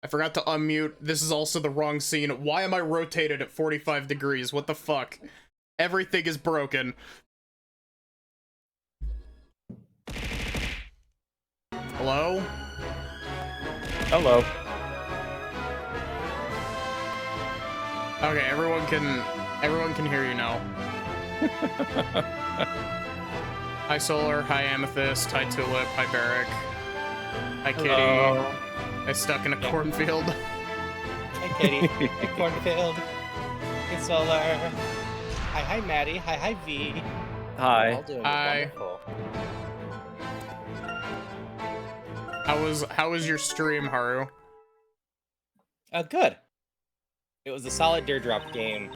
I forgot to unmute. This is also the wrong scene. Why am I rotated at 45 degrees? What the fuck? Everything is broken. Hello? Hello. Okay, everyone can hear you now. Hi Solar, hi Amethyst, hi Tulip, hi Barrick. Hi Kitty. Hello. I stuck in a cornfield. Hi, Katie. Hi, cornfield. Hey, Solar. Hi, Maddie. Hi, V. Hi. We're all doing Hi. wonderful. How was your stream, Haru? Good. It was a solid Deirdrop game,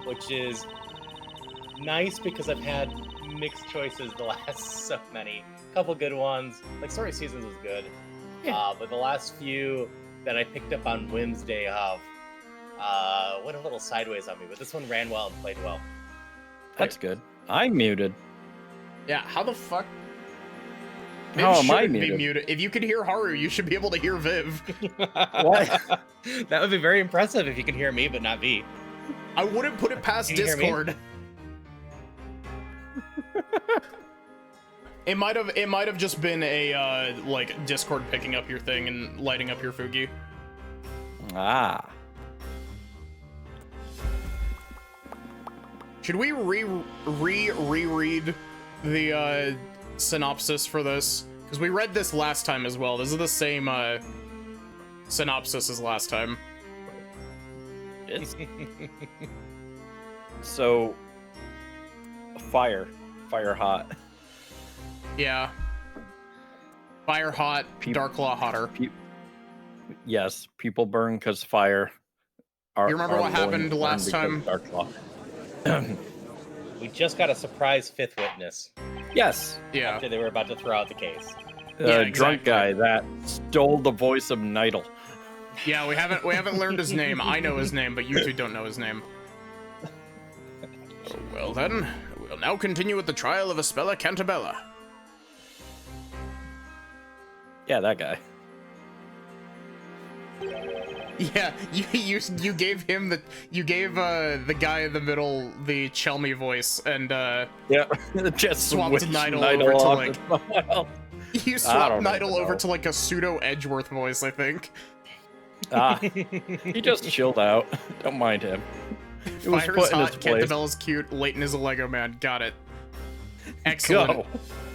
which is nice because I've had mixed choices the last so many. Couple good ones. Like Story Seasons was good. Yeah. But the last few that I picked up on whim's day of went a little sideways on me, but this one ran well and played well. That's good. I'm muted. Yeah, how the fuck? How am I shouldn't be muted? muted. If you can hear Haru, you should be able to hear Viv. What? That would be very impressive if you can hear me, but not V. I wouldn't put it past Can you hear me? Discord. It might have just been a like Discord picking up your thing and lighting up your Fugi. Ah. Should we reread the synopsis for this? Because we read this last time as well. This is the same synopsis as last time. It's... So, fire hot. Yeah. Fire hot, Darklaw hotter. Yes, people burn because fire. You remember what happened last time? Darklaw. We just got a surprise fifth witness Yes. Yeah. after they were about to throw out the case. Yeah, Drunk exactly. guy that stole the voice of Nidal. Yeah, we haven't learned his name. I know his name, but you two don't know his name. Oh, well then, we'll now continue with the trial of Espella Cantabella. Yeah, that guy. Yeah, you gave him the the guy in the middle the Chelmy voice and Yeah, just swapped switched Nidal Nidal over to off like as well. you I swapped don't Nidal even over know. to like a pseudo Edgeworth voice, I think. He just chilled out. Don't mind him. It was Fire's put in his hot, place. Cantabella's cute, Layton is a Lego man. Got it. Excellent. Go.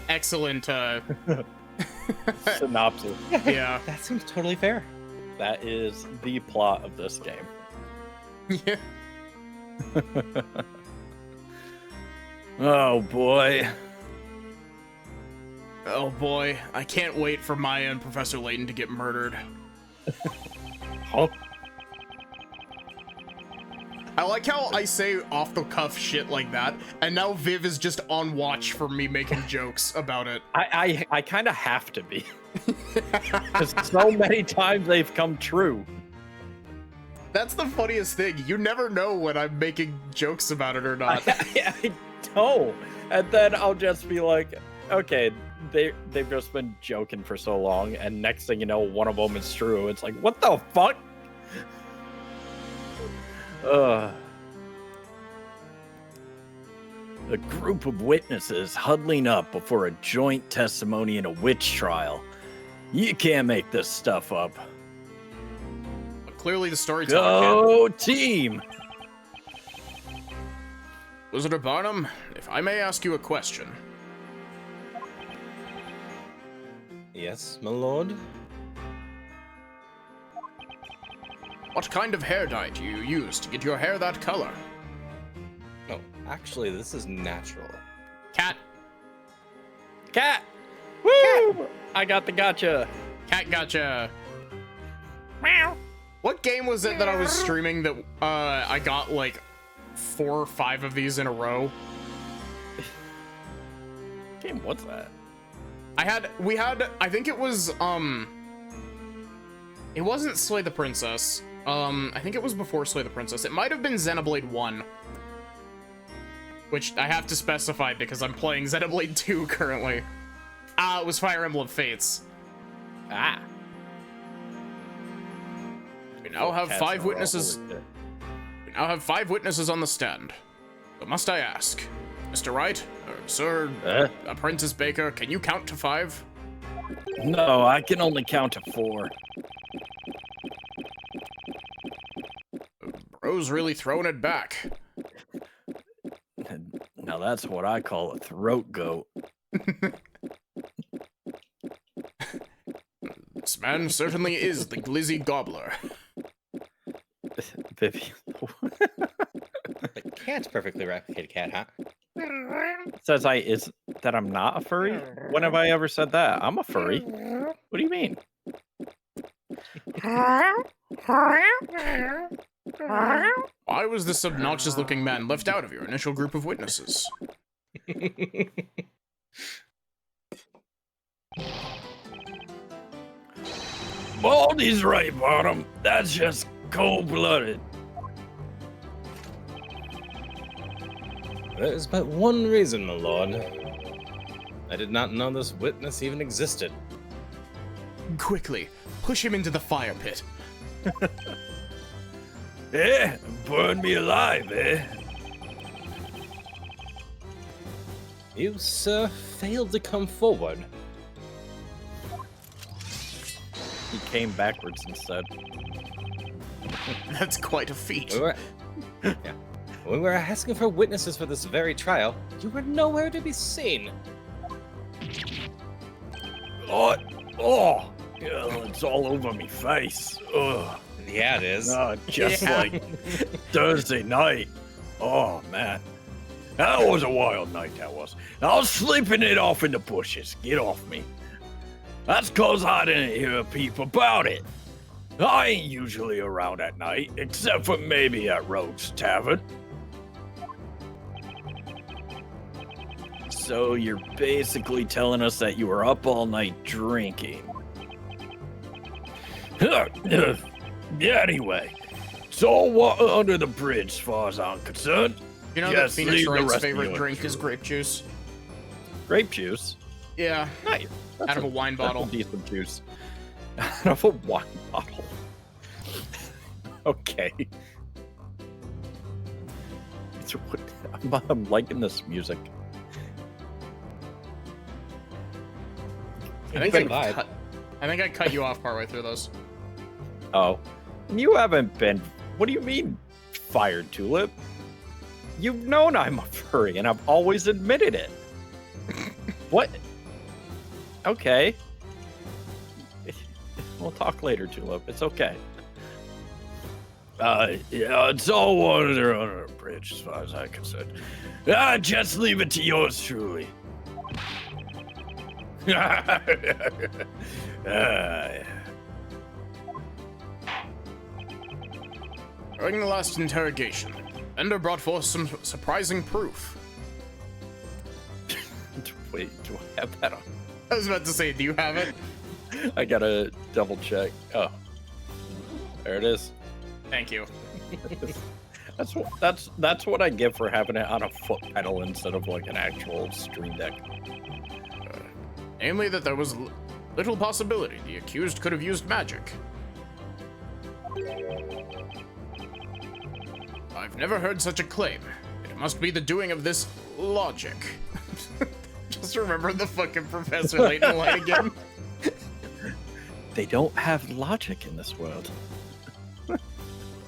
Excellent. Synopsis. Yeah. That seems totally fair. That is the plot of this game. Yeah. Oh boy. Oh boy, I can't wait for Maya and Professor Layton to get murdered. Oh, I like how I say off the cuff shit like that, and now Viv is just on watch for me making jokes about it. I kind of have to be. Because so many times they've come true. That's the funniest thing. You never know when I'm making jokes about it or not. I know. And then I'll just be like, okay, they've just been joking for so long, and next thing you know, one of them is true. It's like, what the fuck? A group of witnesses huddling up before a joint testimony in a witch trial. You can't make this stuff up. But clearly the storyteller can. Go team! Visitor Barnum, if I may ask you a question. Yes, my lord. What kind of hair dye do you use to get your hair that color? Oh, actually, this is natural. Cat. Cat! Woo! I got the gotcha. Cat gotcha. Meow. What game was it that I was streaming that I got like 4 or 5 of these in a row? Game, what's that? I think it was, it wasn't Slay the Princess. I think it was before Slay the Princess. It might have been Xenoblade 1. Which I have to specify because I'm playing Xenoblade 2 currently. It was Fire Emblem Fates. Ah. We now have 5 witnesses. We now have 5 witnesses on the stand. But must I ask, Mr. Wright, or Sir Apprentice Baker, can you count to 5? No, I can only count to 4. Bro's really throwing it back. Now that's what I call a throat goat. This man certainly is the Glizzy Gobbler. Vivian. But can't perfectly replicate a cat, huh? Says that I'm not a furry? When have I ever said that? I'm a furry. What do you mean? Why was this obnoxious looking man left out of your initial group of witnesses? Baldy's right, Bottom. That's just cold-blooded. There's but one reason, my lord. I did not know this witness even existed. Quickly, push him into the fire pit. Eh? Burn me alive, eh? You, sir, failed to come forward. He came backwards instead. That's quite a feat. Yeah. When we were asking for witnesses for this very trial, you were nowhere to be seen. Oh, yeah, it's all over me face. Ugh. Yeah, it is. Just like Thursday night. Oh, man. That was a wild night, that was. I was sleeping it off in the bushes. Get off me. That's 'cause I didn't hear a peep about it. I ain't usually around at night, except for maybe at Rhodes Tavern. So you're basically telling us that you were up all night drinking. Anyway, it's all water under the bridge as far as I'm concerned. You know Just that Phoenix leave the Wright's rest of favorite yours drink to is it. grape juice? Grape juice? Yeah, Nice. out of a wine bottle. Decent juice. Out of a wine bottle. Okay. I'm liking this music. I think Good vibe. I think I cut you off partway through those. Oh. You haven't been. What do you mean, fired, Tulip? You've known I'm a furry, and I've always admitted it. What? Okay. We'll talk later, Tulip. It's okay. Yeah, it's all water under a bridge as far as I'm concerned. Just leave it to yours truly. During the last interrogation, Bender brought forth some surprising proof. Wait, do I have that on? I was about to say, do you have it? I gotta double check. Oh, there it is. Thank you. That's what I get for having it on a foot pedal instead of like an actual stream deck. Namely that there was little possibility the accused could have used magic. I've never heard such a claim. It must be the doing of this logic. Just remember the fucking Professor Layton line again. They don't have logic in this world.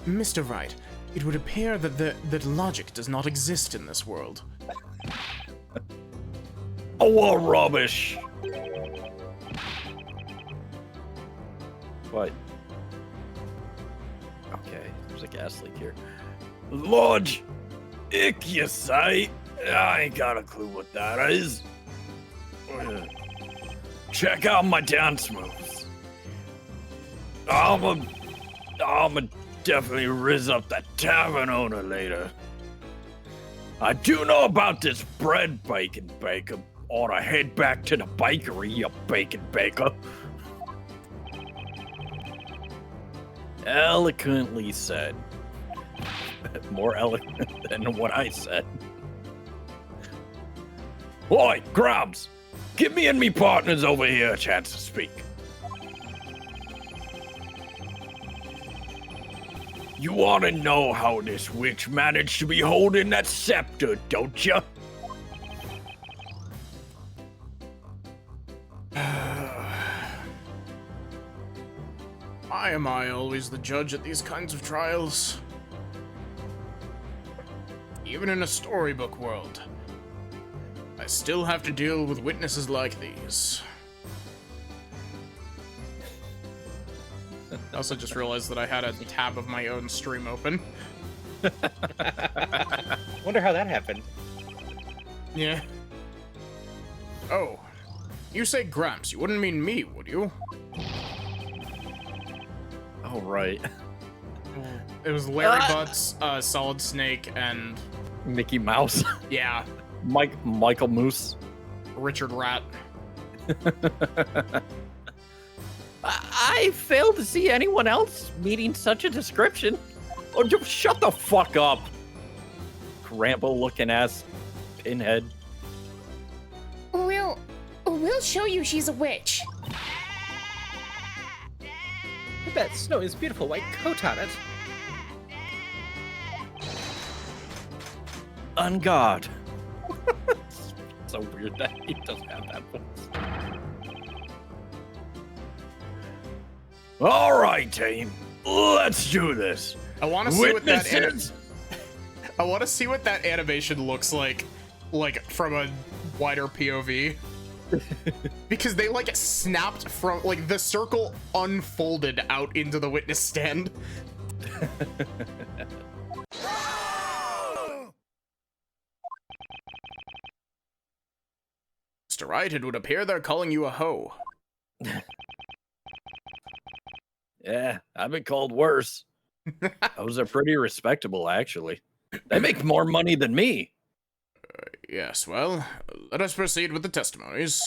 Mr. Wright, it would appear that logic does not exist in this world. Oh, what rubbish! What? Okay, there's a gas leak here. Lodge! Ick, you say? I ain't got a clue what that is. Check out my dance moves. I'm I'ma definitely rizz up that tavern owner later. I do know about this bread bacon baker. Ought to head back to the bakery, you bacon baker. Eloquently said. More eloquent than what I said. Oi, Grabs! Give me and me partners over here a chance to speak. You want to know how this witch managed to be holding that scepter, don't you? Why am I always the judge at these kinds of trials? Even in a storybook world, I still have to deal with witnesses like these. I also just realized that I had a tab of my own stream open. Wonder how that happened. Yeah. Oh. You say Gramps, you wouldn't mean me, would you? Oh, right. It was Larry Butts, Solid Snake, and... Mickey Mouse. Yeah. Michael Moose. Richard Rat. I fail to see anyone else meeting such a description. Oh, just shut the fuck up. Grandpa-looking ass pinhead. We'll show you she's a witch. Put that Snowy's beautiful white coat on it. On guard. It's so weird that he doesn't have that voice. All right, team. Let's do this. I want to see what that Witnesses. I want to see what that animation looks like from a wider POV. Because they like snapped from like the circle unfolded out into the witness stand. Mr. Wright, it would appear they're calling you a hoe. Yeah, I've been called worse. Those are pretty respectable, actually. They make more money than me. Yes, well, let us proceed with the testimonies.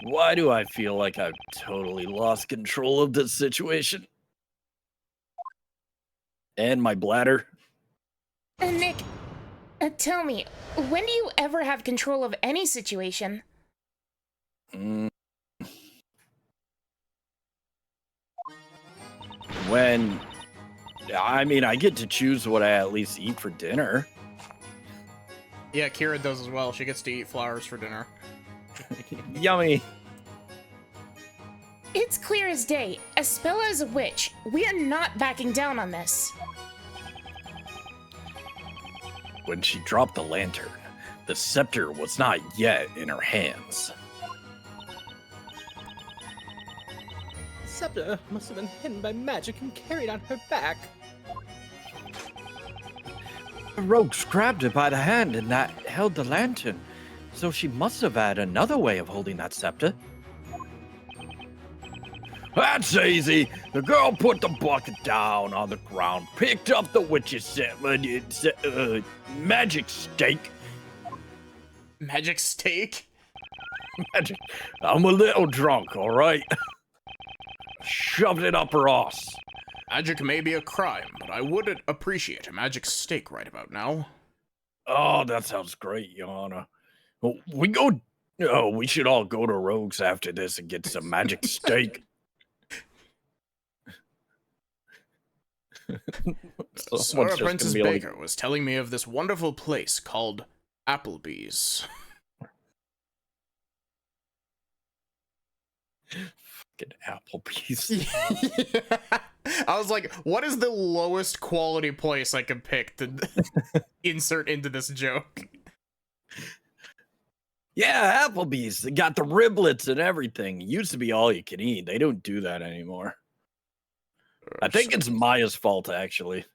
Why do I feel like I've totally lost control of this situation? And my bladder. Nick, tell me, when do you ever have control of any situation? When, I mean, I get to choose what I at least eat for dinner. Yeah, Kira does as well. She gets to eat flowers for dinner. Yummy. It's clear as day. Espella is a witch. We are not backing down on this. When she dropped the lantern, the scepter was not yet in her hands. The scepter must have been hidden by magic and carried on her back. The rogues grabbed her by the hand and that held the lantern, so she must have had another way of holding that scepter. That's easy. The girl put the bucket down on the ground, picked up the witch's magic stake. Magic steak? Magic. I'm a little drunk, all right? Shoved it up her ass. Magic may be a crime, but I would appreciate a magic steak right about now. Oh, that sounds great, Your Honor. Well, we should all go to Rogues after this and get some magic steak. Sarah Princess Baker was telling me of this wonderful place called Applebee's. Fucking Applebee's. Yeah. I was like, what is the lowest quality place I could pick to insert into this joke? Yeah, Applebee's. They got the riblets and everything. It used to be all you can eat. They don't do that anymore. I think it's Maya's fault, actually.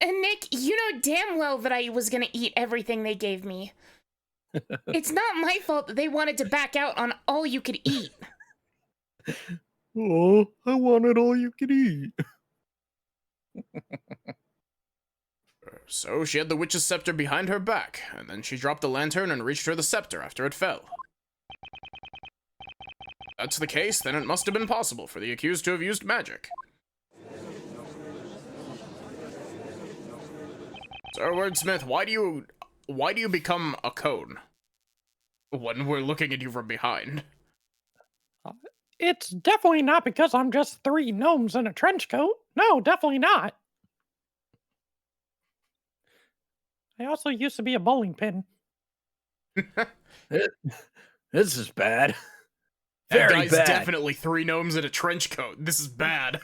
And Nick, you know damn well that I was gonna eat everything they gave me. It's not my fault that they wanted to back out on all you could eat. Oh, I wanted all you could eat. So she had the witch's scepter behind her back, and then she dropped the lantern and reached for the scepter after it fell. If that's the case, then it must have been possible for the accused to have used magic. Sir Wordsmith, why do you become a cone when we're looking at you from behind? It's definitely not because I'm just 3 gnomes in a trench coat. No, definitely not. I also used to be a bowling pin. This is bad. That Very guy's bad. definitely 3 gnomes in a trench coat. This is bad.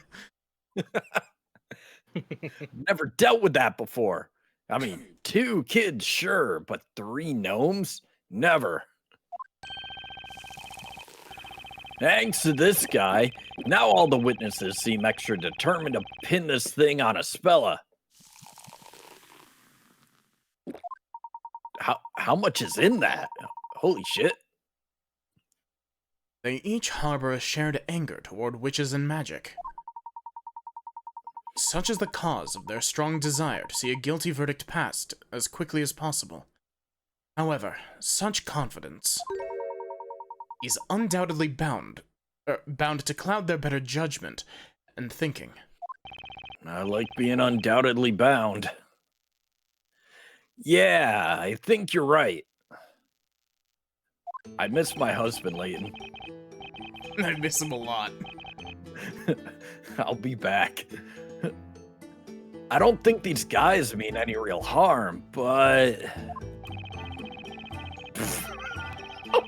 Never dealt with that before. I mean, 2 kids, sure, but 3 gnomes? Never. Thanks to this guy, now all the witnesses seem extra determined to pin this thing on Aspella. How much is in that? Holy shit. They each harbor a shared anger toward witches and magic. Such is the cause of their strong desire to see a guilty verdict passed as quickly as possible. However, such confidence is undoubtedly bound to cloud their better judgment and thinking. I like being undoubtedly bound. Yeah, I think you're right. I miss my husband, Layton. I miss him a lot. I'll be back. I don't think these guys mean any real harm, but...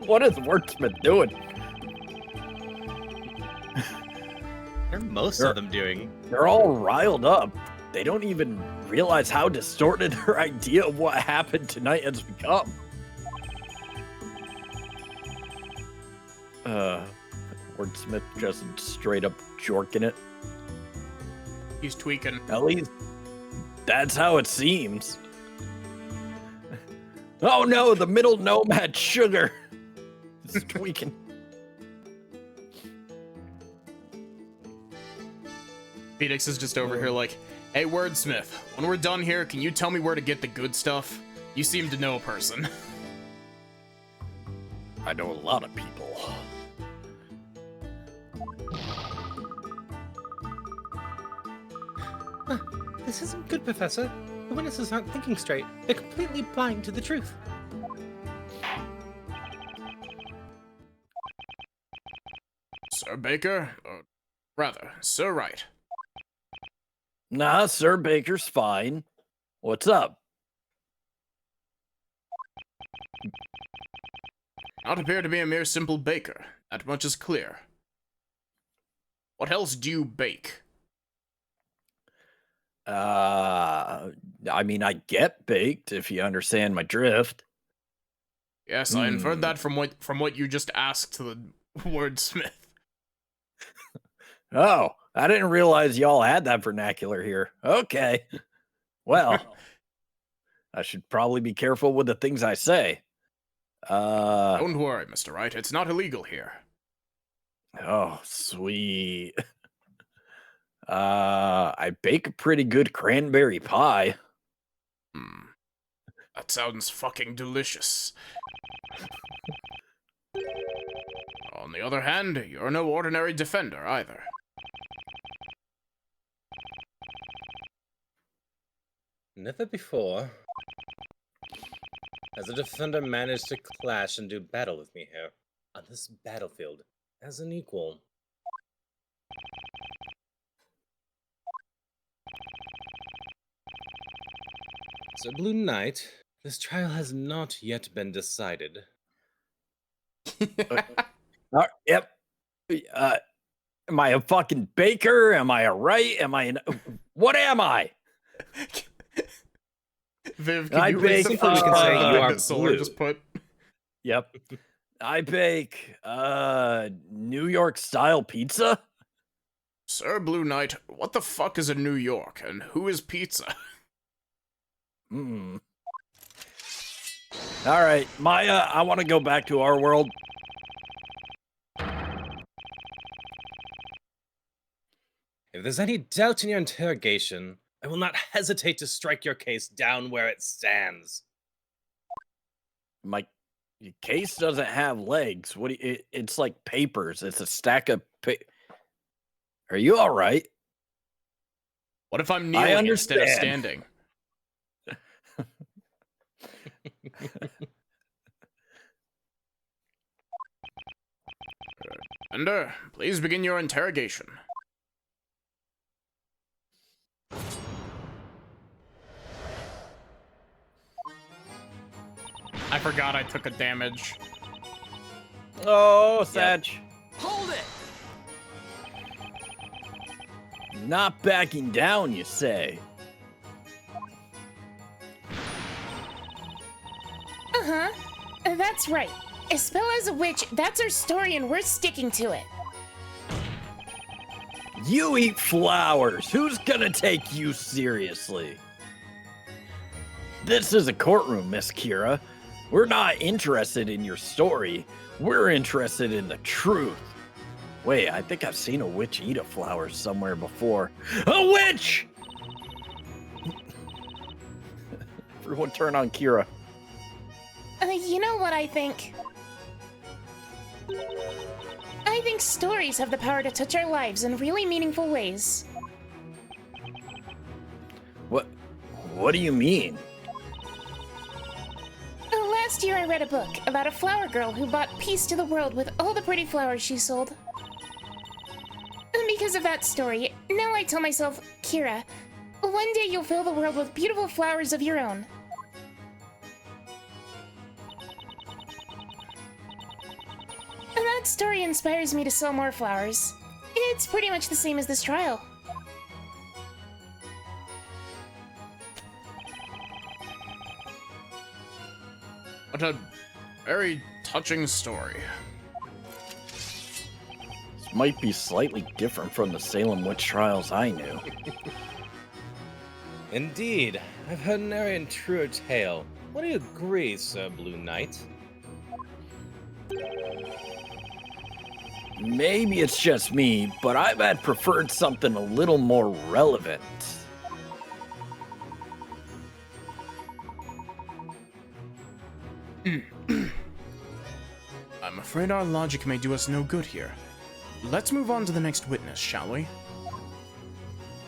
What is Wordsmith doing? What are most of them doing? They're all riled up. They don't even realize how distorted their idea of what happened tonight has become. Wordsmith just straight up jorking it. He's tweaking. At least that's how it seems. Oh no, the middle gnome had sugar. It's tweaking. Phoenix is just over here like, hey Wordsmith, when we're done here, can you tell me where to get the good stuff? You seem to know a person. I know a lot of people. This isn't good, Professor. The witnesses aren't thinking straight. They're completely blind to the truth. Sir Baker, or rather, Sir Wright. Nah, Sir Baker's fine. What's up? Not appear to be a mere simple baker. That much is clear. What else do you bake? I mean, I get baked, if you understand my drift. Yes, I inferred that from what you just asked the wordsmith. Oh, I didn't realize y'all had that vernacular here. Okay. Well, I should probably be careful with the things I say. Don't worry, Mr. Wright. It's not illegal here. Oh, sweet. I bake a pretty good cranberry pie. That sounds fucking delicious. On the other hand, you're no ordinary defender either. Never before has a defender managed to clash and do battle with me here on this battlefield as an equal. Sir Blue Knight, this trial has not yet been decided. Yep. Am I a fucking baker? Am I a Wright? Am I an... What am I? Viv, I can you read the bake, first you part say of the you thing are that Solar blue. just put? Yep. I bake New York style pizza. Sir Blue Knight, what the fuck is a New York, and who is pizza? All right, Maya, I want to go back to our world. If there's any doubt in your interrogation, I will not hesitate to strike your case down where it stands. My case doesn't have legs. What? It's like papers. It's a stack of. Are you all right? What if I'm kneeling instead of standing? Ender, please begin your interrogation. I forgot I took a damage. Oh, Satch. Hold it! Not backing down, you say? Uh-huh. That's right. A spell as a witch, that's our story and we're sticking to it. You eat flowers. Who's gonna take you seriously? This is a courtroom, Miss Kira. We're not interested in your story. We're interested in the truth. Wait, I think I've seen a witch eat a flower somewhere before. A witch! Everyone turn on Kira. You know what I think? I think stories have the power to touch our lives in really meaningful ways. What do you mean? Last year I read a book about a flower girl who brought peace to the world with all the pretty flowers she sold. And because of that story, now I tell myself, Kira, one day you'll fill the world with beautiful flowers of your own. And that story inspires me to sell more flowers. It's pretty much the same as this trial. What a very touching story. This might be slightly different from the Salem witch trials I knew. Indeed, I've heard an airy and truer tale. Would you agree, Sir Blue Knight? Maybe it's just me, but I've had preferred something a little more relevant. I'm afraid our logic may do us no good here. Let's move on to the next witness, shall we?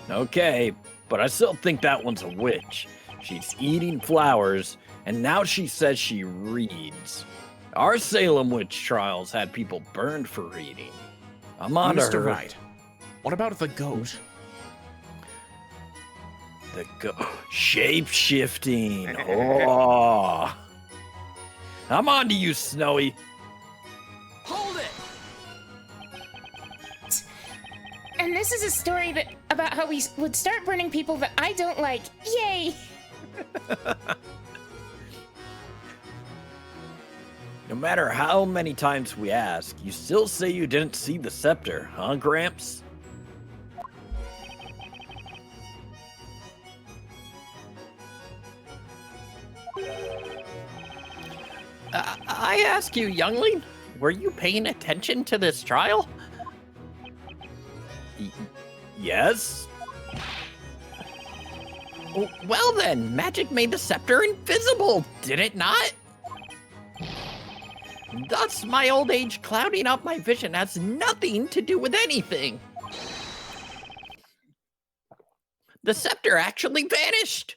Okay, but I still think that one's a witch. She's eating flowers, and now she says she reads. Our Salem witch trials had people burned for reading. I'm on to Mr. her. Wright, what about the goat? The shape-shifting. Oh. I'm on to you, Snowy. Hold it! And this is a story about how we would start burning people that I don't like. Yay! No matter how many times we ask, you still say you didn't see the scepter, huh, Gramps? I ask you, youngling, were you paying attention to this trial? Yes? Well then, magic made the scepter invisible, did it not? Thus, my old age clouding up my vision has nothing to do with anything. The scepter actually vanished.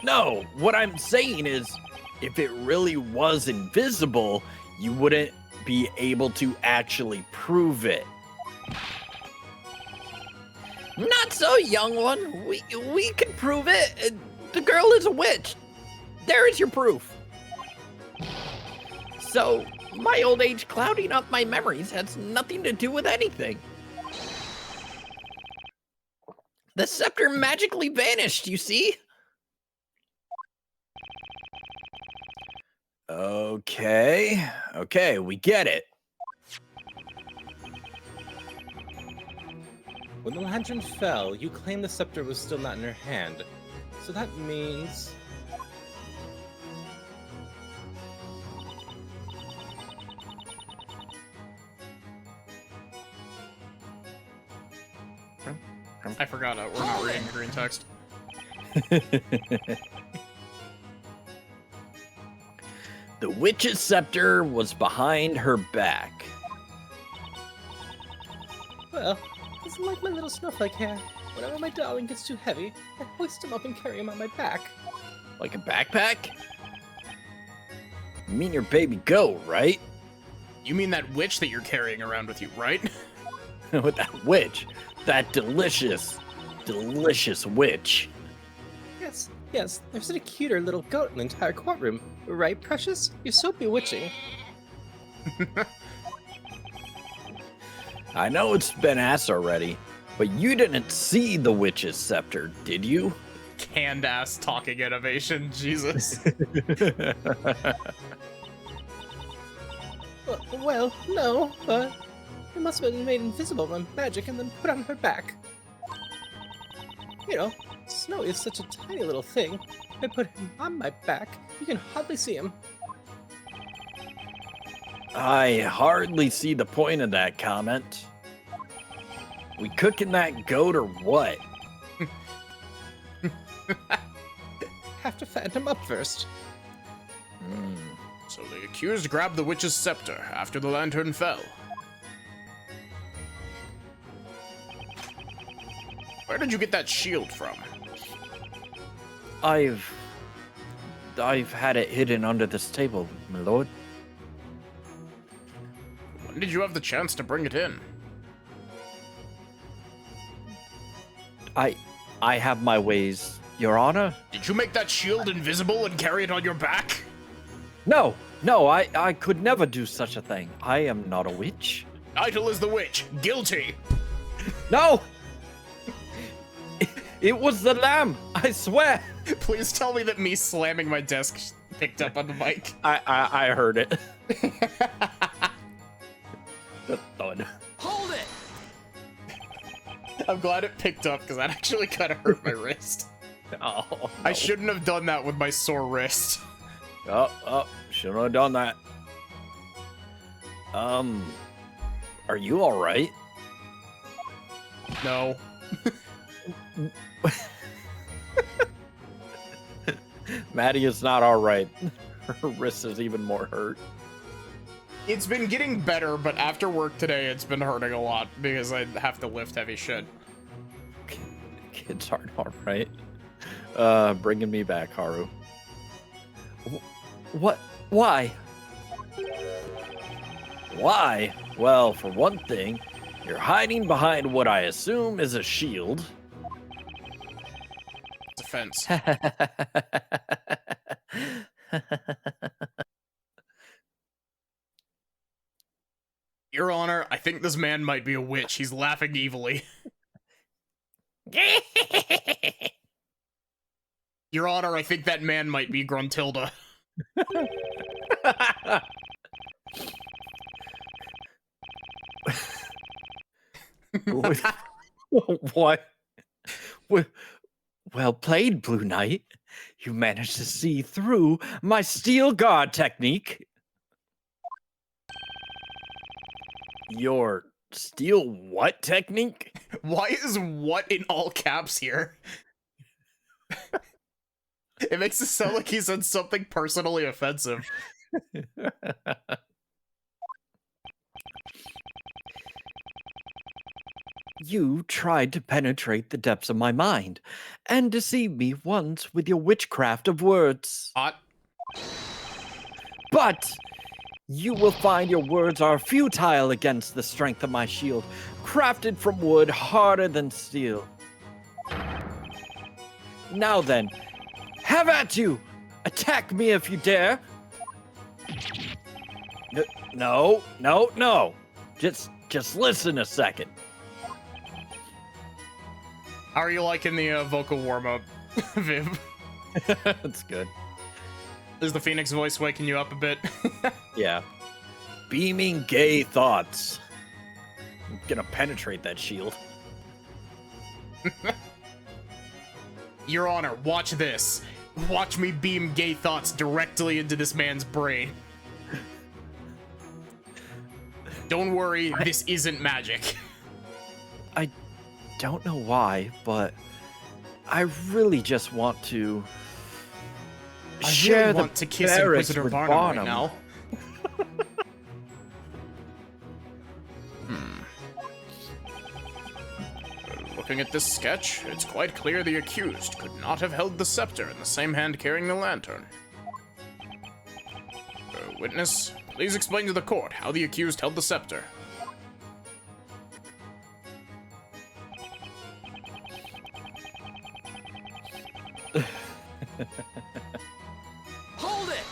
No, what I'm saying is, if it really was invisible, you wouldn't be able to actually prove it. Not so, young one. We can prove it. The girl is a witch. There is your proof. So, my old age clouding up my memories has nothing to do with anything. The scepter magically vanished, you see? Okay, we get it. When the lantern fell, you claimed the scepter was still not in her hand. So that means... I forgot we're not reading the green text. The witch's scepter was behind her back. Well, it's like my little snowflake hair. Whenever my darling gets too heavy, I hoist him up and carry him on my back. Like a backpack? You mean your baby goat, right? You mean that witch that you're carrying around with you, right? With that witch. That delicious, delicious witch. Yes, there's a cuter little goat in the entire courtroom. Right, Precious? You're so bewitching. I know it's been asked already, but you didn't see the witch's scepter, did you? Canned ass talking innovation, Jesus. Well, no, but it must have been made invisible by magic and then put on her back. You know, Snow is such a tiny little thing. If I put him on my back, you can hardly see him. I hardly see the point of that comment. We cooking that goat or what? Have to fatten him up first. So the accused grabbed the witch's scepter after the lantern fell. Where did you get that shield from? I've had it hidden under this table, my lord. When did you have the chance to bring it in? I have my ways, Your Honor. Did you make that shield invisible and carry it on your back? No, I could never do such a thing. I am not a witch. Idle is the witch. Guilty. No! It was the lamb, I swear. Please tell me that me slamming my desk picked up on the mic. I heard it. The thud. Hold it! I'm glad it picked up because that actually kind of hurt my wrist. Oh, no. I shouldn't have done that with my sore wrist. Oh, shouldn't have done that. Are you all right? No. Maddie is not all right. Her wrist is even more hurt. It's been getting better, but after work today, it's been hurting a lot because I have to lift heavy shit. Kids aren't all right. Bringing me back, Haru. What? Why? Why? Well, for one thing, you're hiding behind what I assume is a shield. It's a fence. Your Honor, I think this man might be a witch. He's laughing evilly. Your Honor, I think that man might be Gruntilda. What? Well played, Blue Knight. You managed to see through my steel guard technique. Your steel what technique? Why is what in all caps here? It makes it sound like he said something personally offensive. You tried to penetrate the depths of my mind and deceive me once with your witchcraft of words. Hot. But you will find your words are futile against the strength of my shield, crafted from wood harder than steel. Now then, have at you! Attack me if you dare! No. Just listen a second. How are you liking the vocal warm-up, Viv? That's good. Is the Phoenix voice waking you up a bit? Yeah. Beaming gay thoughts. I'm gonna penetrate that shield. Your Honor, watch this. Watch me beam gay thoughts directly into this man's brain. Don't worry, this isn't magic. don't know why, but I really just want to I share really the want to kiss barracks Inquisitor with Barnum right Barnum. now. Looking at this sketch, it's quite clear the accused could not have held the scepter in the same hand carrying the lantern. Witness, please explain to the court how the accused held the scepter. Hold it!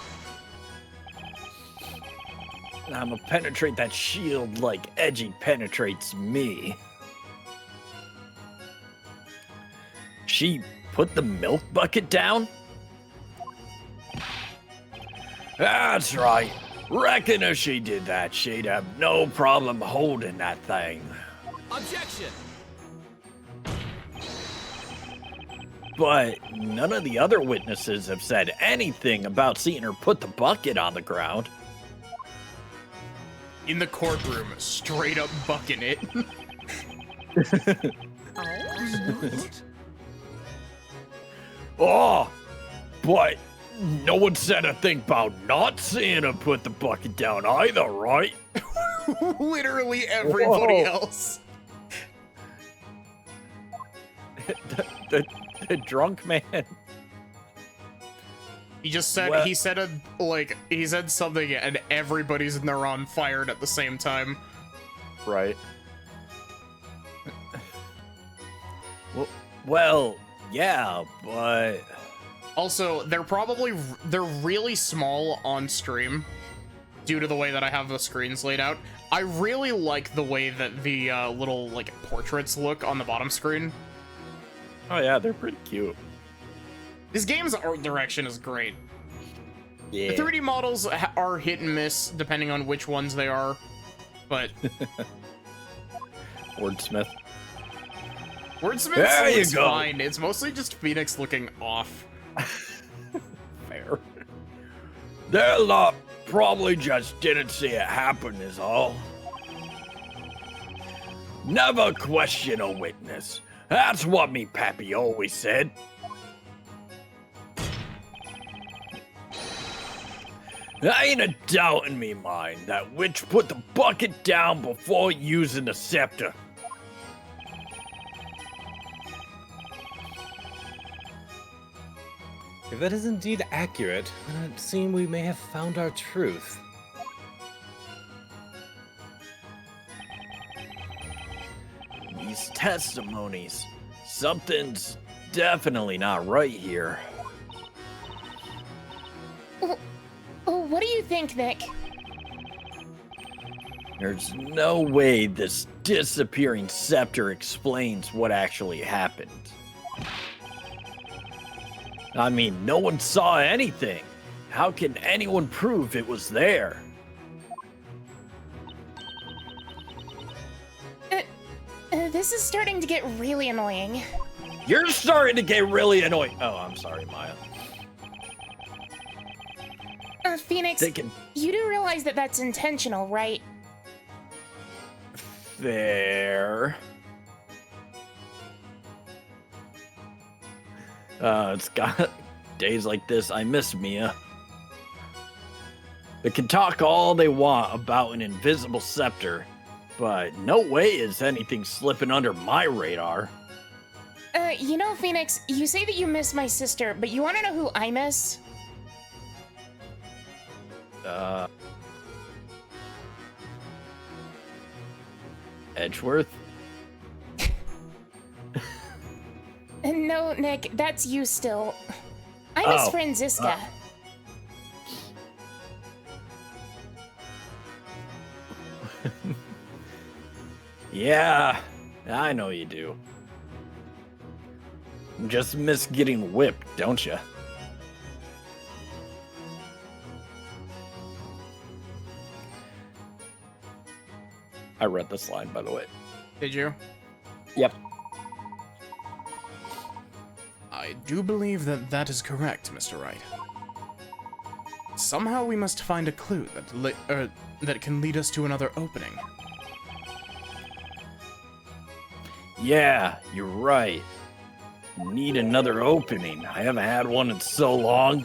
I'ma penetrate that shield like Edgy penetrates me. She put the milk bucket down? That's right. Reckon if she did that, she'd have no problem holding that thing. Objection! But none of the other witnesses have said anything about seeing her put the bucket on the ground. In the courtroom, straight up bucking it. Oh, but no one said a thing about not seeing her put the bucket down either, right? Literally everybody Whoa. else. The drunk man. He just said Well- he said something and everybody's in there on fired at the same time. Right. Well, yeah, but Also, they're really small on stream due to the way that I have the screens laid out. I really like the way that the little like portraits look on the bottom screen. oh yeah, they're pretty cute. This game's art direction is great. Yeah. The 3D models are hit and miss depending on which ones they are, but Wordsmith. Wordsmith There you looks go. fine. It's mostly just Phoenix looking off. Fair. Their lot probably just didn't see it happen is all. Never question a witness. That's what me pappy always said. Ain't a doubt in me mind that witch put the bucket down before using the scepter. If that is indeed accurate, then it would seem we may have found our truth. These testimonies, something's definitely not right here. Oh, what do you think, Nick? There's no way this disappearing scepter explains what actually happened. I mean, no one saw anything. How can anyone prove it was there? This is starting to get really annoying. You're starting to get really annoyed. Oh, I'm sorry, Maya. Phoenix, Thinking you do realize that that's intentional, right? fair. It's got days like this. I miss Mia. They can talk all they want about an invisible scepter, but no way is anything slipping under my radar. You know, Phoenix, you say that you miss my sister, but you want to know who I miss? Edgeworth? No, Nick, that's you still. I miss Oh, Franziska. Yeah, I know you do. Just miss getting whipped, don't you? I read this line, by the way. Did you? Yep. I do believe that that is correct, Mr. Wright. Somehow we must find a clue that can lead us to another opening. Yeah, you're right. Need another opening. I haven't had one in so long.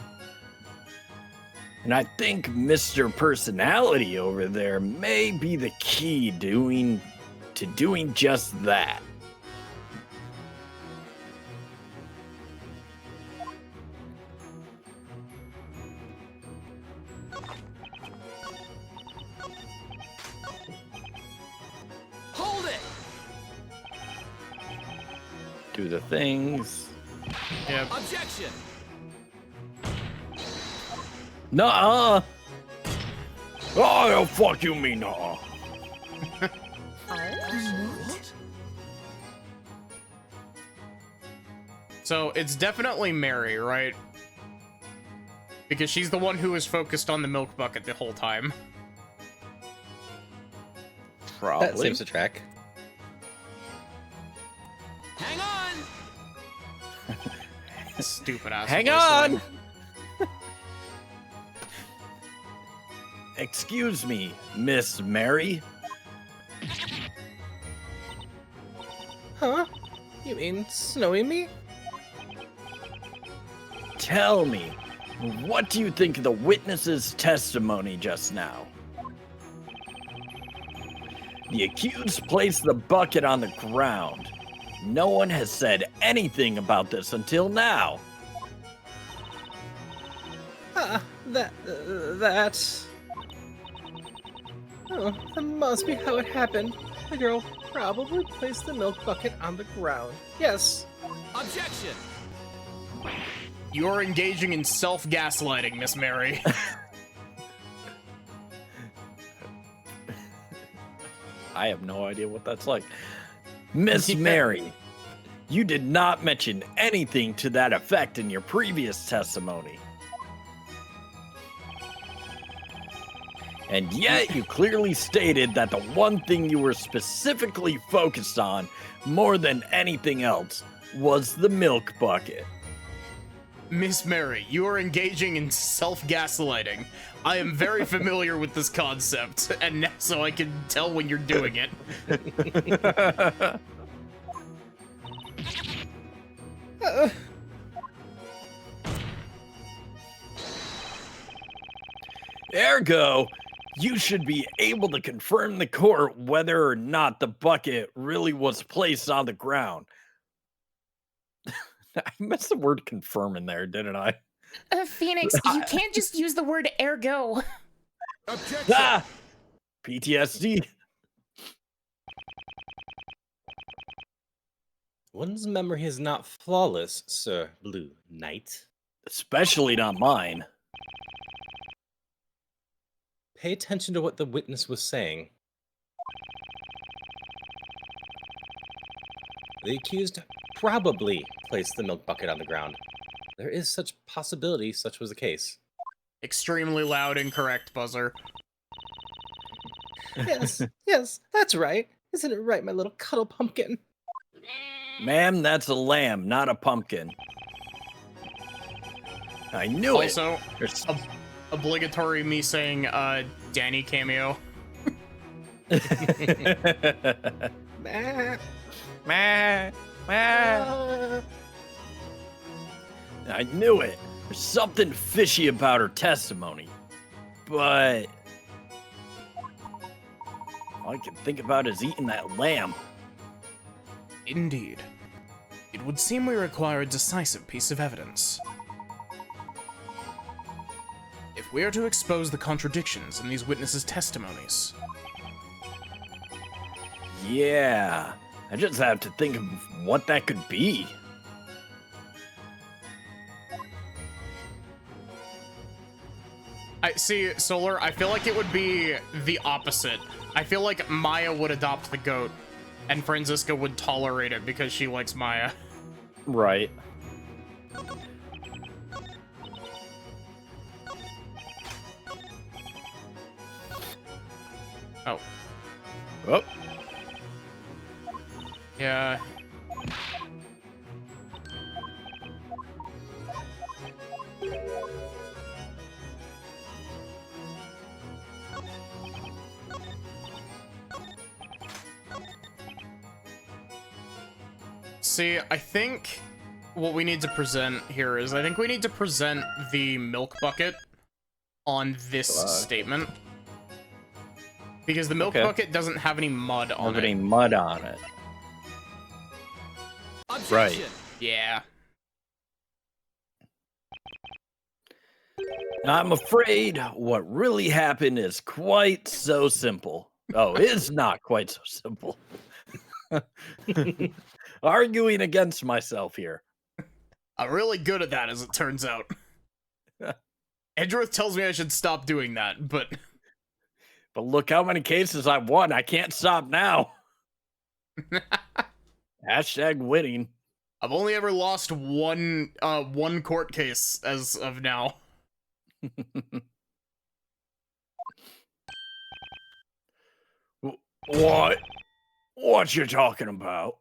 And I think Mr. Personality over there may be the key to doing just that. Hold it! Do the things. Yeah. Objection! Nuh-uh. Oh, fuck you mean nuh-uh. What? So it's definitely Mary, right? Because she's the one who was focused on the milk bucket the whole time. Probably. That seems to track. Hang on! Stupid ass. Hang voice on! line. Excuse me, Miss Mary? Huh? You mean Snowy me? Tell me, what do you think of the witness's testimony just now? The accused placed the bucket on the ground. No one has said anything about this until now. That... Oh, that must be how it happened. The girl probably placed the milk bucket on the ground. Yes. Objection! You're engaging in self-gaslighting, Miss Mary. I have no idea what that's like. Miss Mary, you did not mention anything to that effect in your previous testimony. And yet you clearly stated that the one thing you were specifically focused on more than anything else was the milk bucket. Miss Mary, you are engaging in self-gaslighting. I am very familiar with this concept, and now so I can tell when you're doing it. Ergo, you should be able to confirm the court whether or not the bucket really was placed on the ground. I missed the word confirm in there, didn't I? Phoenix, you can't just use the word ergo. Objection! Ah! PTSD. One's memory is not flawless, Sir Blue Knight. Especially not mine. Pay attention to what the witness was saying. The accused probably placed the milk bucket on the ground. There is such possibility such was the case. Extremely loud, incorrect buzzer. Yes, yes, that's right. Isn't it right, my little cuddle pumpkin? Ma'am, that's a lamb, not a pumpkin. I knew Also, it. There's- obligatory me saying, Danny cameo. Meh. Meh, meh. I knew it. There's something fishy about her testimony. But all I can think about is eating that lamb. Indeed. It would seem we require a decisive piece of evidence. If we are to expose the contradictions in these witnesses' testimonies, Yeah, I just have to think of what that could be. I see, Solar, I feel like it would be the opposite. I feel like Maya would adopt the goat, and Franziska would tolerate it because she likes Maya. Right. Oh. Oh. Yeah. See, I think what we need to present here is I think we need to present the milk bucket on this statement. Because the milk bucket doesn't have any mud on Have any it. mud on it? Objection. Yeah. I'm afraid what really happened is quite so simple. Oh, it's not quite so simple. Arguing against myself here. I'm really good at that, as it turns out. Edgeworth tells me I should stop doing that, but... But look how many cases I've won. I can't stop now. Hashtag winning. I've only ever lost one court case as of now. What? What you talking about?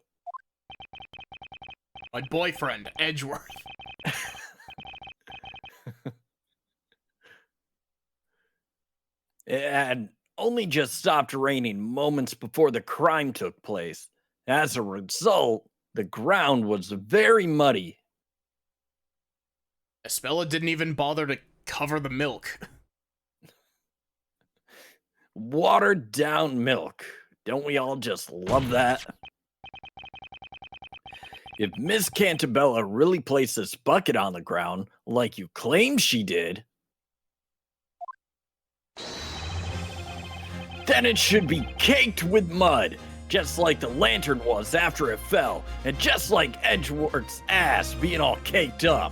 My boyfriend, Edgeworth. And only just stopped raining moments before the crime took place. As a result, the ground was very muddy. Espella didn't even bother to cover the milk. Watered down milk. Don't we all just love that? If Miss Cantabella really placed this bucket on the ground, like you claim she did, then it should be caked with mud, just like the lantern was after it fell, and just like Edgeworth's ass being all caked up.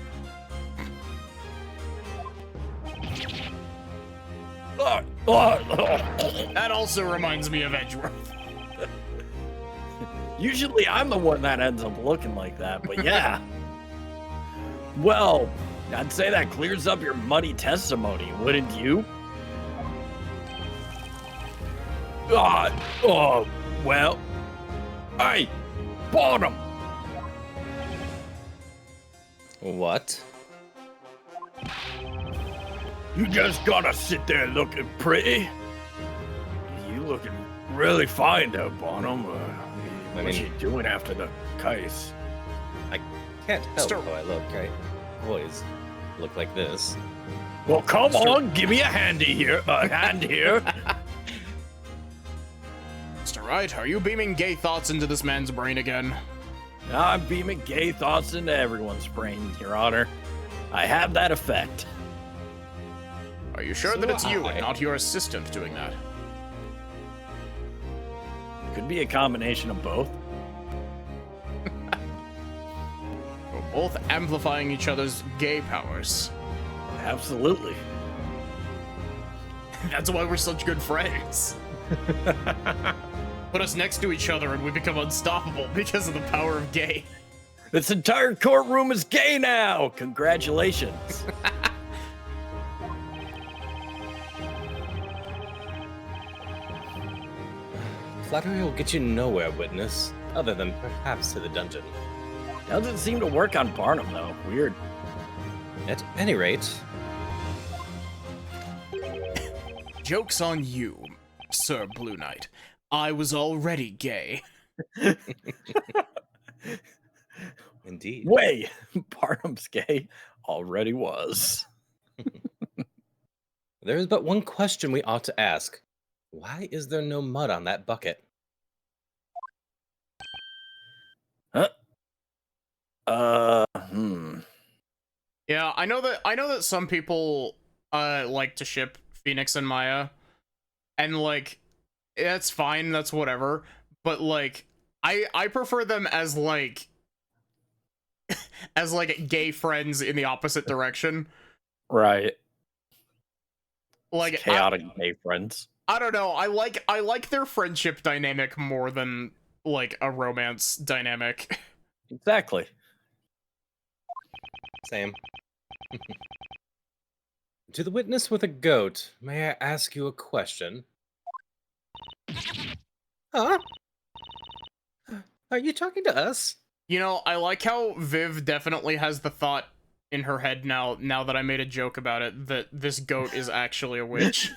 That also reminds me of Edgeworth. Usually I'm the one that ends up looking like that, but yeah. Well, I'd say that clears up your muddy testimony, wouldn't you? Well. Hey, Bottom! What? You just gotta sit there looking pretty. You looking really fine there, Bonham. What you doing after the case? Can't help how I look. I always look like this. Well, come on, give me a hand here. Mr. Wright, are you beaming gay thoughts into this man's brain again? I'm beaming gay thoughts into everyone's brain, Your Honor. I have that effect. Are you sure that it's you and not your assistant doing that? Could be a combination of both. We're both amplifying each other's gay powers. Absolutely. That's why we're such good friends. Put us next to each other and we become unstoppable because of the power of gay. This entire courtroom is gay now! Congratulations. Flattery will get you nowhere, witness, other than perhaps to the dungeon. Doesn't seem to work on Barnum, though. Weird. At any rate... Joke's on you, Sir Blue Knight. I was already gay. Indeed. Wait, Barnum's gay already was. There is but one question we ought to ask. Why is there no mud on that bucket? Huh? Yeah, I know that some people like to ship Phoenix and Maya, and like that's fine, that's whatever, but like I prefer them as like as like gay friends in the opposite direction. Right. Like chaotic gay friends. I don't know. I like their friendship dynamic more than like a romance dynamic. Exactly. Same. To the witness with a goat, may I ask you a question? Huh? Are you talking to us? You know, I like how Viv definitely has the thought in her head now that I made a joke about it, that this goat is actually a witch.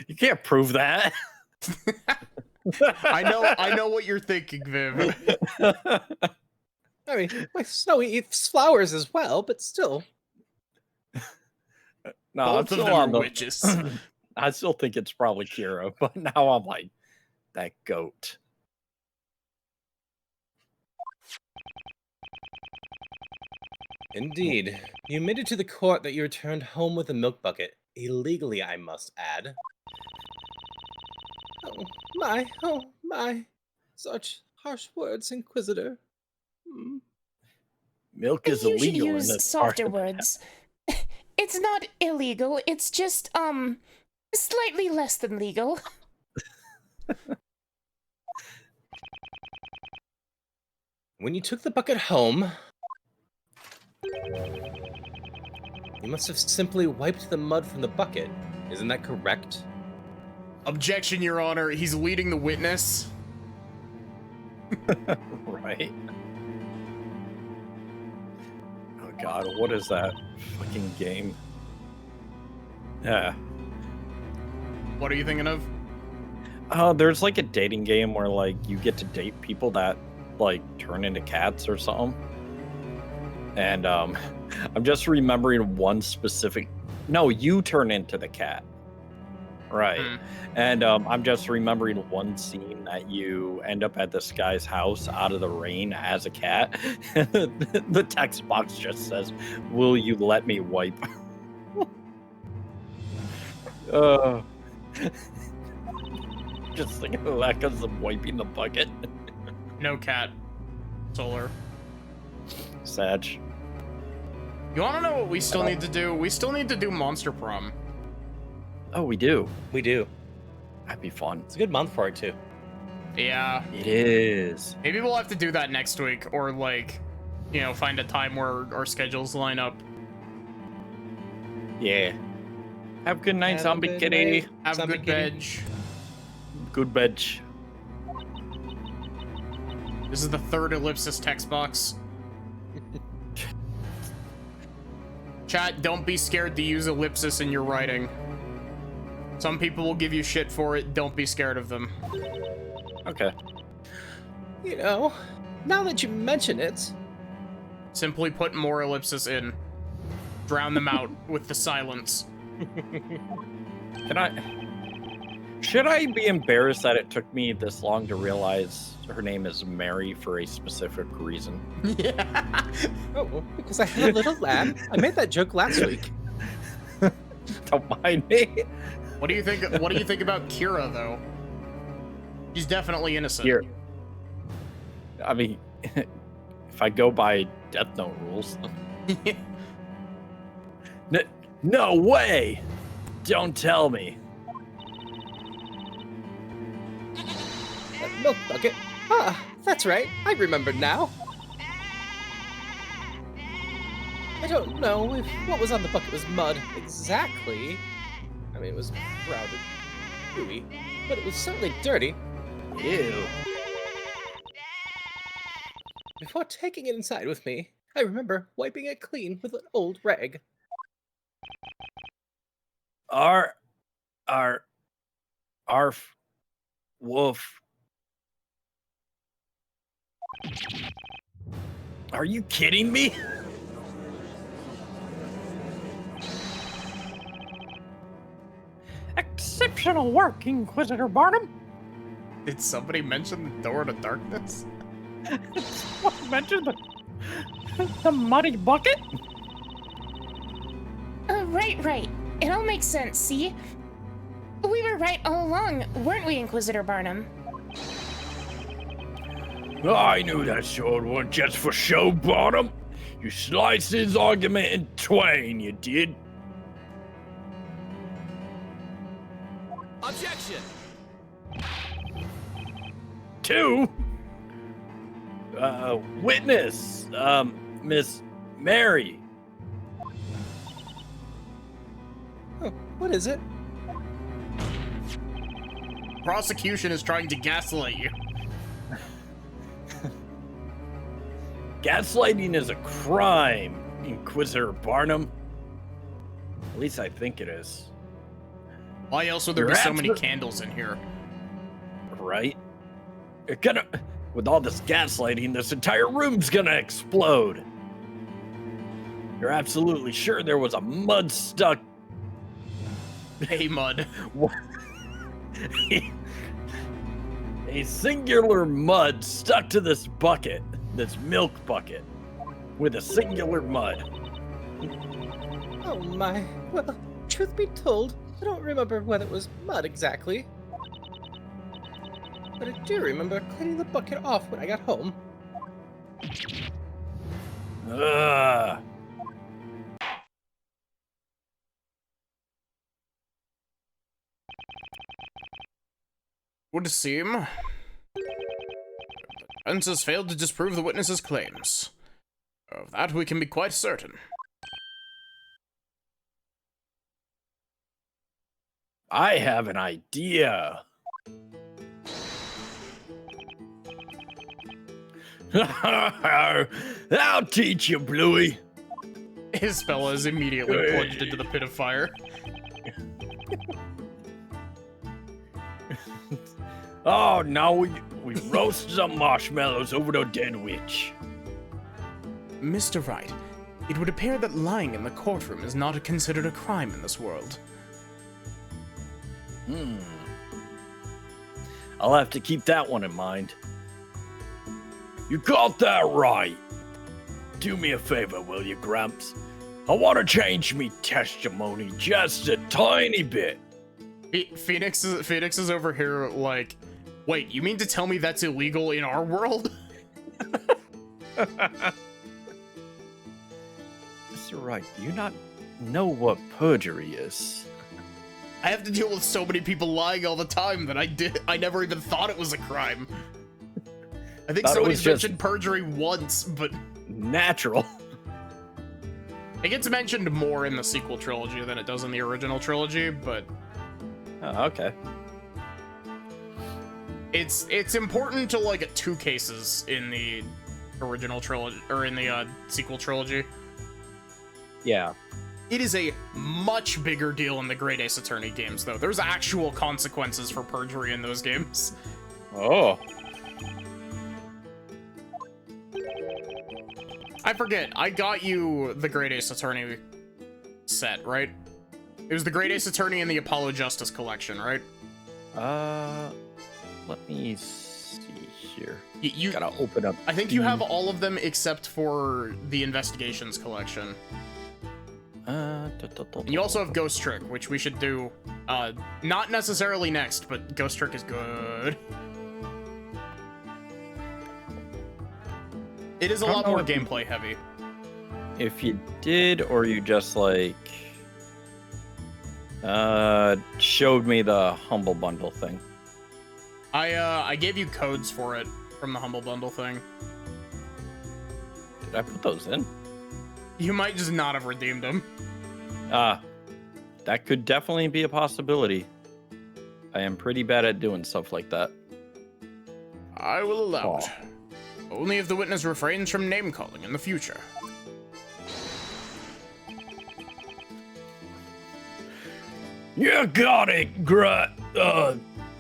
You can't prove that. I know what you're thinking, Viv. I mean, my Snowy eats flowers as well, but still. No, I'm Both of still them are on the witches. I still think it's probably Kira, but now I'm like, that goat. Indeed. You made it to the court that you returned home with a milk bucket. Illegally, I must add. Oh my. Such harsh words, Inquisitor. Hmm. Milk is You should illegal in use this part softer of- words. It's not illegal, it's just, slightly less than legal. When you took the bucket home, you must have simply wiped the mud from the bucket. Isn't that correct? Objection, Your Honor. He's leading the witness. Right? Oh god, what is that fucking game? Yeah. What are you thinking of? There's like a dating game where like you get to date people that like turn into cats or something. And I'm just remembering one specific. No, you turn into the cat. Right. Hmm. And I'm just remembering one scene that you end up at this guy's house out of the rain as a cat. The text box just says, "Will you let me wipe?" Just thinking of that because I'm wiping the bucket. No cat. Solar. Sag. You want to know what we still need to do? We still need to do Monster Prom. Oh, we do. We do. That'd be fun. It's a good month for it, too. Yeah. It is. Maybe we'll have to do that next week, or like, you know, find a time where our schedules line up. Yeah. Have a good night, Have a zombie good kitty. night. Have a Zombie good kitty. veg. Good veg. This is the third ellipsis text box. Chat, don't be scared to use ellipsis in your writing. Some people will give you shit for it. Don't be scared of them. Okay. You know, now that you mention it, Simply put more ellipsis in. Drown them out with the silence. Can I? Should I be embarrassed that it took me this long to realize her name is Mary for a specific reason? Yeah. oh, because I had a little lamb. I made that joke last week. Don't mind me. What do you think? What do you think about Kira though? She's definitely innocent. Here. I mean, if I go by Death Note rules. No way! Don't tell me. That milk bucket. Ah, that's right. I remember now. I don't know if what was on the bucket was mud exactly. I mean, it was brown and gooey, but it was certainly dirty. Ew. Before taking it inside with me, I remember wiping it clean with an old rag. Arf. Woof. Are you kidding me? Exceptional work, Inquisitor Barnum. Did somebody mention the door to darkness? What mentioned the muddy bucket? Right. It all makes sense, see? We were right all along, weren't we, Inquisitor Barnum? I knew that sword wasn't just for show, Bottom. You sliced his argument in twain, you did. Objection! 2. Witness, Miss Mary. Oh, what is it? Prosecution is trying to gaslight you. Gaslighting is a crime, Inquisitor Barnum. At least I think it is. Why else would there You're be so many absolute- candles in here? right? You're gonna, with all this gaslighting, this entire room's gonna explode. You're absolutely sure there was a mud stuck. Hey, Mud. A singular mud stuck to this bucket, this milk bucket, with a singular mud. Oh my. Well, truth be told, I don't remember whether it was mud exactly. But I do remember cleaning the bucket off when I got home. Ugh. Would seem evidence has failed to disprove the witness's claims. Of that we can be quite certain. I have an idea. I'll teach you, Bluey. Isabella is immediately plunged into the pit of fire. Oh, now we roast some marshmallows over the dead witch. Mr. Wright, it would appear that lying in the courtroom is not considered a crime in this world. I'll have to keep that one in mind. You got that right. Do me a favor, will you, Gramps? I want to change me testimony just a tiny bit. Phoenix is over here like, wait, you mean to tell me that's illegal in our world? Mr. Wright, do you not know what perjury is? I have to deal with so many people lying all the time that I never even thought it was a crime. I think somebody's mentioned perjury once, but natural. It gets mentioned more in the sequel trilogy than it does in the original trilogy, but Oh, okay. it's important to like 2 cases in the original trilogy or in the sequel trilogy. Yeah. It is a much bigger deal in the Great Ace Attorney games, though. There's actual consequences for perjury in those games. Oh. I forget. I got you the Great Ace Attorney set, right? It was the Great Ace Attorney and the Apollo Justice collection, right? Let me see here. You gotta open up. I think you have all of them except for the Investigations collection. And you also have Ghost Trick, which we should do, not necessarily next, but Ghost Trick is good. It is a lot more gameplay heavy. If you did, or you just like showed me the Humble Bundle thing. I gave you codes for it from the Humble Bundle thing. Did I put those in? You might just not have redeemed them. That could definitely be a possibility. I am pretty bad at doing stuff like that. I will allow it. Only if the witness refrains from name-calling in the future. You got it, my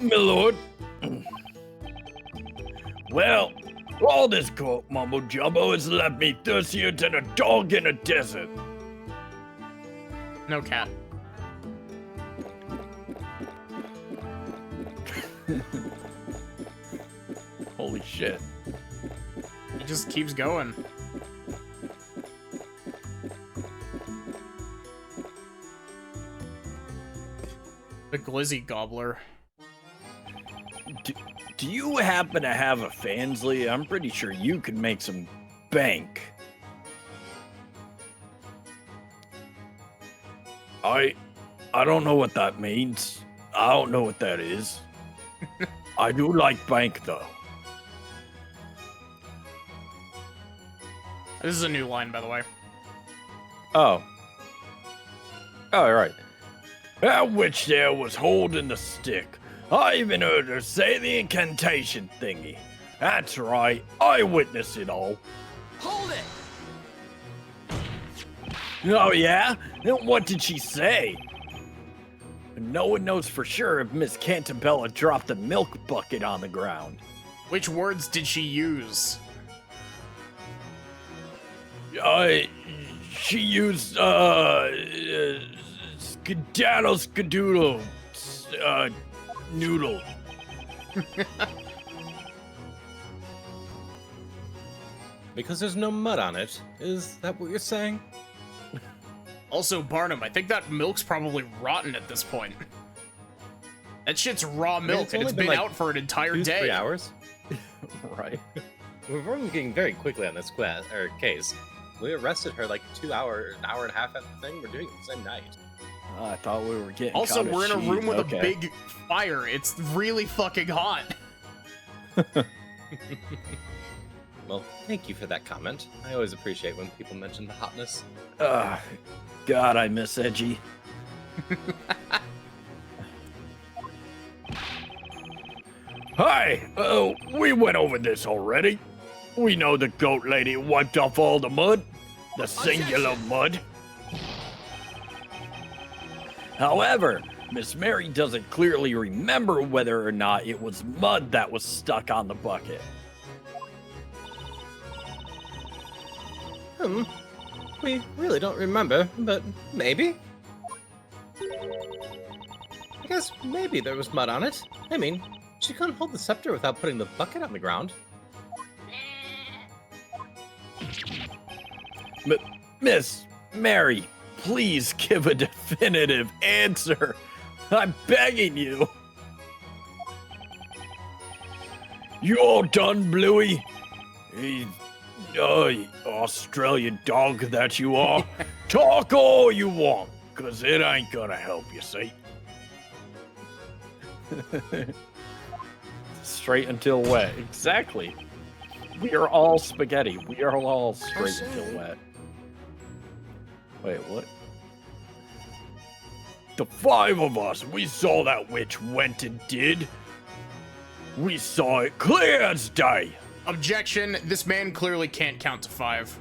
lord. Well, all this court mumbo-jumbo has left me thirstier than a dog in a desert. No cat. Holy shit. It just keeps going. The Glizzy Gobbler. Do you happen to have a Fansly? I'm pretty sure you could make some bank. I don't know what that means. I don't know what that is. I do like bank, though. This is a new line, by the way. Oh. All right. That witch there was holding the stick. I even heard her say the incantation thingy. That's right. I witnessed it all. Hold it! Oh, yeah? And what did she say? No one knows for sure if Miss Cantabella dropped the milk bucket on the ground. Which words did she use? She used, skedaddle skadoodle, noodle. Because there's no mud on it. Is that what you're saying? Also, Barnum, I think that milk's probably rotten at this point. That shit's raw milk, it's and only it's been, been like, out for an entire 2-3 day. hours? Right. We're working very quickly on this case. We arrested her like an hour and a half after the thing. We're doing it the same night. I thought we were getting Also, cottage we're in a cheese. room with Okay. a big fire. It's really fucking hot. Well, thank you for that comment. I always appreciate when people mention the hotness. God, I miss Edgy. Hi, we went over this already. We know the goat lady wiped off all the mud. The singular mud. However, Miss Mary doesn't clearly remember whether or not it was mud that was stuck on the bucket. We really don't remember, but maybe? I guess maybe there was mud on it. I mean, she couldn't hold the scepter without putting the bucket on the ground. Miss Mary, please give a definitive answer. I'm begging you. You all done, Bluey? Australian dog that you are. Talk all you want, 'cause it ain't gonna help you, see? Straight until wet. Exactly. We are all spaghetti. We are all straight until wet. Wait, what? The 5 of us, we saw that witch went and did. We saw it clear as day. Objection, this man clearly can't count to 5.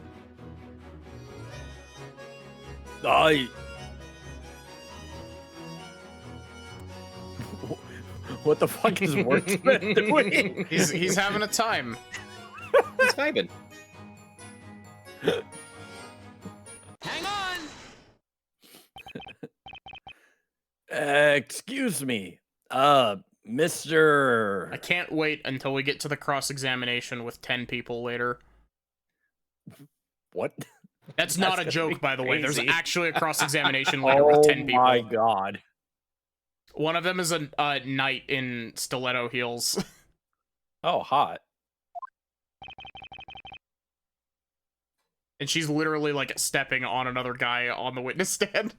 What the fuck is Wordsmith doing? He's having a time. He's vibing. Hang on! Excuse me. Mr. I can't wait until we get to the cross-examination with 10 people later. What? That's not a gonna joke, be by the way. There's crazy. actually a cross-examination later with 10 people. Oh my god. One of them is a knight in stiletto heels. Oh, hot. And she's literally, like, stepping on another guy on the witness stand.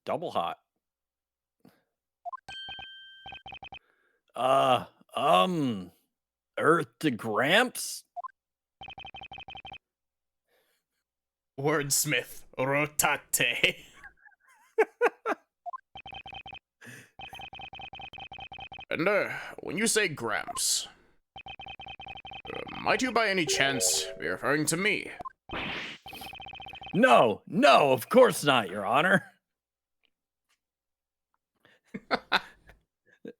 Double hot. Earth to Gramps? Wordsmith, rotate. And, when you say Gramps, might you by any chance be referring to me? No, of course not, Your Honor.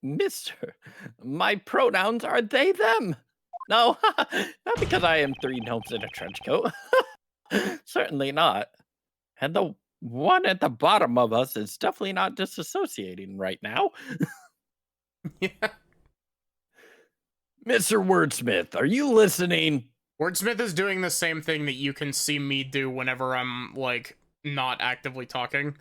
Mister, my pronouns are they, them. No, not because I am 3 gnomes in a trench coat. Certainly not. And the one at the bottom of us is definitely not disassociating right now. Yeah. Mr. Wordsmith, are you listening? Wordsmith is doing the same thing that you can see me do whenever I'm, like, not actively talking.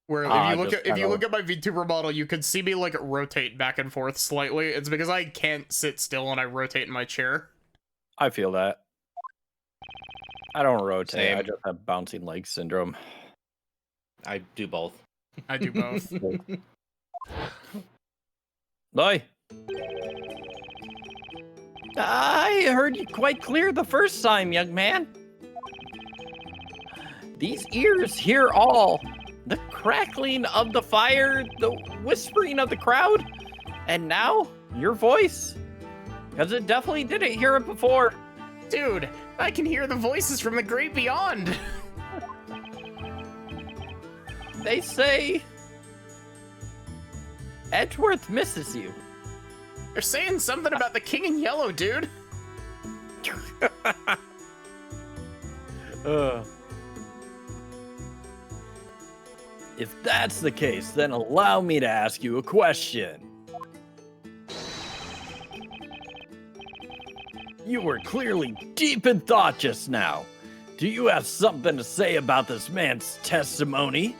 Where if you look at my VTuber model, you can see me, like, rotate back and forth slightly. It's because I can't sit still and I rotate in my chair. I feel that. I don't rotate. Same. I just have bouncing leg syndrome. I do both. I do both. Boy. I heard you quite clear the first time, young man. These ears hear all. The crackling of the fire, the whispering of the crowd, and now your voice. Because it definitely didn't hear it before. Dude, I can hear the voices from the great beyond. They say Edgeworth misses you. They're saying something about the king in yellow, dude. If that's the case, then allow me to ask you a question. You were clearly deep in thought just now. Do you have something to say about this man's testimony?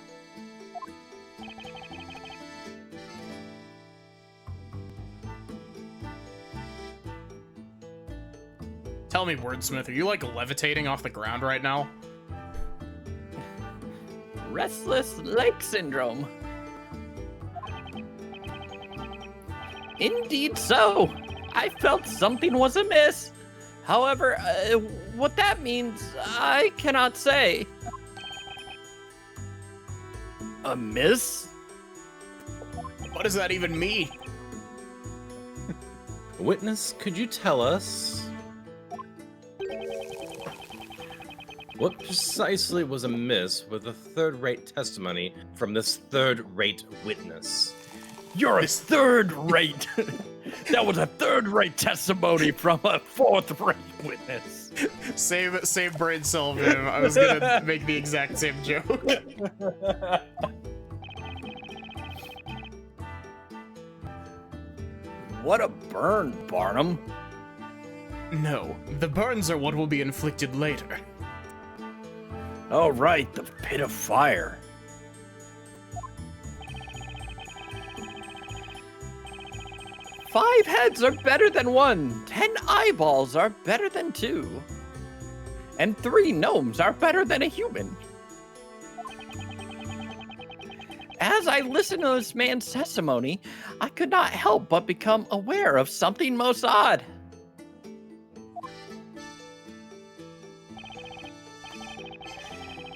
Tell me, Wordsmith, are you like levitating off the ground right now? Restless leg syndrome. Indeed so. I felt something was amiss. However, what that means, I cannot say. Amiss? What does that even mean? Witness, could you tell us what precisely was amiss with the third-rate testimony from this third-rate witness? You're a third-rate. That was a third-rate testimony from a fourth-rate witness. Same brain cell, Vim. I was gonna make the exact same joke. What a burn, Barnum. No, the burns are what will be inflicted later. Oh, right, the pit of fire. Five heads are better than one. 10 eyeballs are better than 2. And 3 gnomes are better than a human. As I listened to this man's testimony, I could not help but become aware of something most odd.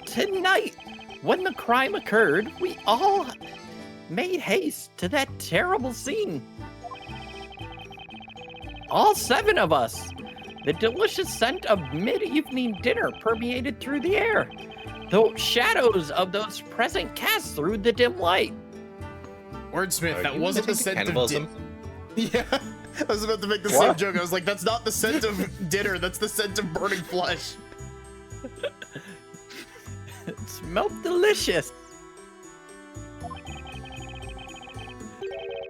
Tonight, when the crime occurred, we all made haste to that terrible scene. All 7 of us. The delicious scent of mid-evening dinner permeated through the air. The shadows of those present cast through the dim light. Wordsmith, Are that you wasn't the into scent of cannibalism? Yeah, I was about to make the same What? joke. I was like, that's not the scent of dinner, that's the scent of burning flesh. It smelled delicious.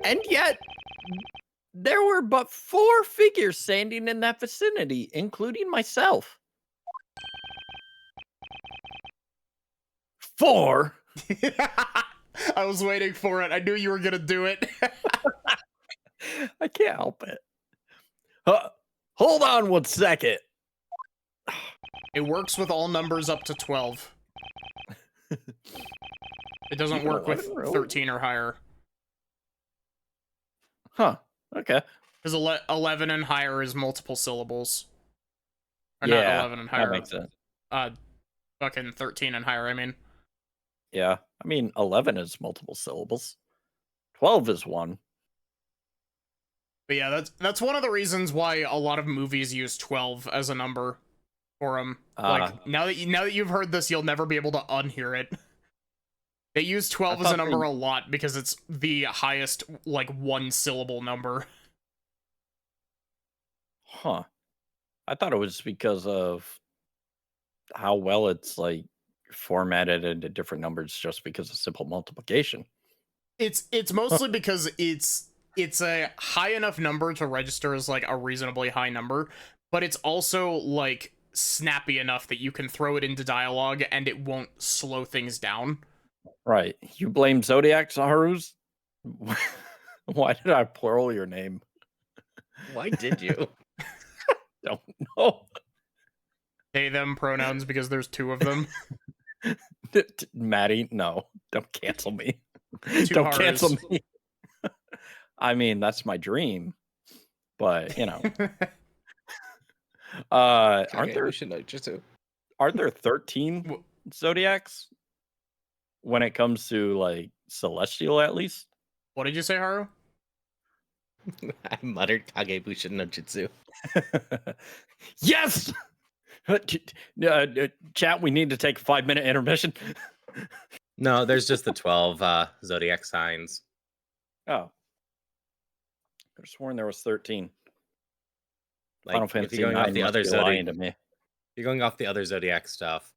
And yet, there were but 4 figures standing in that vicinity, including myself. 4? I was waiting for it. I knew you were gonna do it. I can't help it. Hold on 1 second. It works with all numbers up to 12. It doesn't work with 13 or higher. Huh. Okay. Because 11 and higher is multiple syllables. Or Yeah, not 11 and higher. that makes sense. Fucking 13 and higher, I mean. Yeah. I mean, 11 is multiple syllables. 12 is one. But yeah, that's one of the reasons why a lot of movies use 12 as a number for them. Like now that you've heard this, you'll never be able to unhear it. They use 12 as a number a lot because it's the highest like 1 syllable number. Huh. I thought it was because of how well it's like formatted into different numbers just because of simple multiplication. It's mostly because it's a high enough number to register as like a reasonably high number, but it's also like snappy enough that you can throw it into dialogue and it won't slow things down. Right. You blame Zodiac Zaharus? Why did I plural your name? Why did you? Don't know. They, them pronouns because there's 2 of them. Maddie, no. Don't cancel me. 2 Don't Harus. cancel me. I mean, that's my dream. But, you know. Aren't there We should know just to. aren't there 13 zodiacs when it comes to like celestial at least? What did you say, Haru? I muttered Kagebushin no Jutsu. Yes. Chat, we need to take a 5-minute intermission. No, there's just the 12 zodiac signs. Oh. I could have sworn there was 13. Like, Final if Fantasy you're going off 9 the must other be lying zodiac, to me. you're going off the other zodiac stuff.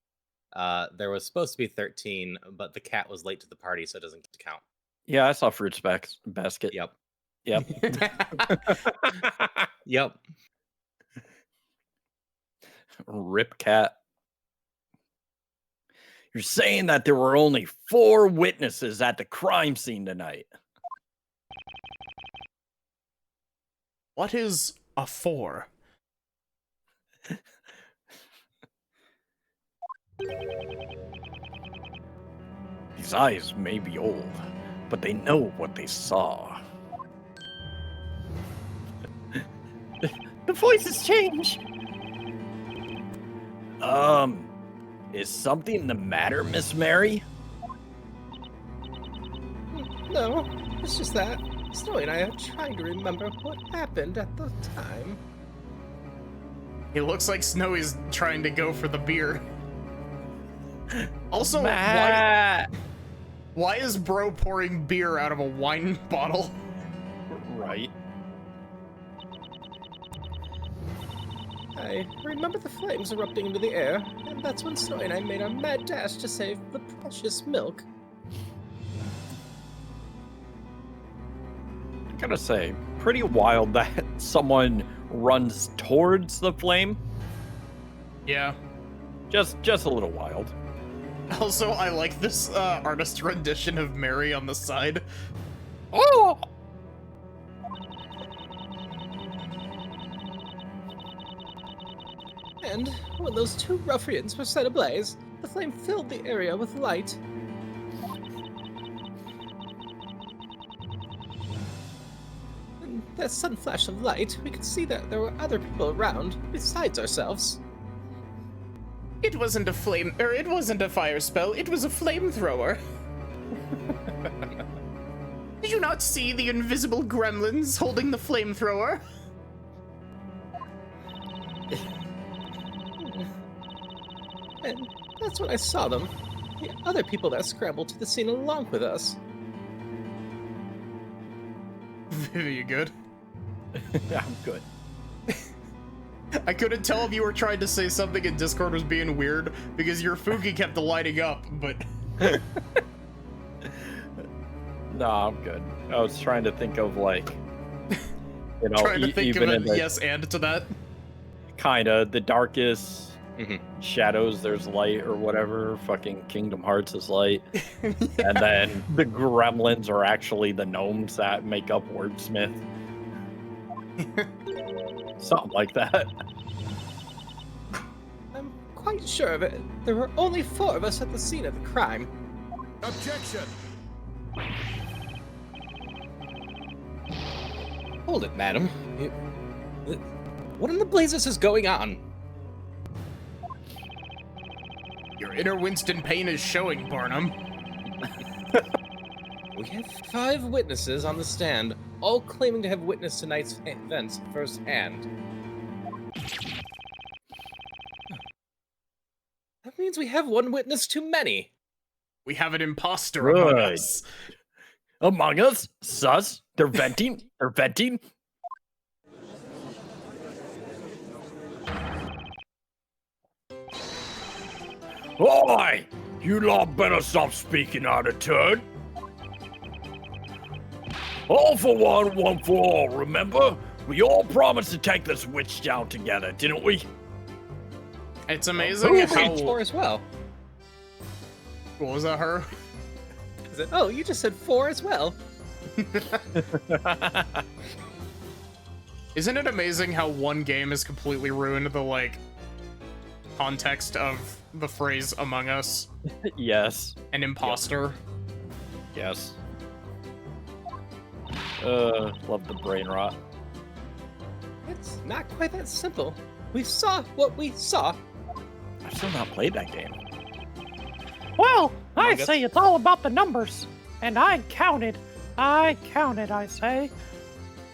There was supposed to be 13, but the cat was late to the party, so it doesn't count. Yeah, I saw Fruits Basket. Yep. Yep. Yep. Rip cat. You're saying that there were only 4 witnesses at the crime scene tonight. What is a 4? These eyes may be old, but they know what they saw. The voices change. Is something the matter, Miss Mary? No, it's just that Snowy and I are trying to remember what happened at the time. It looks like Snowy's trying to go for the beer. Also, Matt. why is bro pouring beer out of a wine bottle? Right. I remember the flames erupting into the air, and that's when Snowy and I made our mad dash to save the precious milk. I gotta say, pretty wild that someone runs towards the flame. Yeah. Just a little wild. Also, I like this artist rendition of Mary on the side. Oh! And when those 2 ruffians were set ablaze, the flame filled the area with light. In that sudden flash of light, we could see that there were other people around besides ourselves. It wasn't a it wasn't a fire spell, it was a flamethrower. Did you not see the invisible gremlins holding the flamethrower? And that's when I saw them. The other people that scrambled to the scene along with us. Are you good? I'm good. I couldn't tell if you were trying to say something and Discord was being weird because your Fuki kept lighting up, but... No, I'm good. I was trying to think of, like, you know, trying to think of even a in the, yes and to that. kinda the darkest shadows, there's light or whatever. Fucking Kingdom Hearts is light. And then the gremlins are actually the gnomes that make up Wordsmith. Something like that. I'm quite sure of it. There were only 4 of us at the scene of the crime. Objection! Hold it, madam. What in the blazes is going on? Your inner Winston Payne is showing, Barnum. We have 5 witnesses on the stand, all claiming to have witnessed tonight's events firsthand. That means we have 1 witness too many. We have an imposter among Right. us. Among us? Sus? They're venting? They're venting? Oi! You lot better stop speaking out of turn. All for one, one for all, remember? We all promised to take this witch down together, didn't we? It's amazing We how... agreed 4 as well. What was that, her? Is it? Oh, you just said 4 as well. Isn't it amazing how one game has completely ruined the, like, context of the phrase Among Us? Yes. An imposter? Yes. Love the brain rot. It's not quite that simple. We saw what we saw. I've still not played that game. Well, I Among Us. say it's all about the numbers. And I counted, I say.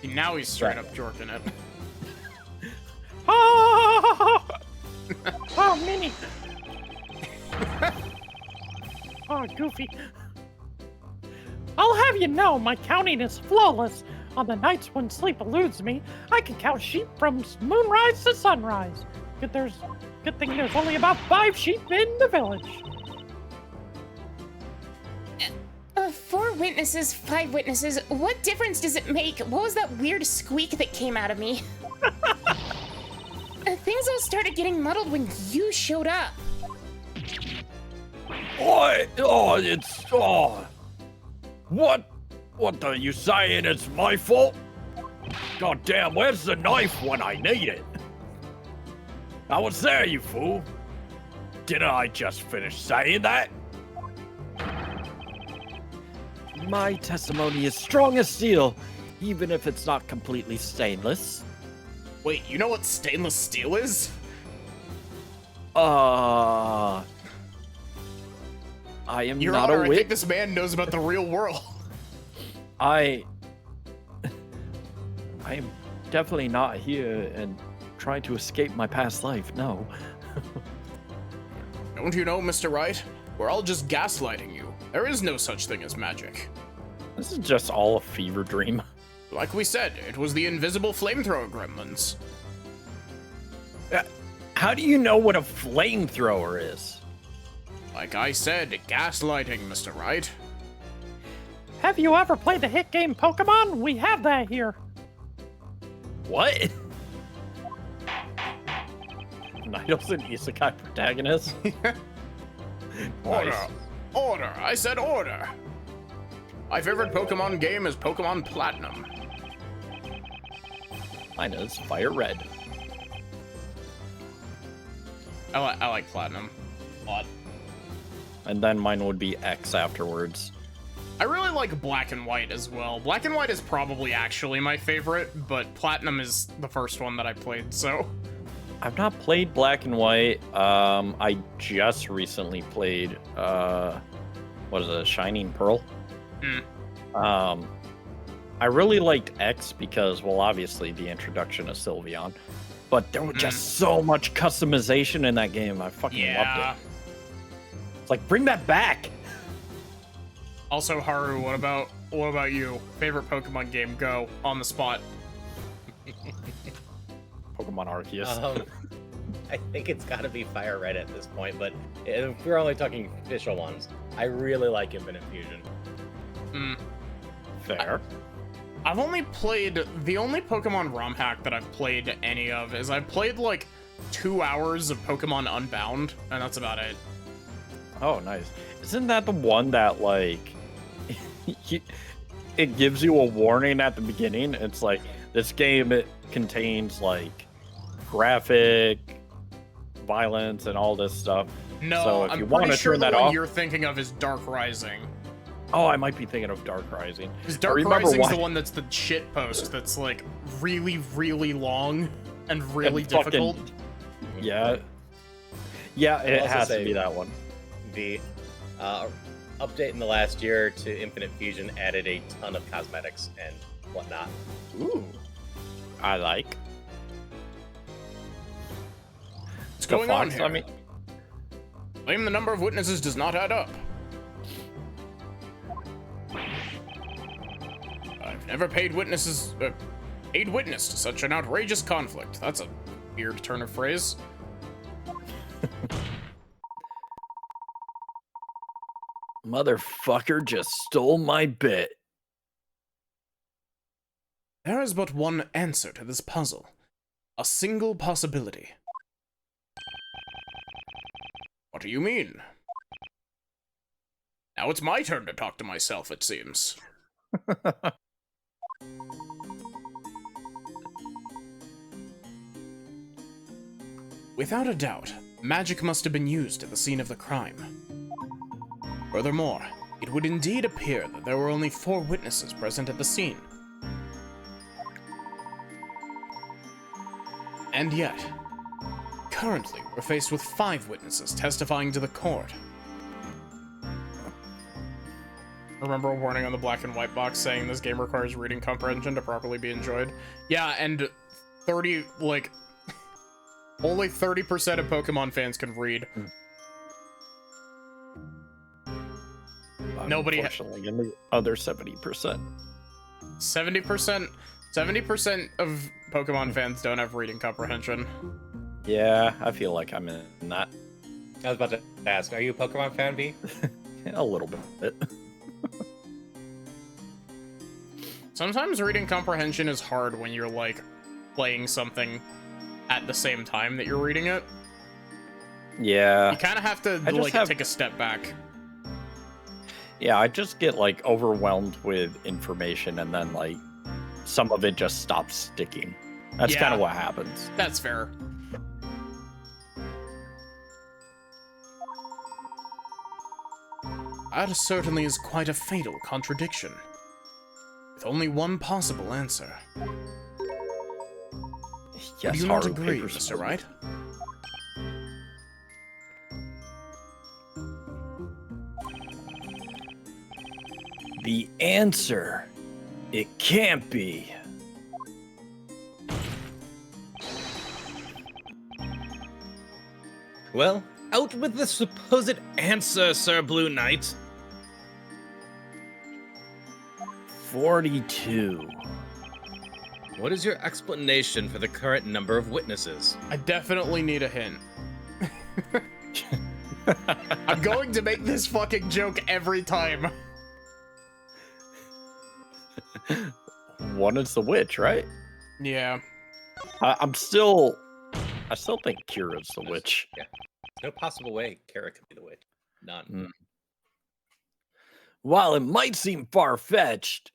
Now he's straight up jorking it. Oh, Minnie. Oh, goofy. I'll have you know my counting is flawless. On the nights when sleep eludes me, I can count sheep from moonrise to sunrise. Good thing there's only about 5 sheep in the village. 4 witnesses, 5 witnesses. What difference does it make? What was that weird squeak that came out of me? Things all started getting muddled when you showed up. What are you saying? It's my fault? God damn, where's the knife when I need it? I was there, you fool. Didn't I just finish saying that? My testimony is strong as steel, even if it's not completely stainless. Wait, you know what stainless steel is? I am Your not Honor, a I witch. think this man knows about the real world. I am definitely not here and trying to escape my past life, no. Don't you know, Mr. Wright? We're all just gaslighting you. There is no such thing as magic. This is just all a fever dream. Like we said, it was the invisible flamethrower gremlins. How do you know what a flamethrower is? Like I said, gaslighting, Mr. Wright. Have you ever played the hit game Pokemon? We have that here. What? Nidal's an isekai protagonist? Order! Nice. Order! I said order! My favorite Pokemon game is Pokemon Platinum. Mine is Fire Red. I like Platinum. Odd. And then mine would be X afterwards. I really like Black and White as well. Black and White is probably actually my favorite, but Platinum is the first one that I played, so... I've not played Black and White. I just recently played, what is it, Shining Pearl? I really liked X because, well, obviously the introduction of Sylveon, but there was just so much customization in that game. I fucking loved it. It's like, bring that back. Also, Haru, what about you? Favorite Pokemon game? Go on the spot. Pokemon Arceus. I think it's got to be Fire Red at this point, but if we're only talking official ones, I really like Infinite Fusion. Fair. I've only played, the only Pokemon ROM hack that I've played any of is I've played like 2 hours of Pokemon Unbound, and that's about it. Oh, nice. Isn't that the one that, like, it gives you a warning at the beginning? It's like, this game, it contains, like, graphic violence and all this stuff. No, so if I'm you want pretty to sure turn the that one off, you're thinking of is Dark Rising. oh, I might be thinking of Dark Rising. Because I Dark remember Rising's why- the one that's the shit post that's like really, really long and really and fucking- difficult. Yeah. Yeah, it also has to say- be that one. The update in the last year to Infinite Fusion added a ton of cosmetics and whatnot. Ooh. I like. What's going on here? I mean, Claim the number of witnesses does not add up. I've never paid witness to such an outrageous conflict. That's a weird turn of phrase. motherfucker just stole my bit. There is but one answer to this puzzle. A single possibility. What do you mean? Now it's my turn to talk to myself, it seems. Without a doubt, magic must have been used at the scene of the crime. Furthermore, it would indeed appear that there were only 4 witnesses present at the scene. And yet, currently we're faced with 5 witnesses testifying to the court. Remember a warning on the black and white box saying this game requires reading comprehension to properly be enjoyed? Yeah, and only 30% of Pokemon fans can read. Nobody unfortunately, and the other 70%. 70% of Pokemon fans don't have reading comprehension. Yeah, I feel like I'm in that I was about to ask, are you a Pokemon fan, V? a little bit. Sometimes reading comprehension is hard when you're like playing something at the same time that you're reading it. Yeah. You kind of have to like take a step back. Yeah, I just get like overwhelmed with information and then like some of it just stops sticking. That's kind of what happens. That's fair. That certainly is quite a fatal contradiction. With only one possible answer. Yes, Do you not hard agree, papers Mr. for- Wright? The answer, it can't be. Well, out with the supposed answer, Sir Blue Knight. 42. What is your explanation for the current number of witnesses? I definitely need a hint. I'm going to make this fucking joke every time. One is the witch, right? Yeah. I still think Kira's the witch. Yeah. No possible way Kara could be the witch. None. While it might seem far-fetched,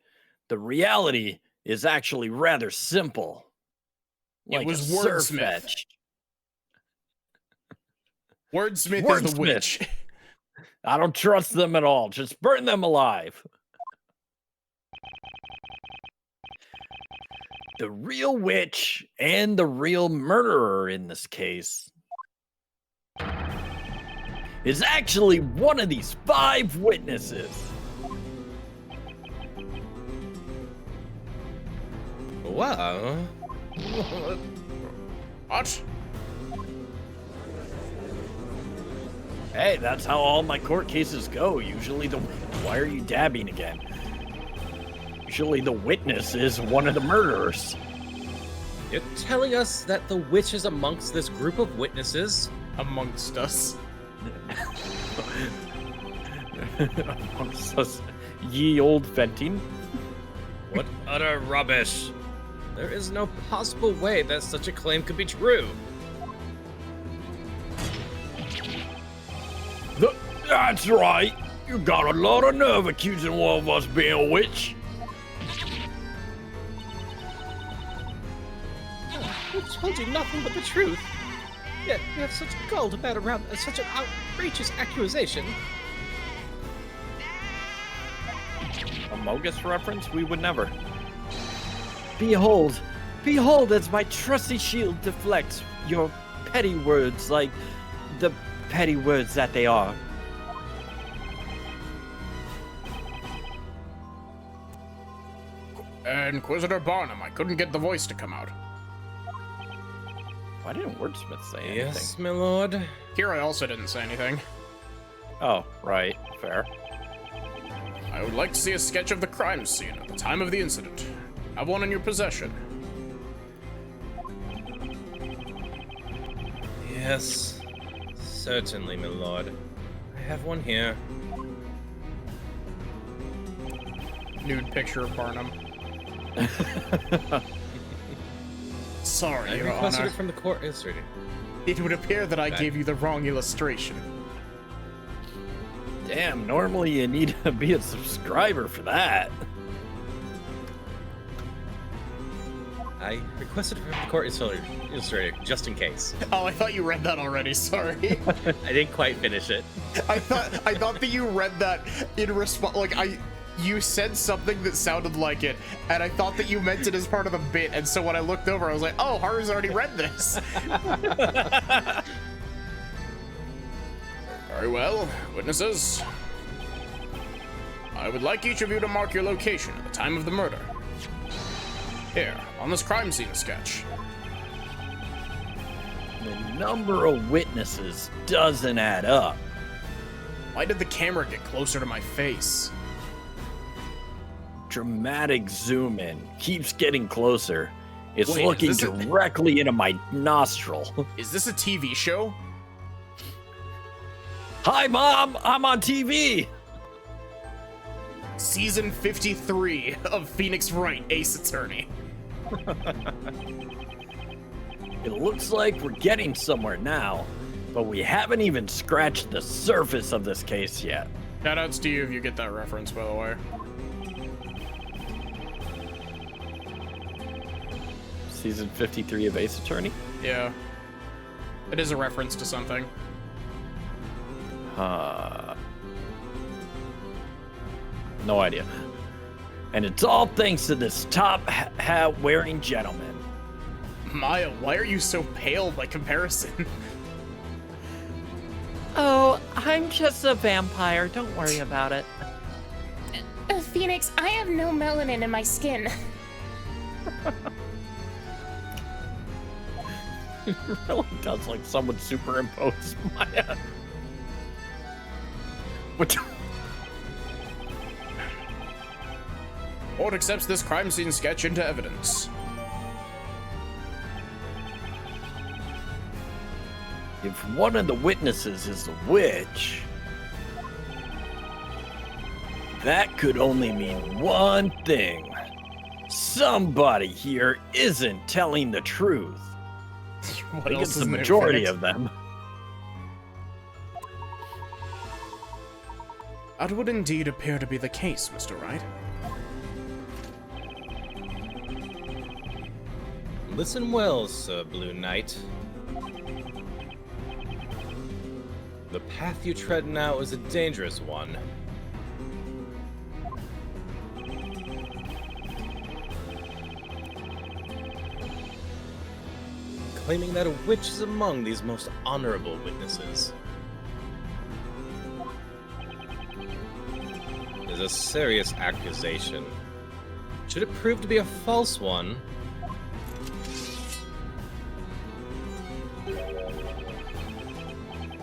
the reality is actually rather simple. It was a Wordsmith. Sirfetch'd. Wordsmith is the witch. I don't trust them at all. Just burn them alive. The real witch and the real murderer in this case is actually one of these 5 witnesses. Wow. What? Hey, that's how all my court cases go. Usually why are you dabbing again? Usually the witness is one of the murderers. You're telling us that the witch is amongst this group of witnesses? Amongst us. Amongst us, ye old venting. What utter rubbish. There is no possible way that such a claim could be true. That's right. You got a lot of nerve accusing one of us being a witch. We told you nothing but the truth. Yet you have such gall to bat around such an outrageous accusation. A Mogus reference? We would never. Behold, behold as my trusty shield deflects your petty words like the petty words that they are. Inquisitor Barnum, I couldn't get the voice to come out. Why didn't Wordsmith say anything? Yes, my lord. Kira also didn't say anything. Oh, right. Fair. I would like to see a sketch of the crime scene at the time of the incident. Have one in your possession. Yes, certainly, my lord. I have one here. Nude picture of Barnum. Sorry, I Your requested Honor. it from the court yesterday. It would appear that I Okay. gave you the wrong illustration. Damn, normally you need to be a subscriber for that. I requested it from the court illustrator just in case. Oh, I thought you read that already. Sorry. I didn't quite finish it. I thought that you read that in response. Like you said something that sounded like it, and I thought that you meant it as part of the bit. And so when I looked over, I was like, "Oh, Haru's already read this." Very well, witnesses. I would like each of you to mark your location at the time of the murder. Here, on this crime scene sketch. The number of witnesses doesn't add up. Why did the camera get closer to my face? Dramatic zoom in. Keeps getting closer. It's Wait, looking is this directly into my nostril. Is this a TV show? Hi, Mom! I'm on TV! Season 53 of Phoenix Wright, Ace Attorney. It looks like we're getting somewhere now, but we haven't even scratched the surface of this case yet. Shoutouts to you if you get that reference, by the way. Season 53 of Ace Attorney? Yeah. It is a reference to something. No idea. And it's all thanks to this top hat wearing gentleman. Maya, why are you so pale by comparison? Oh, I'm just a vampire. Don't worry about it. Phoenix, I have no melanin in my skin. It really does like someone superimposed Maya. What? Court accepts this crime scene sketch into evidence. If one of the witnesses is the witch, that could only mean one thing. Somebody here isn't telling the truth. I think it's the majority of them. That would indeed appear to be the case, Mr. Wright. Listen well, Sir Blue Knight. The path you tread now is a dangerous one. Claiming that a witch is among these most honorable witnesses is a serious accusation. Should it prove to be a false one,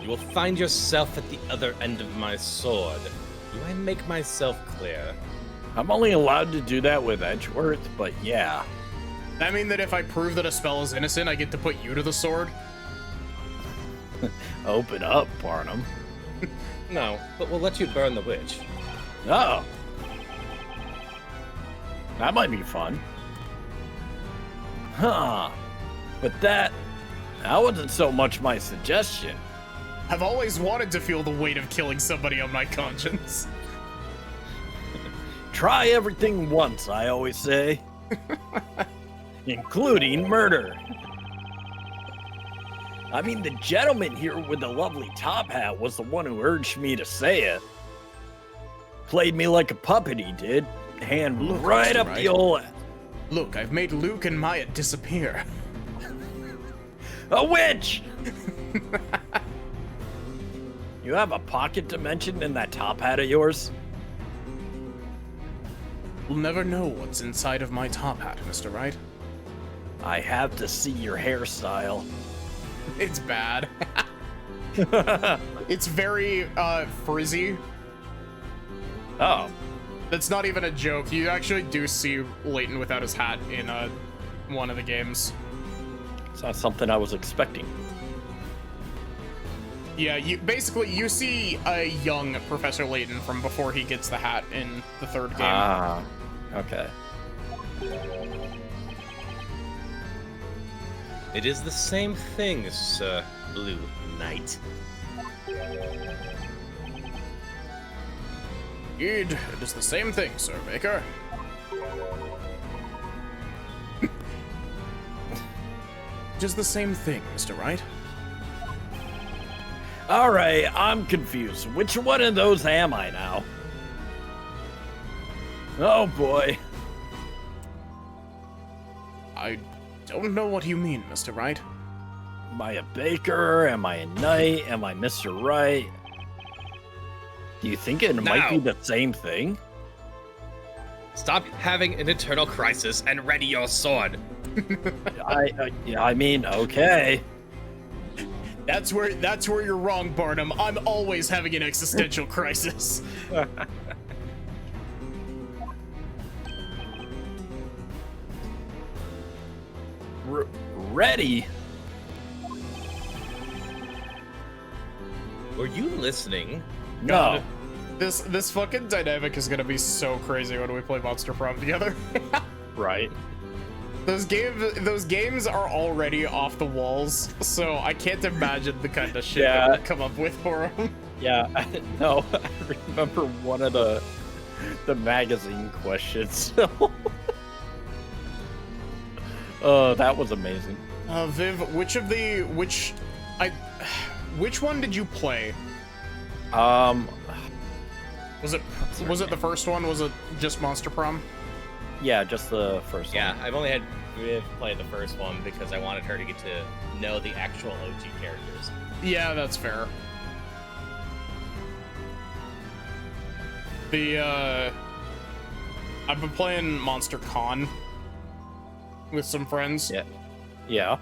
you will find yourself at the other end of my sword. Do I make myself clear? I'm only allowed to do that with Edgeworth, but yeah. That mean that if I prove that a spell is innocent, I get to put you to the sword? Open up, Barnum. No, but we'll let you burn the witch. Oh. That might be fun. Huh. But that wasn't so much my suggestion. I've always wanted to feel the weight of killing somebody on my conscience. Try everything once, I always say. Including murder. I mean, the gentleman here with the lovely top hat was the one who urged me to say it. Played me like a puppet, he did. Hand Look, right Mr. up Wright. the old... Look, I've made Luke and Maya disappear. A witch! You have a pocket dimension in that top hat of yours? We'll never know what's inside of my top hat, Mr. Wright. I have to see your hairstyle. It's bad. It's very, frizzy. Oh. That's not even a joke. You actually do see Layton without his hat in, one of the games. It's not something I was expecting. Yeah, you see a young Professor Layton from before he gets the hat in the third game. Ah, okay. It is the same thing, Sir Blue Knight. Indeed, it is the same thing, Sir Baker. It is the same thing, Mr. Wright. All right, I'm confused. Which one of those am I now? Oh boy. I don't know what you mean, Mr. Wright. Am I a baker? Am I a knight? Am I Mr. Wright? Do you think it might be the same thing? Stop having an eternal crisis and ready your sword. I mean, okay. That's where you're wrong, Barnum. I'm always having an existential crisis. Ready? Were you listening? God, this fucking dynamic is gonna be so crazy when we play Monster Prom together. Right. Those games are already off the walls, so I can't imagine the kind of shit that we'll come up with for them. Yeah, no, I remember one of the magazine questions. Oh, that was amazing. Viv, which one did you play? Was it the first one? Was it just Monster Prom? Yeah, just the first one. Yeah, I've only had Viv play the first one because I wanted her to get to know the actual OG characters. Yeah, that's fair. I've been playing Monster Con with some friends. Yeah.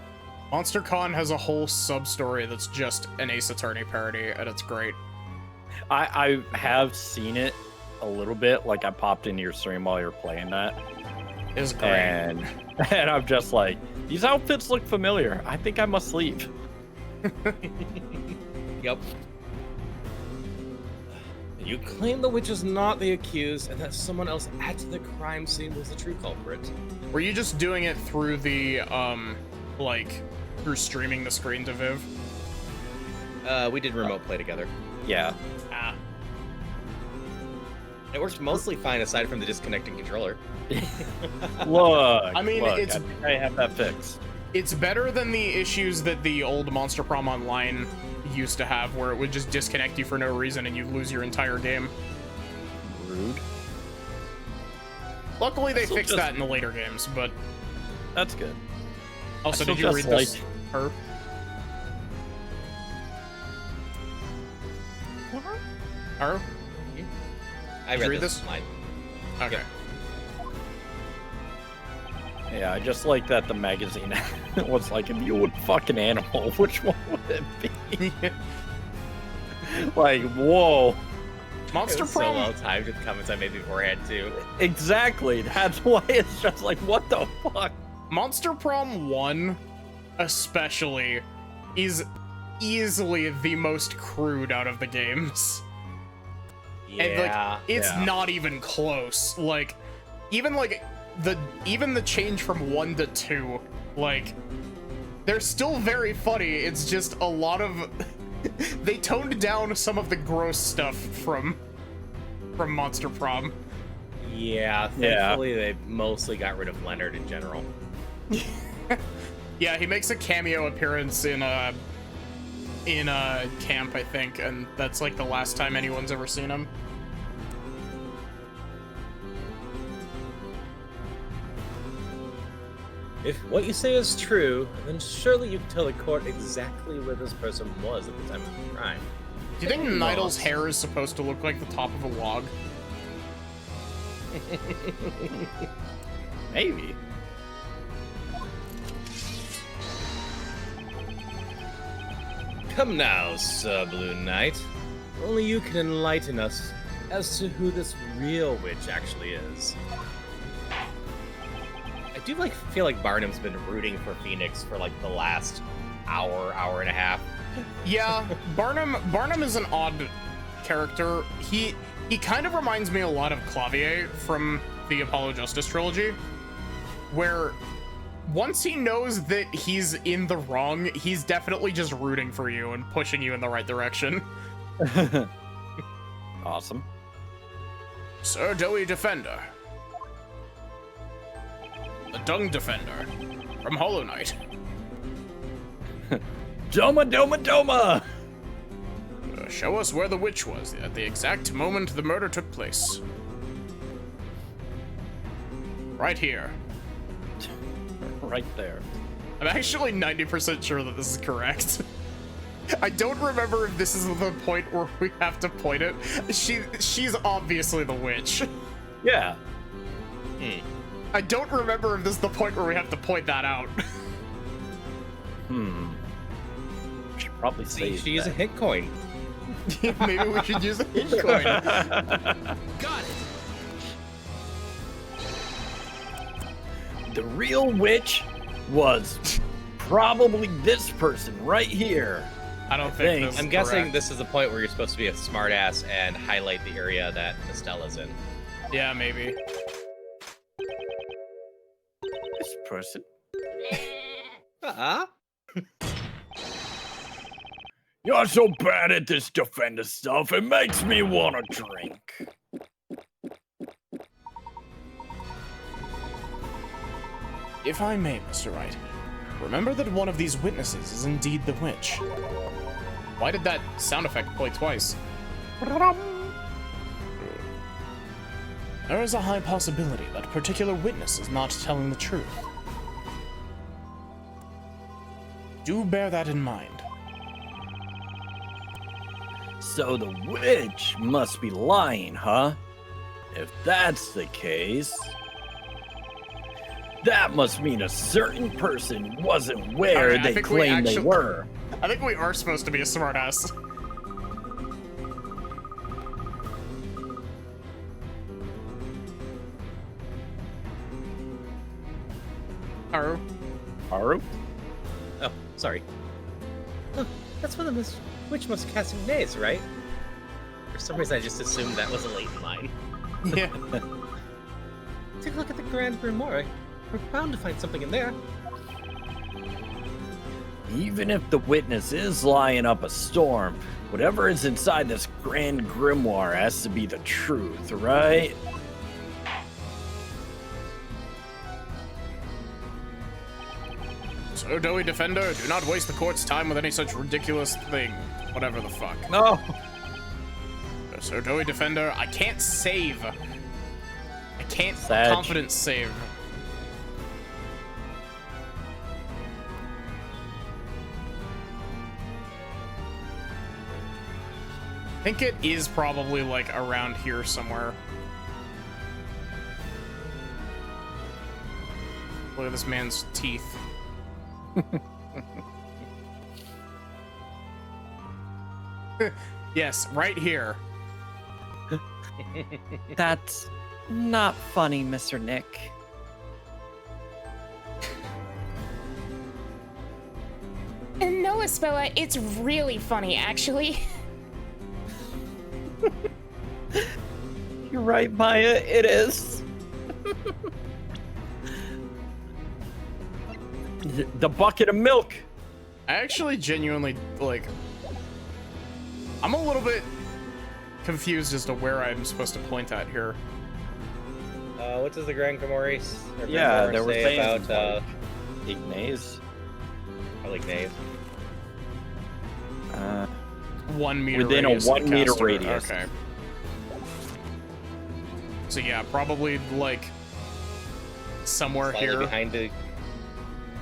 Monster Con has a whole sub-story that's just an Ace Attorney parody, and it's great. I have seen it a little bit. Like, I popped into your stream while you were playing that. It's great. And I'm just like, these outfits look familiar. I think I must leave. Yep. You claim the witch is not the accused and that someone else at the crime scene was the true culprit. Were you just doing it through the, through streaming the screen to Viv? We did remote play together. Yeah. It works mostly fine aside from the disconnecting controller. Look. I mean, look, it's- I think I have that fixed. It's better than the issues that the old Monster Prom Online used to have, where it would just disconnect you for no reason and you'd lose your entire game. Rude. Luckily, they Still fixed just- that in the later games, but That's good. also, I did still you read just this? Her? Her? I Did you read read this. this? Line. Okay. Yeah, I just like that the magazine was like, if you would fuck an animal, which one would it be? Like, whoa. Monster It was so Prom. well timed with the comments I made beforehand too. Exactly. That's why it's just like, what the fuck? Monster Prom 1, especially, is easily the most crude out of the games. And like, it's not even close. Like, even the change from 1 to 2, like, they're still very funny. It's just a lot of they toned down some of the gross stuff from Monster Prom. Yeah, thankfully they mostly got rid of Leonard in general. Yeah, he makes a cameo appearance in camp, I think, and that's like the last time anyone's ever seen him. If what you say is true, then surely you can tell the court exactly where this person was at the time of the crime. Do you think Nidal's hair is supposed to look like the top of a log? Maybe. Come now, Sir Blue Knight. Only you can enlighten us as to who this real witch actually is. I do feel like Barnum's been rooting for Phoenix for like the last hour and a half. Yeah, Barnum is an odd character. He kind of reminds me a lot of Clavier from the Apollo Justice trilogy, where once he knows that he's in the wrong, he's definitely just rooting for you and pushing you in the right direction. Awesome. Sir Doughy Defender. The Dung Defender from Hollow Knight. Doma, Doma, Doma! Show us where the witch was at the exact moment the murder took place. Right here. Right there. I'm actually 90% sure that this is correct. I don't remember if this is the point where we have to point it. She's obviously the witch. Yeah. I don't remember if this is the point where we have to point that out. Should Probably See, save she use a that. hit coin. Maybe we should use a hit coin. Got it. The real witch was probably this person right here. I don't think think this I'm is guessing correct. this is the point where you're supposed to be a smartass and highlight the area that Estella's in. Yeah, maybe. This person. Uh-huh. You're so bad at this defender stuff, it makes me want to drink. If I may, Mr. Wright, remember that one of these witnesses is indeed the witch. Why did that sound effect play twice? There is a high possibility that particular witness is not telling the truth. Do bear that in mind. So the witch must be lying, huh? If that's the case, that must mean a certain person wasn't where Okay, I they think we claimed they actually- were. I think we are supposed to be a smartass. Haru. Haru? Oh, sorry. Oh, that's when the witch must have casting nays, right? For some reason, I just assumed that was a Layton line. Yeah. Take a look at the Grand Grimoire. We're bound to find something in there. Even if the witness is lying up a storm, whatever is inside this grand grimoire has to be the truth, right? So, Doughy Defender, do not waste the court's time with any such ridiculous thing. Whatever the fuck. No. So, Doughy Defender, I can't save. I can't Sag. confidence save. I think it is probably like around here somewhere. Look at this man's teeth. Yes, right here. That's not funny, Mr. Nick. And no, Espella, it's really funny, actually. You're right, Maya, it is. The bucket of milk. I actually genuinely, like... I'm a little bit confused as to where I'm supposed to point at here. What does the Grand Grimoire Yeah, there were say things about, Ignace. probably nays? 1 meter Within a radius of the 1 meter caster. radius. Okay. So yeah, probably like somewhere Slightly here. behind the...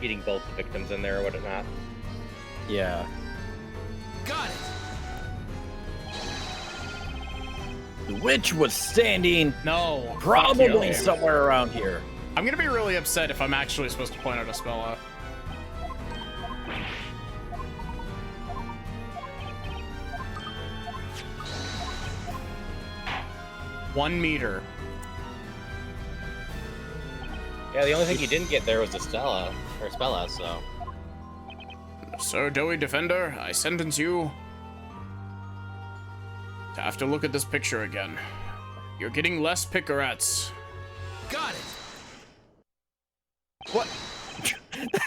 Getting both the victims in there or whatnot. Yeah. Got it. The witch was standing No. fuck probably you. somewhere around here. I'm gonna be really upset if I'm actually supposed to point out a spell. 1 meter. Yeah, the only thing you didn't get there was Estella, or Spella, so... So, Doughy Defender, I sentence you to have to look at this picture again. You're getting less picarettes. Got it. What?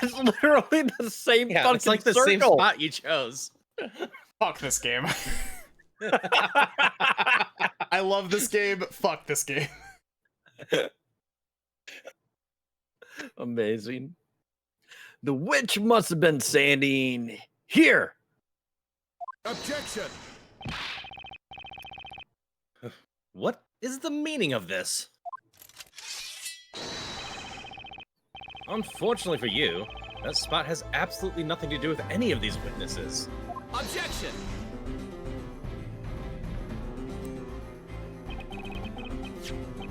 That's literally the same Yeah, fucking it's like the circle. same spot you chose. Fuck this game. I love this game. Fuck this game. Amazing. The witch must have been standing here. Objection. What is the meaning of this? Unfortunately for you, that spot has absolutely nothing to do with any of these witnesses. Objection.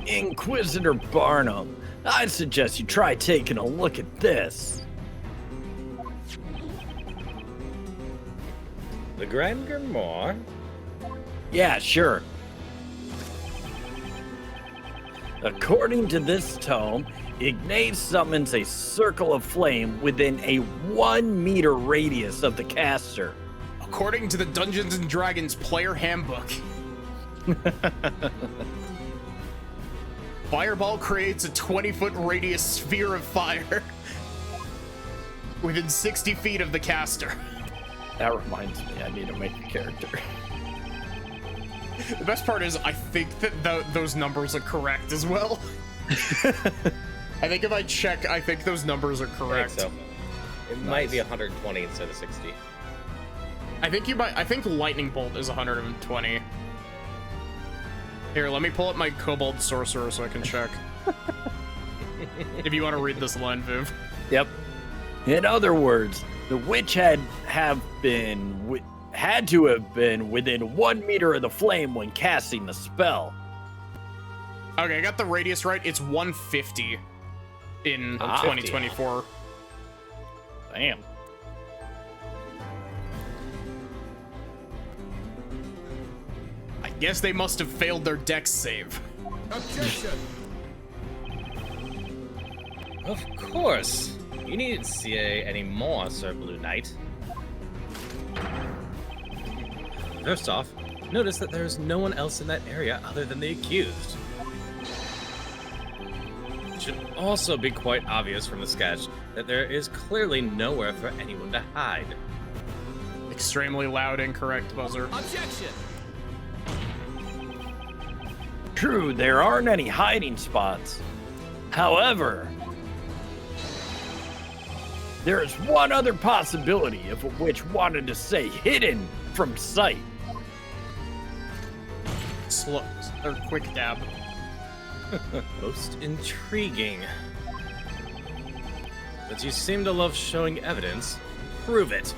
Inquisitor Barnum, I'd suggest you try taking a look at this. The Grand Grimoire? Yeah, sure. According to this tome, Ignave summons a circle of flame within a 1 meter radius of the caster. According to the Dungeons and Dragons player handbook, Fireball creates a 20-foot radius sphere of fire within 60 feet of the caster. That reminds me, I need to make a character. The best part is, I think that those numbers are correct as well. I think if I check, I think those numbers are correct. I think so. It might be 120 instead of 60. I think Lightning Bolt is 120. Here, let me pull up my Kobold Sorcerer so I can check. If you want to read this line, Viv. Yep. In other words, the witch had to have been within 1 meter of the flame when casting the spell. Okay, I got the radius right. It's 150 in 2024. Damn. I guess they must have failed their dex save. Objection! Of course. You needn't see any more, Sir Blue Knight. First off, notice that there's no one else in that area other than the accused. It should also be quite obvious from the sketch that there is clearly nowhere for anyone to hide. Extremely loud, incorrect buzzer. Objection! True, there aren't any hiding spots. However, there is one other possibility if a witch wanted to stay hidden from sight. Slow or quick dab. Most intriguing. But you seem to love showing evidence. Prove it.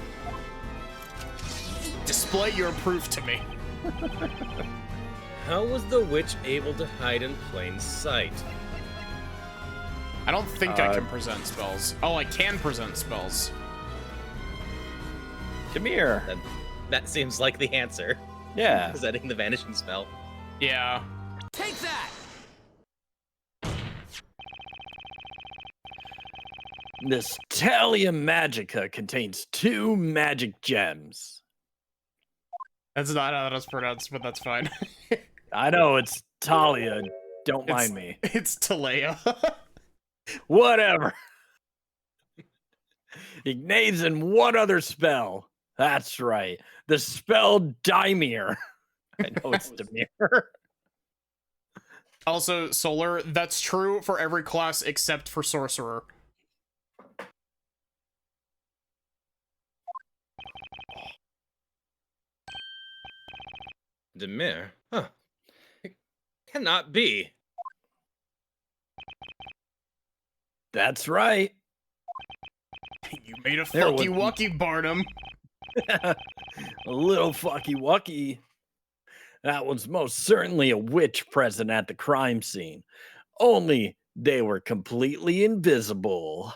Display your proof to me. How was the witch able to hide in plain sight? I don't think I can present spells. Oh, I can present spells. Come here. That seems like the answer. Yeah. Presenting the vanishing spell. Yeah. Take that! This Talia Magica contains 2 magic gems. That's not how that's pronounced, but that's fine. I know, it's Talia. Don't mind me. It's Talea. Whatever. Ignate's in one other spell. That's right. The spell Dimir. I know it's Dimir. Also, Solar, that's true for every class except for Sorcerer. Demir? Huh. It cannot be. That's right. You made a There fucky was- wucky, Barnum. A little fucky wucky. That was most certainly a witch present at the crime scene. Only they were completely invisible.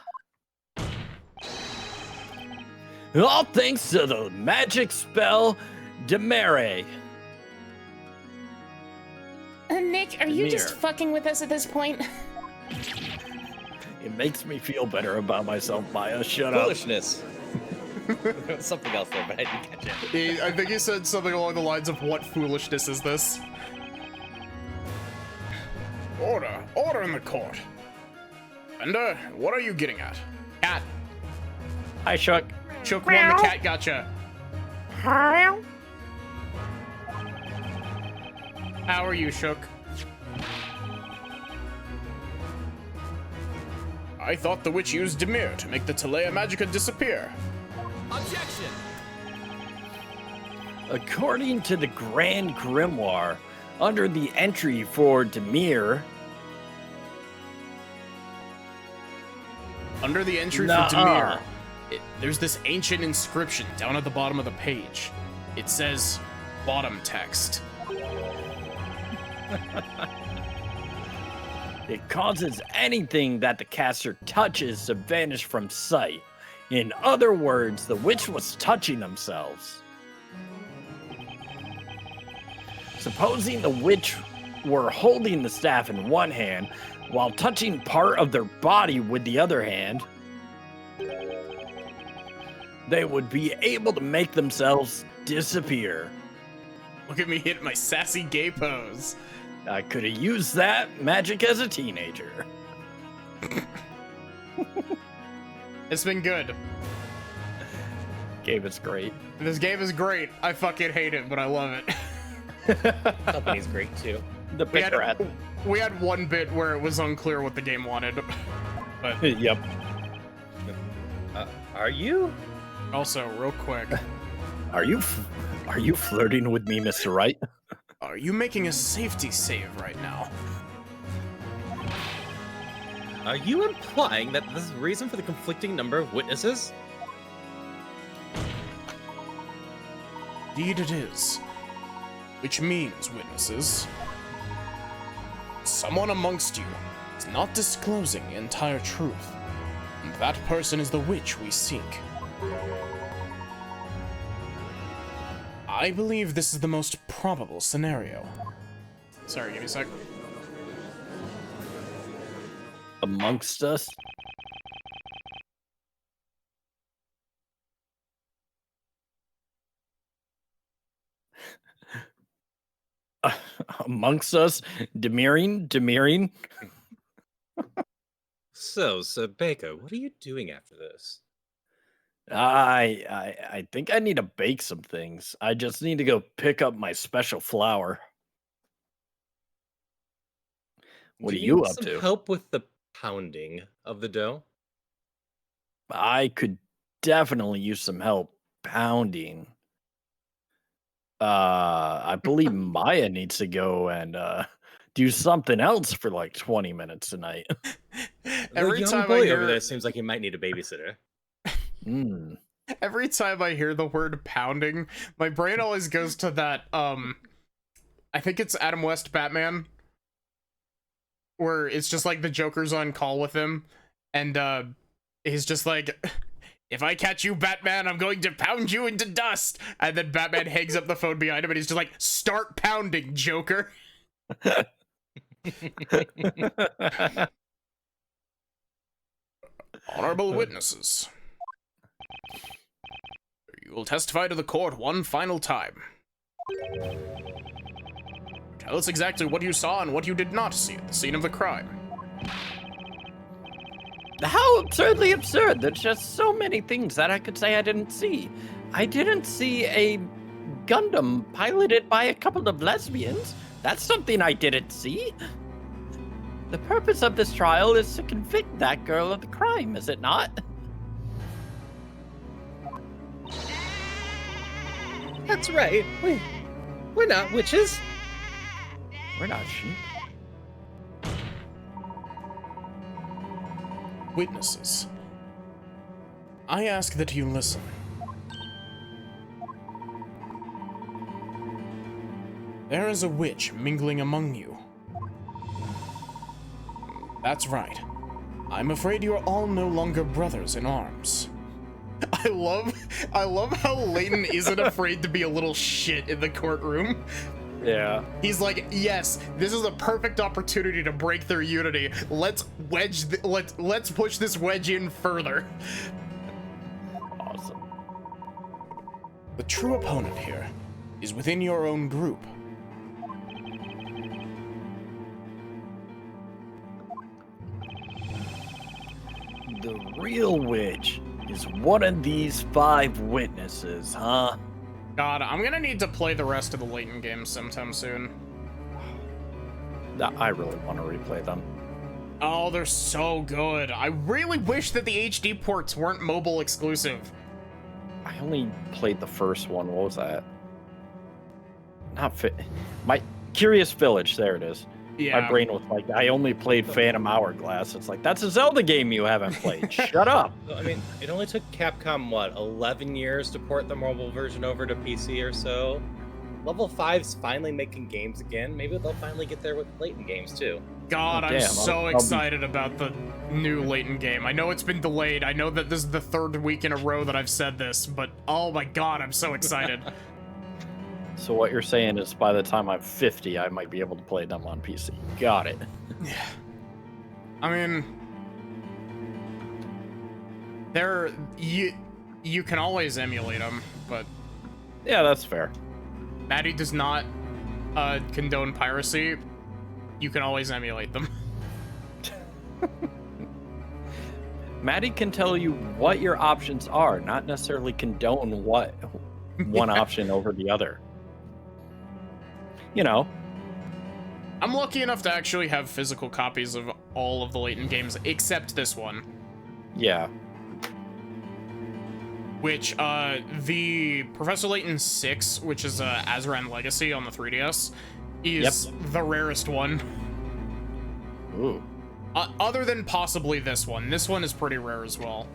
All thanks to the magic spell Demere. Nick, are you just Demir. fucking with us at this point? It makes me feel better about myself, Maya. Shut up. Foolishness. There was something else there, but I didn't catch it. I think he said something along the lines of, "What foolishness is this?" Order. Order in the court. And, what are you getting at? Cat. Hi, Shuck. Choke one, the cat gotcha. Hello? How are you, Shook? I thought the witch used Demir to make the Talea Magica disappear. Objection! According to the Grand Grimoire, under the entry for Demir, Under the entry Nuh-uh. for Demir, there's this ancient inscription down at the bottom of the page. It says, bottom text. it causes anything that the caster touches to vanish from sight. In other words, the witch was touching themselves. Supposing the witch were holding the staff in one hand while touching part of their body with the other hand, they would be able to make themselves disappear. Look at me hit my sassy gay pose. I could have used that magic as a teenager. It's been good. Game is great. This game is great. I fucking hate it, but I love it. Company's great too. The big rat. We had one bit where it was unclear what the game wanted, but Yep. Are you? also real quick, Are you flirting with me, Mr. Wright? are you making a safety save right now? Are you implying that this is the reason for the conflicting number of witnesses? Indeed it is. Which means, witnesses, someone amongst you is not disclosing the entire truth. And that person is the witch we seek. I believe this is the most probable scenario. Sorry, give me a sec. Amongst us? Amongst us? Demiring? So, Sir Baker, what are you doing after this? I think I need to bake some things. I just need to go pick up my special flour. What Do are you need up some to? help with the pounding of the dough? I could definitely use some help pounding. I believe Maya needs to go and do something else for like 20 minutes tonight. Every the young time I boy hear over there seems like he might need a babysitter. Mm. Every time I hear the word pounding, my brain always goes to that, I think it's Adam West Batman, where it's just like the Joker's on call with him, and he's just like, if I catch you, Batman, I'm going to pound you into dust. And then Batman hangs up the phone behind him and he's just like, start pounding, Joker. Honorable witnesses, you will testify to the court one final time. Tell us exactly what you saw and what you did not see at the scene of the crime. How absurdly absurd. There's just so many things that I could say I didn't see. I didn't see a Gundam piloted by a couple of lesbians. That's something I didn't see. The purpose of this trial is to convict that girl of the crime, is it not? That's right. We're not witches. We're not sheep. Witnesses, I ask that you listen. There is a witch mingling among you. That's right. I'm afraid you're all no longer brothers in arms. I love how Layton isn't afraid to be a little shit in the courtroom. Yeah. He's like, yes, this is a perfect opportunity to break their unity. Let's let's push this wedge in further. Awesome. The true opponent here is within your own group. The real witch is one of these 5 witnesses, huh? God, I'm gonna need to play the rest of the Layton games sometime soon. I really want to replay them. Oh, they're so good. I really wish that the HD ports weren't mobile exclusive. I only played the first one. What was that? Not fit. My Curious Village. There it is. Yeah. My brain was like, I only played Phantom Hourglass. It's like, that's a Zelda game you haven't played. Shut up. I mean, it only took Capcom, what, 11 years to port the mobile version over to PC or so? Level 5's finally making games again. Maybe they'll finally get there with Layton games, too. God, Oh, I'm damn, so I'll be- excited about the new Layton game. I know it's been delayed. I know that this is the 3rd week in a row that I've said this, but oh my God, I'm so excited. So what you're saying is by the time I'm 50, I might be able to play them on PC. Got it. Yeah. I mean, you can always emulate them, but Yeah, that's fair. Maddie does not condone piracy. You can always emulate them. Maddie can tell you what your options are, not necessarily condone what one option over the other. You know. I'm lucky enough to actually have physical copies of all of the Layton games except this one. Yeah. Which, the Professor Layton 6, which is Azeran Legacy on the 3DS, is the rarest one. Ooh. Other than possibly this one. This one is pretty rare as well.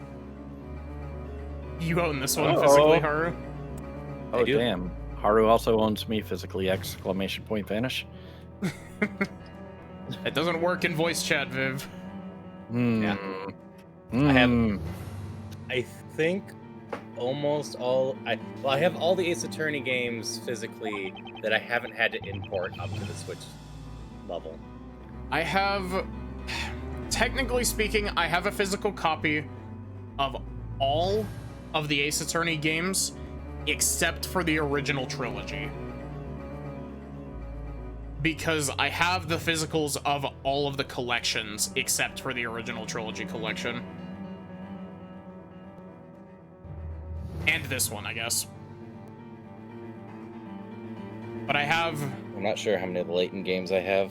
You own this one physically, Haru? Oh, damn. Haru also owns me physically, exclamation point vanish. It doesn't work in voice chat, Viv. Yeah. I think almost all. I have all the Ace Attorney games physically that I haven't had to import up to the Switch level. I have, technically speaking, I have a physical copy of all of the Ace Attorney games except for the original trilogy. Because I have the physicals of all of the collections except for the original trilogy collection. And this one, I guess. But I have... I'm not sure how many of the Layton games I have.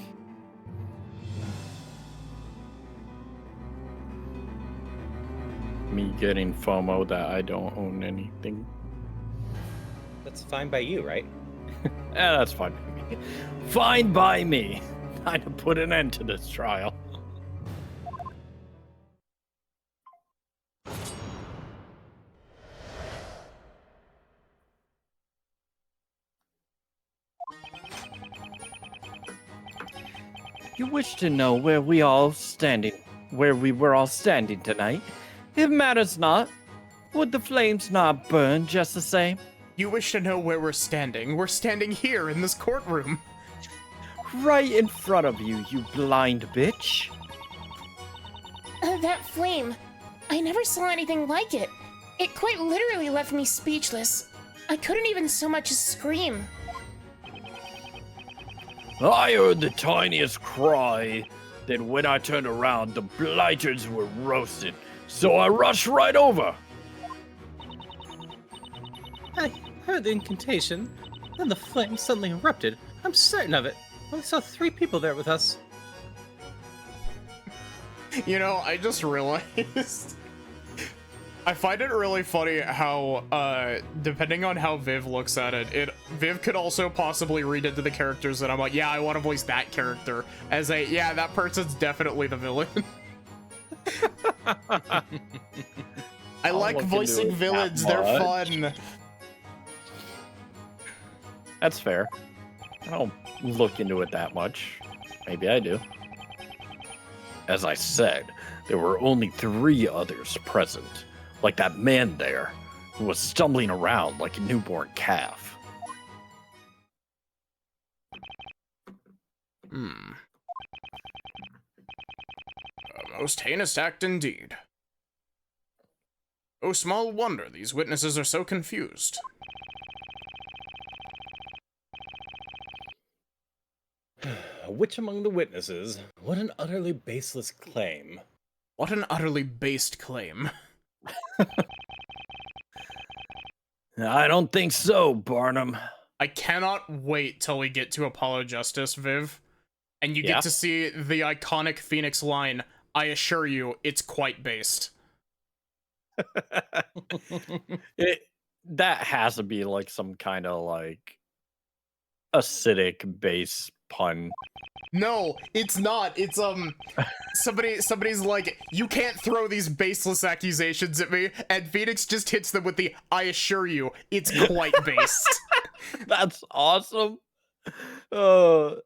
Me getting FOMO that I don't own anything. That's fine by you, right? Yeah, that's fine by me. Fine by me. Time to put an end to this trial. You wish to know where we were all standing tonight? It matters not. Would the flames not burn just the same? You wish to know where we're standing? We're standing here in this courtroom. Right in front of you, you blind bitch. That flame. I never saw anything like it. It quite literally left me speechless. I couldn't even so much as scream. I heard the tiniest cry. Then when I turned around, the blighters were roasted. So I rushed right over. I heard the incantation, then the flame suddenly erupted. I'm certain of it. I only saw 3 people there with us. You know, I just realized... I find it really funny how, depending on how Viv looks at it, Viv could also possibly read into the characters that I'm like, yeah, I want to voice that character, as a, yeah, that person's definitely the villain. I like voicing villains, they're fun. That's fair. I don't look into it that much. Maybe I do. As I said, there were only 3 others present. Like that man there, who was stumbling around like a newborn calf. A most heinous act indeed. Oh, small wonder these witnesses are so confused. Which among the witnesses? What an utterly baseless claim. What an utterly based claim. I don't think so, Barnum. I cannot wait till we get to Apollo Justice, Viv. And you get to see the iconic Phoenix line, I assure you, it's quite based. That has to be like some kind of like acidic base pun. No, it's not. It's somebody's like, you can't throw these baseless accusations at me, and Phoenix just hits them with the I assure you, it's quite based. That's awesome. The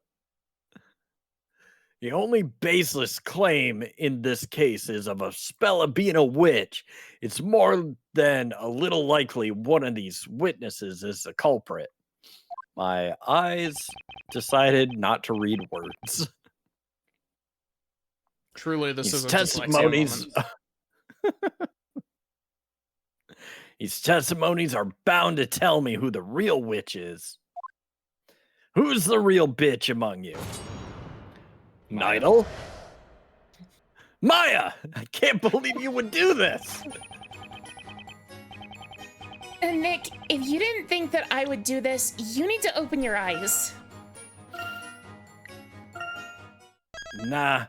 only baseless claim in this case is of a spell of being a witch. It's more than a little likely one of these witnesses is the culprit. My eyes decided not to read words. Truly, this These is a dyslexia testimonies. moment. These testimonies are bound to tell me who the real witch is. Who's the real bitch among you? Nidal? Maya! I can't believe you would do this! Nick, if you didn't think that I would do this, you need to open your eyes. Nah.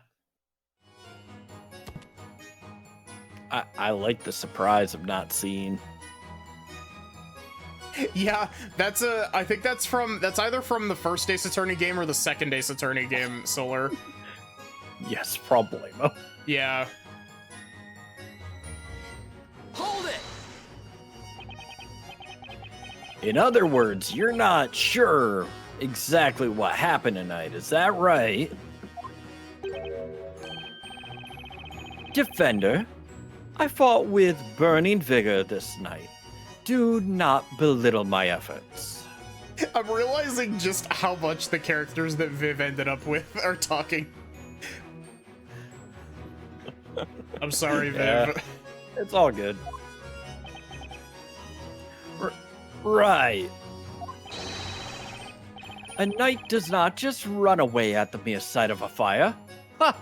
I like the surprise of not seeing. Yeah, I think that's either from the first Ace Attorney game or the second Ace Attorney game, Solar. Yes, probably. Yeah. Hold it! In other words, you're not sure exactly what happened tonight, is that right? Defender, I fought with burning vigor this night. Do not belittle my efforts. I'm realizing just how much the characters that Viv ended up with are talking. I'm sorry, Viv. Yeah. It's all good. Right. A knight does not just run away at the mere sight of a fire. Ha!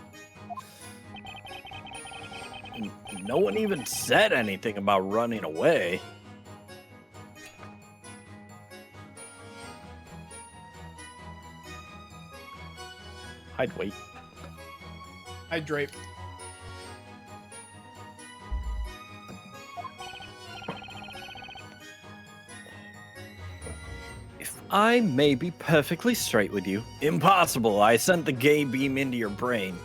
No one even said anything about running away. I'd wait. Hi, Drape. If I may be perfectly straight with you. Impossible. I sent the gay beam into your brain.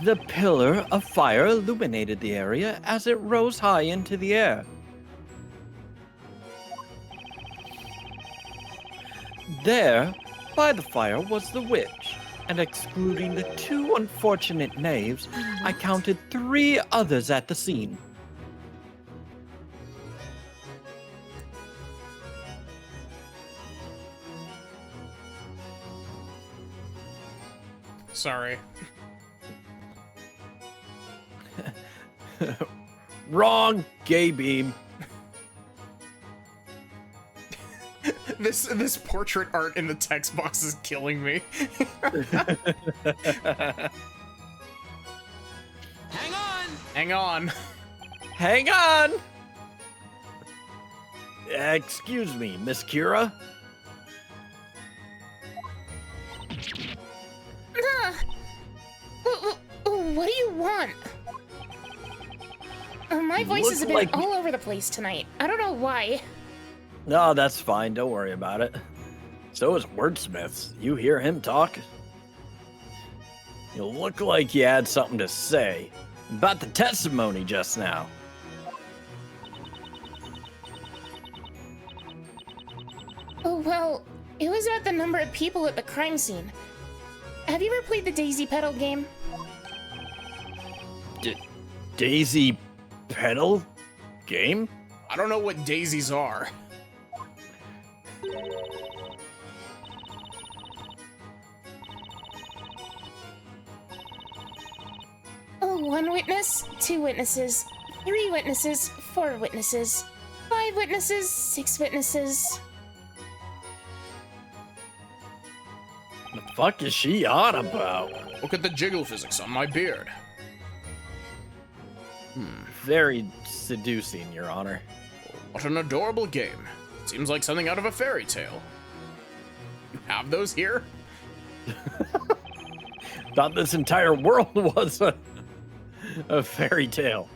The pillar of fire illuminated the area as it rose high into the air. There, by the fire, was the witch, and excluding the two unfortunate knaves, I counted 3 others at the scene. Sorry. Wrong, gay beam. This portrait art in the text box is killing me. Hang on! Hang on. Hang on! Excuse me, Miss Kira? What do you want? My voices have been like all over the place tonight. I don't know why. No, that's fine. Don't worry about it. So is Wordsmith's. You hear him talk? You look like you had something to say about the testimony just now. Oh, well, it was about the number of people at the crime scene. Have you ever played the Daisy Pedal game? Daisy Pedal game? I don't know what daisies are. Oh, 1 witness, 2 witnesses, 3 witnesses, 4 witnesses, 5 witnesses, 6 witnesses. The fuck is she on about? Look at the jiggle physics on my beard. Very seducing, Your Honor. What an adorable game. Seems like something out of a fairy tale. You have those here? Thought this entire world was a fairy tale.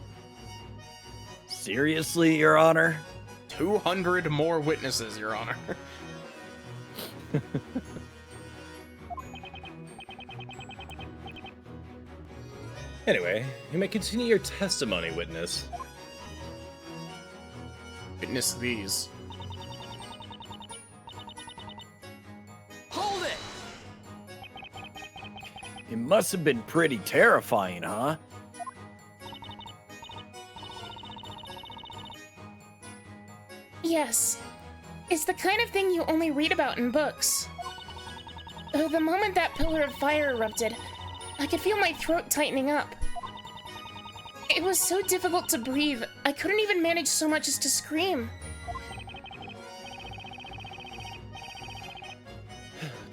Seriously, Your Honor? 200 more witnesses, Your Honor. Anyway, you may continue your testimony, witness. Witness these. Hold it! It must have been pretty terrifying, huh? Yes. It's the kind of thing you only read about in books. The moment that pillar of fire erupted, I could feel my throat tightening up. It was so difficult to breathe, I couldn't even manage so much as to scream.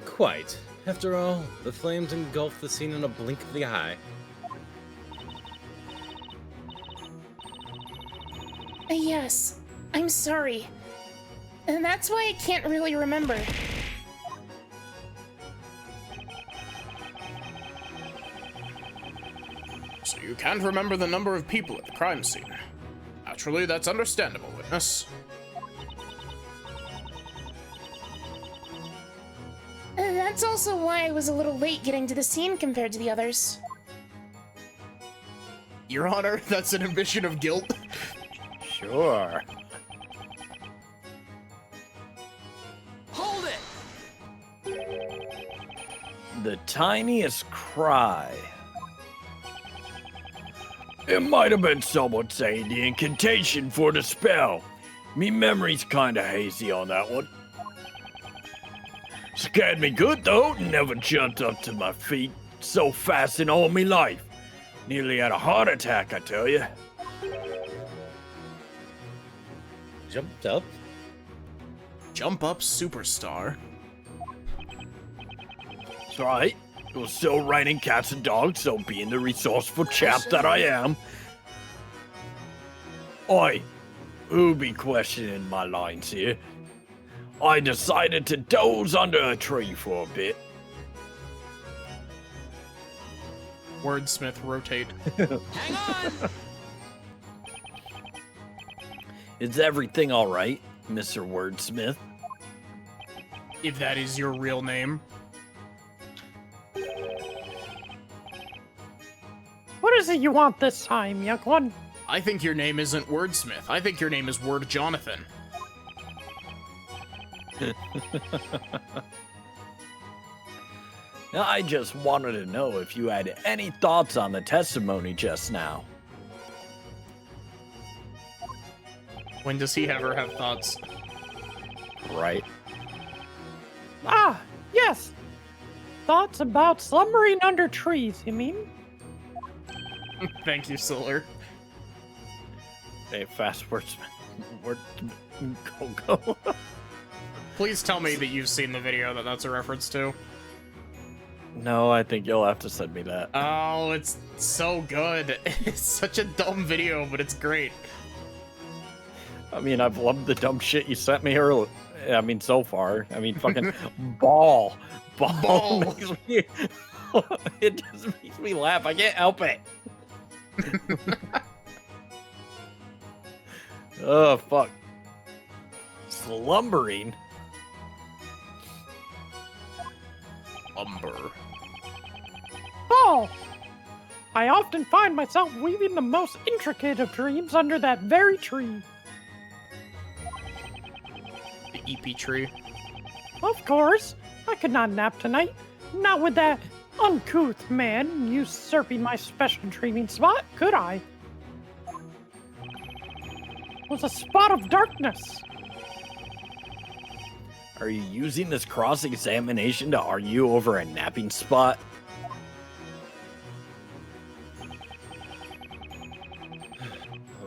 Quite. After all, the flames engulfed the scene in a blink of the eye. Yes, I'm sorry. And that's why I can't really remember. So you can't remember the number of people at the crime scene. Naturally, that's understandable, witness. That's also why I was a little late getting to the scene compared to the others. Your Honor, that's an admission of guilt. Sure. Hold it! The tiniest cry. It might have been someone saying the incantation for the spell. Me memory's kinda hazy on that one. Scared me good though, never jumped up to my feet so fast in all me life. Nearly had a heart attack, I tell you. Jumped up. Jump up, superstar. That's right. It was still raining cats and dogs, so being the resourceful chap that I am. Oi, who be questioning my lines here? I decided to doze under a tree for a bit. Wordsmith, rotate. Hang on! Is everything alright, Mr. Wordsmith? If that is your real name. What is it you want this time, young one? I think your name isn't Wordsmith. I think your name is Word Jonathan. I just wanted to know if you had any thoughts on the testimony just now. When does he ever have thoughts? Right. Ah, yes. Thoughts about slumbering under trees, you mean? Thank you, Solar. Hey, fast wordsmith. Go. Please tell me that you've seen the video that that's a reference to. No, I think you'll have to send me that. Oh, it's so good. It's such a dumb video, but it's great. I mean, I've loved the dumb shit you sent me earlier. I mean, so far. I mean, fucking ball. Makes me, it just makes me laugh. I can't help it. Oh, fuck. Slumbering. Lumber. Oh! I often find myself weaving the most intricate of dreams under that very tree. The EP tree. Of course, I could not nap tonight. Not with that uncouth man usurping my special dreaming spot, could I? It was a spot of darkness. Are you using this cross-examination to argue over a napping spot?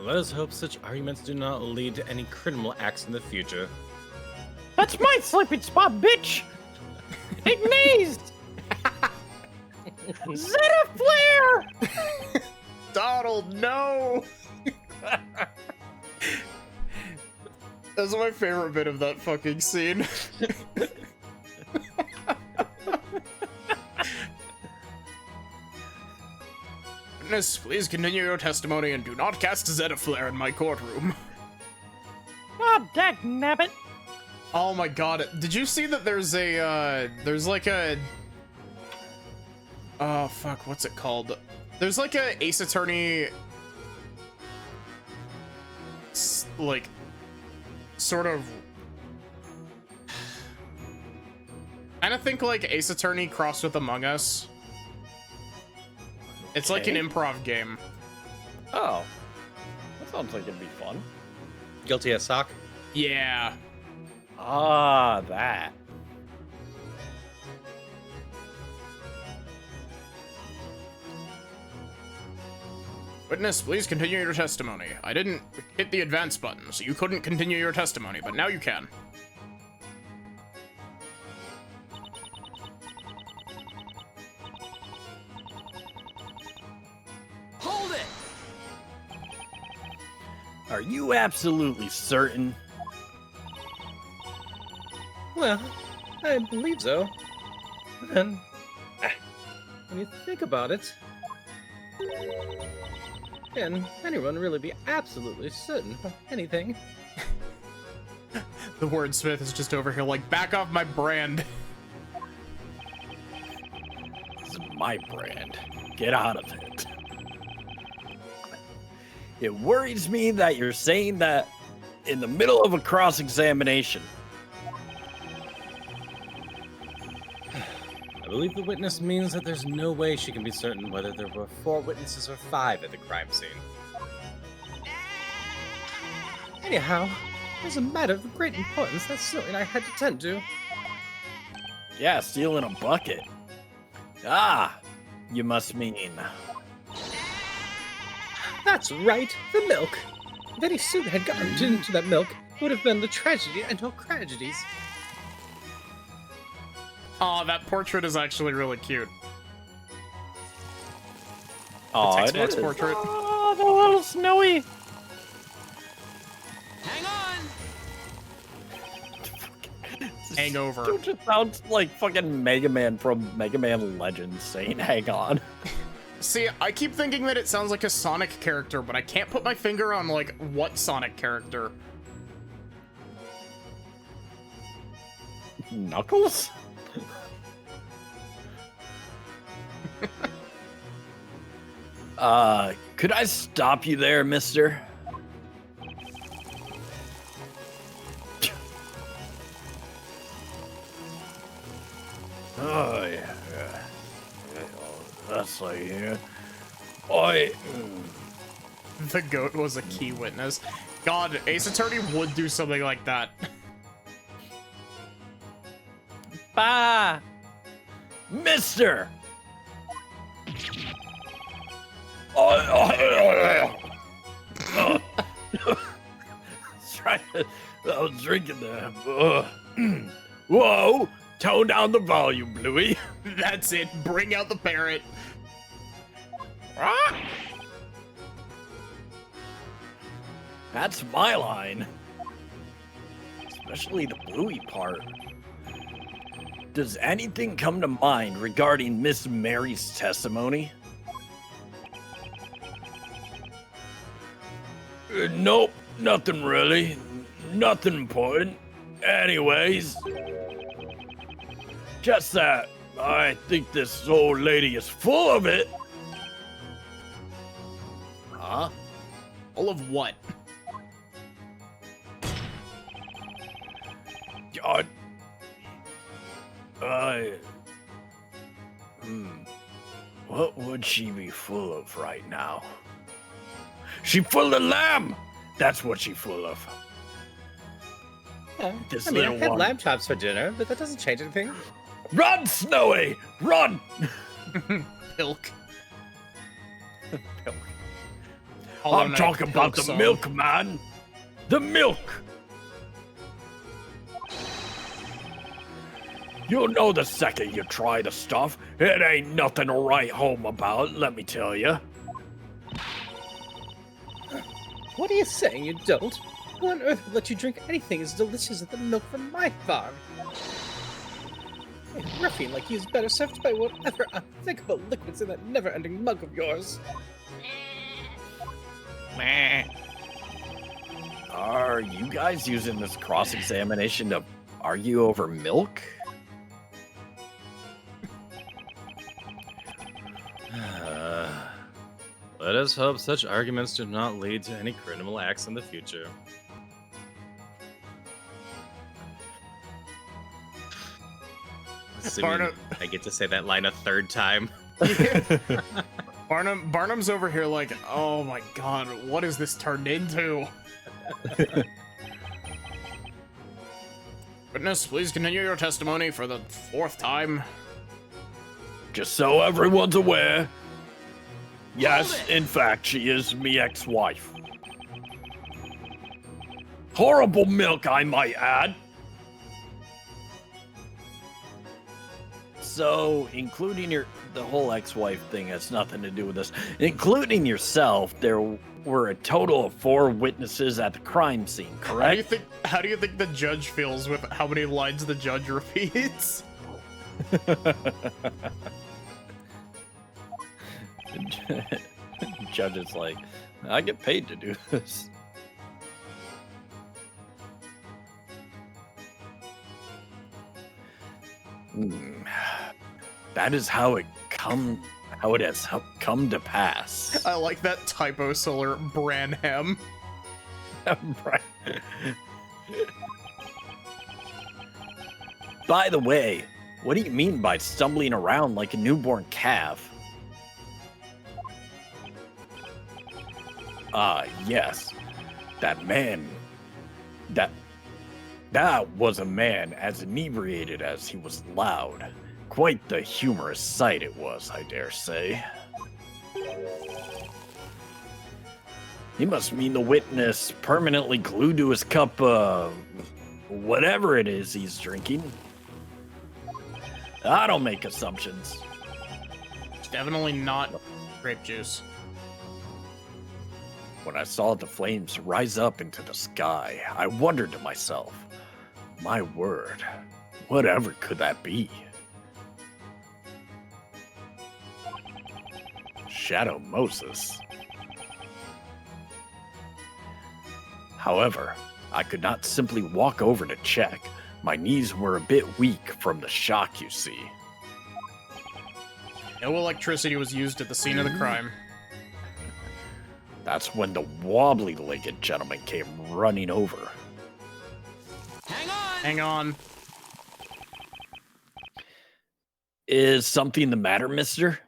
Let us hope such arguments do not lead to any criminal acts in the future. That's my sleeping spot, bitch! Ignaze! Zeta Flare! Donald, no! That's my favorite bit of that fucking scene. Witness, please continue your testimony and do not cast Zeta Flare in my courtroom. Oh, dagnabbit. Oh my god, did you see that there's a, there's like a... Oh, fuck, what's it called? There's like a Ace Attorney... like... sort of... kind of think like Ace Attorney crossed with Among Us. It's like an improv game. Oh. That sounds like it'd be fun. Guilty as sock. Yeah. Ah, that. Witness, please continue your testimony. I didn't hit the advance button, so you couldn't continue your testimony, but now you can. Hold it! Are you absolutely certain? Well, I believe so. And when you think about it, can anyone really be absolutely certain of anything? The wordsmith is just over here like, back off my brand. This is my brand. Get out of it. It worries me that you're saying that in the middle of a cross-examination. I believe the witness means that there's no way she can be certain whether there were 4 witnesses or 5 at the crime scene. Anyhow, there's a matter of great importance that Snowy and I had to tend to. Yeah, stealing a bucket. Ah, you must mean... That's right, the milk. If any soup had gotten into that milk, it would have been the tragedy and all tragedies. Aw, that portrait is actually really cute. Oh, the Tex-Mex portrait. Oh, the little Snowy. Hang on! Hangover. Dude just sounds like fucking Mega Man from Mega Man Legends saying, hang on. See, I keep thinking that it sounds like a Sonic character, but I can't put my finger on, like, what Sonic character. Knuckles? Could I stop you there, mister? Oh, yeah. That's like here. The goat was a key witness. God, Ace Attorney would do something like that. Bah! Mister! That's right. I was drinking there. Whoa! Tone down the volume, Bluey. That's it. Bring out the parrot. That's my line. Especially the Bluey part. Does anything come to mind regarding Miss Mary's testimony? Nope, nothing really. Nothing important. Anyways, just that I think this old lady is full of it. Huh? Full of what? What would she be full of right now? She full of lamb! That's what she full of. Yeah, This I little had one. lamb chops for dinner, but that doesn't change anything. Run, Snowy! Run! Pilk. I'm talking about the milk, man! The milk! You'll know the second you try the stuff. It ain't nothing to write home about, let me tell you. What are you saying you don't? Who on earth would let you drink anything as delicious as the milk from my farm? A ruffian like you is better served by whatever unthinkable liquids in that never-ending mug of yours. Are you guys using this cross-examination to argue over milk? Let us hope such arguments do not lead to any criminal acts in the future. Barnum- I get to say that line a third time. Barnum's over here like, oh my god, what is this turned into? Witness, please continue your testimony for the 4th time. Just so everyone's aware, yes, in fact, she is me ex-wife. Horrible milk, I might add. So, including the whole ex-wife thing has nothing to do with this. Including yourself, there were a total of 4 witnesses at the crime scene, correct? How do you think the judge feels with how many lines the judge repeats? Judge is like, I get paid to do this. That is how it has come to pass. I like that typo solar Branham. By the way, what do you mean by stumbling around like a newborn calf? Yes. That man. That was a man as inebriated as he was loud. Quite the humorous sight it was, I dare say. He must mean the witness permanently glued to his cup of whatever it is he's drinking. I don't make assumptions. It's definitely not grape juice. When I saw the flames rise up into the sky, I wondered to myself, my word, whatever could that be? Shadow Moses. However, I could not simply walk over to check. My knees were a bit weak from the shock, you see. No electricity was used at the scene of the crime. That's when the wobbly-legged gentleman came running over. Hang on. Is something the matter, mister?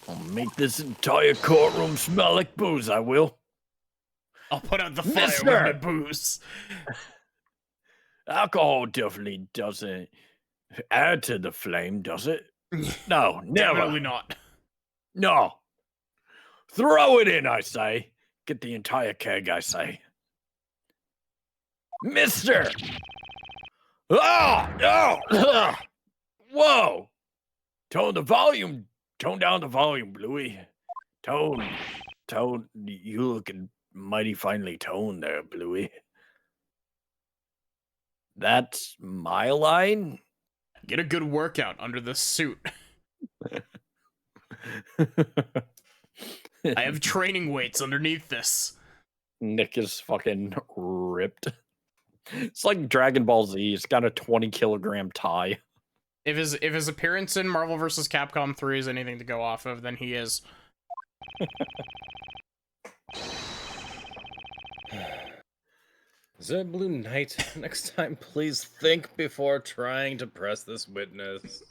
I'll make this entire courtroom smell like booze, I will. I'll put out the fire with Mister! my booze. Alcohol definitely doesn't add to the flame, does it? No, never. Definitely not. No. Throw it in, I say. Get the entire keg, I say. Mister! Oh! Oh! Whoa! Tone down the volume, Bluey. Tone. You looking mighty finely toned there, Bluey. That's my line? Get a good workout under this suit. I have training weights underneath this. Nick is fucking ripped. It's like Dragon Ball Z. He's got a 20-kilogram tie. If his appearance in Marvel vs. Capcom 3 is anything to go off of, then he is. Zed Blue Knight, next time please think before trying to press this witness.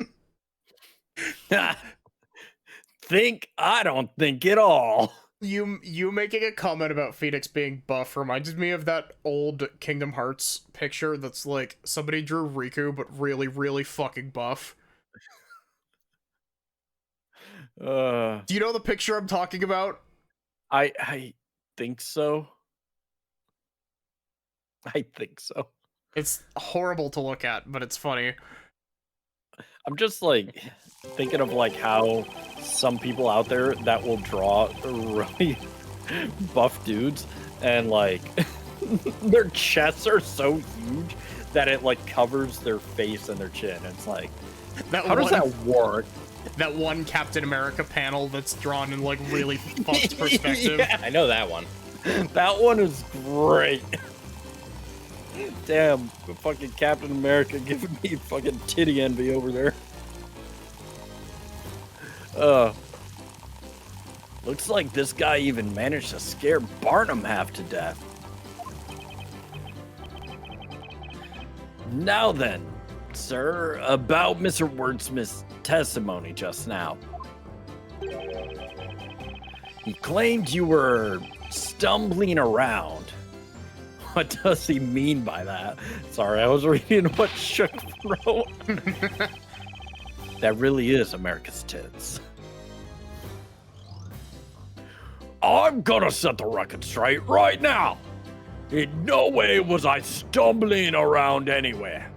Think? I don't think at all. You making a comment about Phoenix being buff reminded me of that old Kingdom Hearts picture that's like somebody drew Riku but really, really fucking buff. Do you know the picture I'm talking about? I think so. I think so. It's horrible to look at, but it's funny. I'm just like thinking of like how some people out there that will draw really buff dudes and like their chests are so huge that it like covers their face and their chin. It's like, how does that work? That one Captain America panel that's drawn in like really fucked perspective. Yeah, I know that one. That one is great. Damn, fucking Captain America giving me fucking titty envy over there. Looks like this guy even managed to scare Barnum half to death. Now then, sir, about Mr. Wordsmith's testimony just now. He claimed you were stumbling around. What does he mean by that? Sorry, I was reading what Shook wrote. That really is America's tits. I'm gonna set the record straight right now. In no way was I stumbling around anywhere.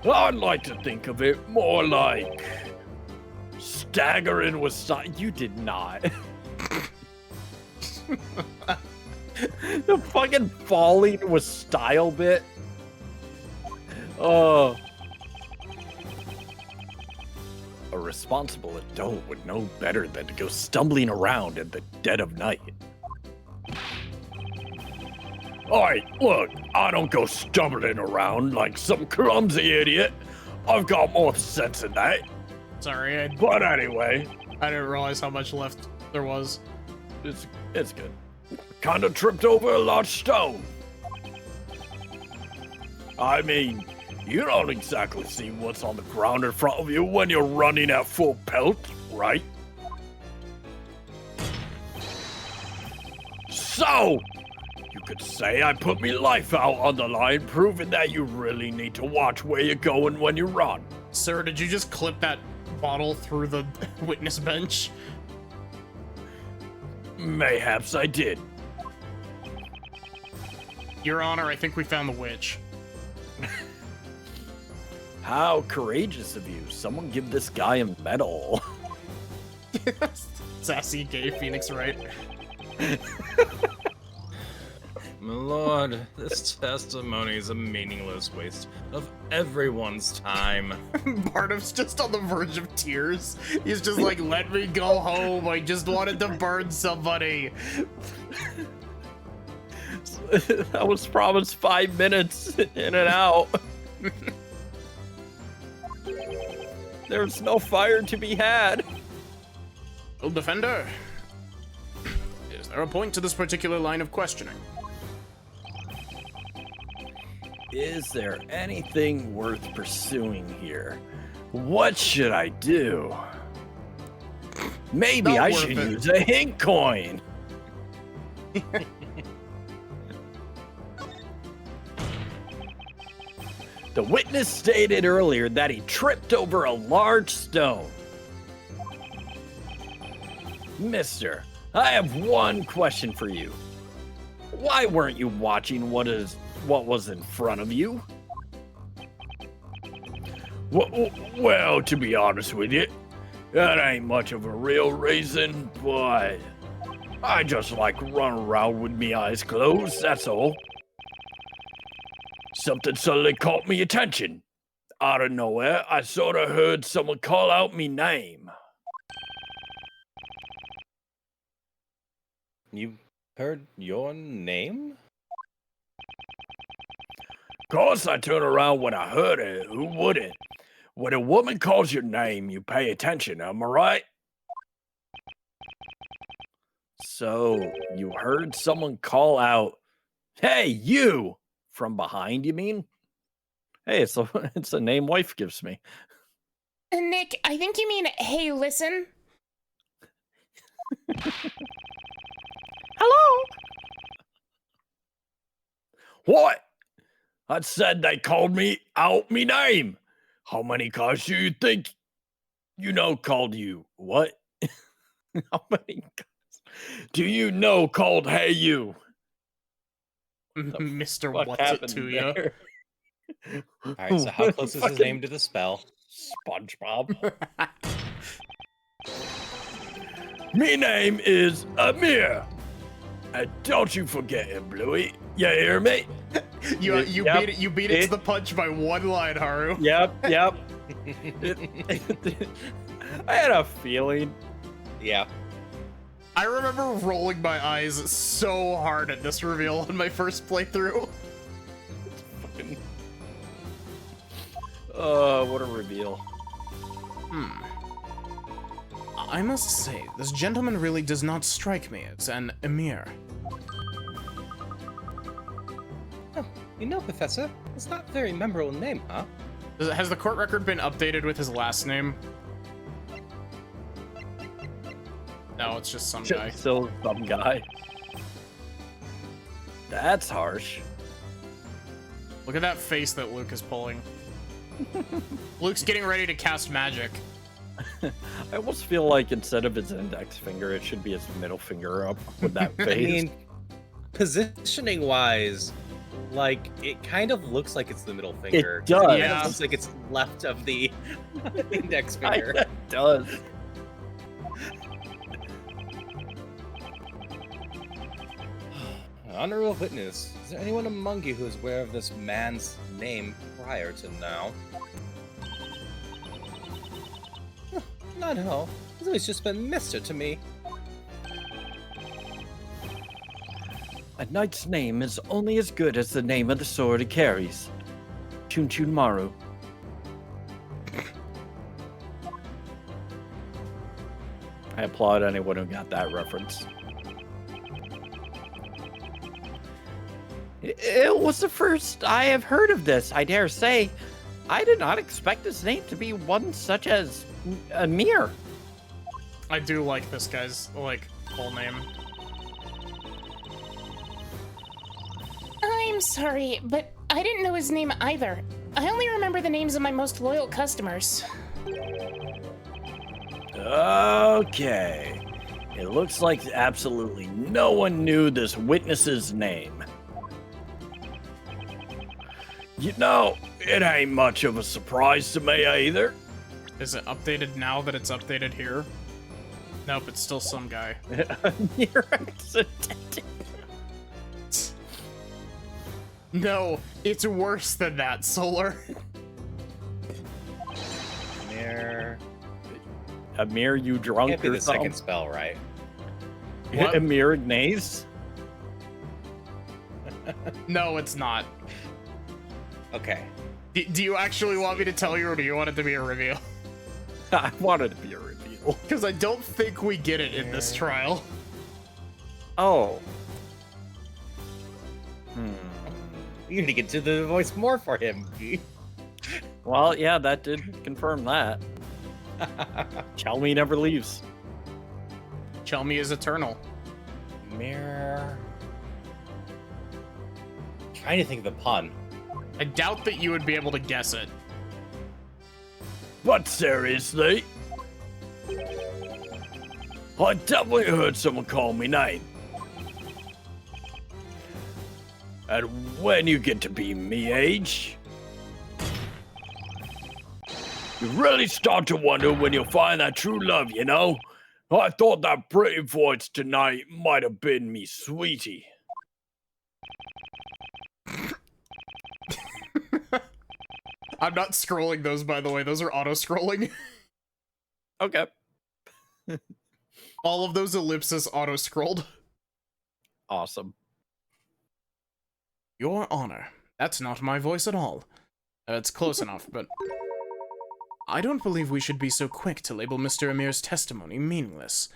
I'd like to think of it more like staggering with you did not. The fucking falling with style bit. Oh. A responsible adult would know better than to go stumbling around in the dead of night. Alright, look, I don't go stumbling around like some clumsy idiot. I've got more sense than that. Sorry, But anyway, I didn't realize how much left there was. It's good. kinda tripped over a large stone. I mean, you don't exactly see what's on the ground in front of you when you're running at full pelt, right? So, you could say I put me life out on the line, proving that you really need to watch where you're going when you run. Sir, did you just clip that bottle through the witness bench? Mayhaps I did. Your Honor, I think we found the witch. How courageous of you. Someone give this guy a medal. Sassy gay Phoenix Wright. My lord, this testimony is a meaningless waste of everyone's time. Barnum's just on the verge of tears. He's just like, let me go home. I just wanted to burn somebody. That was promised 5 minutes in and out. There's no fire to be had. Well, defender, is there a point to this particular line of questioning? Is there anything worth pursuing here? What should I do? Maybe Not I worth should it. use a hint coin. The witness stated earlier that he tripped over a large stone. Mister, I have one question for you. Why weren't you watching what was in front of you? Well, to be honest with you, that ain't much of a real reason, but I just like running around with me eyes closed, that's all. Something suddenly caught me attention. Out of nowhere, I sort of heard someone call out me name. You heard your name? Of course, I turned around when I heard it. Who wouldn't? When a woman calls your name, you pay attention, am I right? So, you heard someone call out, "Hey, you!" From behind, you mean? Hey, it's a name wife gives me. Nick, I think you mean, hey, listen. Hello? What? I said they called me out me name. How many cars do you think, called you? What? How many Do you know called hey you? Mr. What What's It happened to you? there? All right, so how close is his name to the spell? SpongeBob. Me name is Amir. And don't you forget it, Bluey. You hear me? You Yep. beat it to the punch by one line, Haru. Yep. I had a feeling. Yeah. I remember rolling my eyes so hard at this reveal in my first playthrough. What a reveal. I must say, this gentleman really does not strike me as an emir. Oh, you know, Professor, it's not a very memorable name, huh? Has the court record been updated with his last name? No, it's just some guy. Still some guy. That's harsh. Look at that face that Luke is pulling. Luke's getting ready to cast magic. I almost feel like instead of his index finger, it should be his middle finger up with that face. I mean, positioning wise, like it kind of looks like it's the middle finger. It does. It Yeah. looks like it's left of the index finger. It does. Honorable witness, is there anyone among you who is aware of this man's name prior to now? Not all. He's always just been Mister to me. A knight's name is only as good as the name of the sword he carries. Chun Chun Maru. I applaud anyone who got that reference. It was the first I have heard of this, I dare say. I did not expect his name to be one such as Amir. I do like this guy's, like, full name. I'm sorry, but I didn't know his name either. I only remember the names of my most loyal customers. Okay. It looks like absolutely no one knew this witness's name. You know, it ain't much of a surprise to me either. Is it updated now that it's updated here? Nope, it's still some guy. You're accident. No, it's worse than that, Solar. Amir. Amir, you drunk Can't be or the something? second spell, right? What? Amir Ignace? No, it's not. Okay. Do you actually want me to tell you, or do you want it to be a reveal? I wanted to be a reveal. Because I don't think we get it in this trial. Oh. You need to get to the voice more for him. Well, yeah, that did confirm that. Chelmy never leaves. Chelmy is eternal. Amir. Trying to think of the pun. I doubt that you would be able to guess it. But seriously? I definitely heard someone call me name. And when you get to be me age, you really start to wonder when you'll find that true love, you know? I thought that pretty voice tonight might have been me sweetie. I'm not scrolling those, by the way. Those are auto-scrolling. Okay. All of those ellipses auto-scrolled. Awesome. Your Honor. That's not my voice at all. It's close enough, but... I don't believe we should be so quick to label Mr. Amir's testimony meaningless.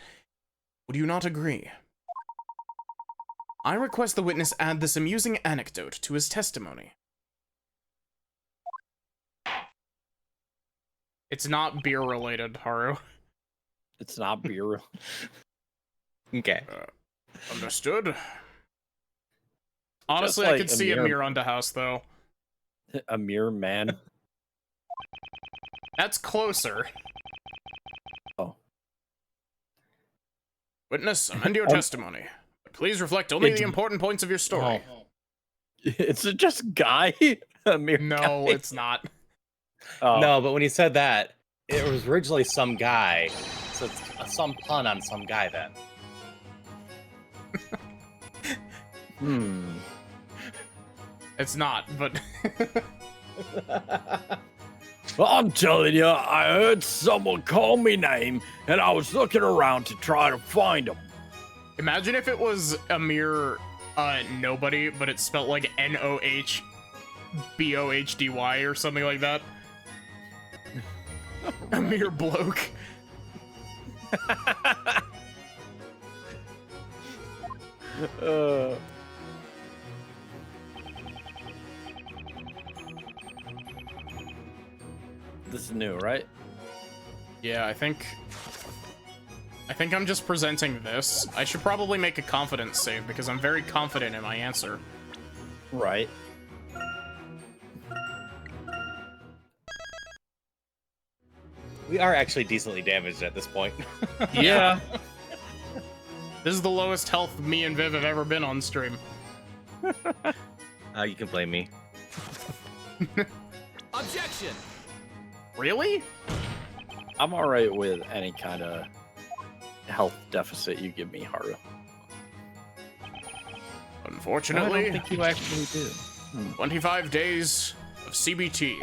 Would you not agree? I request the witness add this amusing anecdote to his testimony. It's not beer-related, Haru. It's not beer. Okay. Understood. Honestly, Just I like could see Amir. Amir on the house, though. Amir man. That's closer. Oh. Witness, amend your testimony. But please reflect only It's- the important points of your story. It's just guy? Amir No, guy? it's not. Oh. No, but when he said that, it was originally some guy. So it's some pun on some guy then. It's not, but... Well, I'm telling you, I heard someone call me name, and I was looking around to try to find him. Imagine if it was a mere nobody, but it's spelled like Nohbohdy or something like that. A mere bloke. This is new, right? Yeah, I think... I think I'm just presenting this. I should probably make a confidence save because I'm very confident in my answer. Right. We are actually decently damaged at this point. Yeah. This is the lowest health me and Viv have ever been on stream. You can blame me. Objection! Really? I'm alright with any kind of health deficit you give me, Haru. I Unfortunately, don't think you actually do. 25 days of CBT.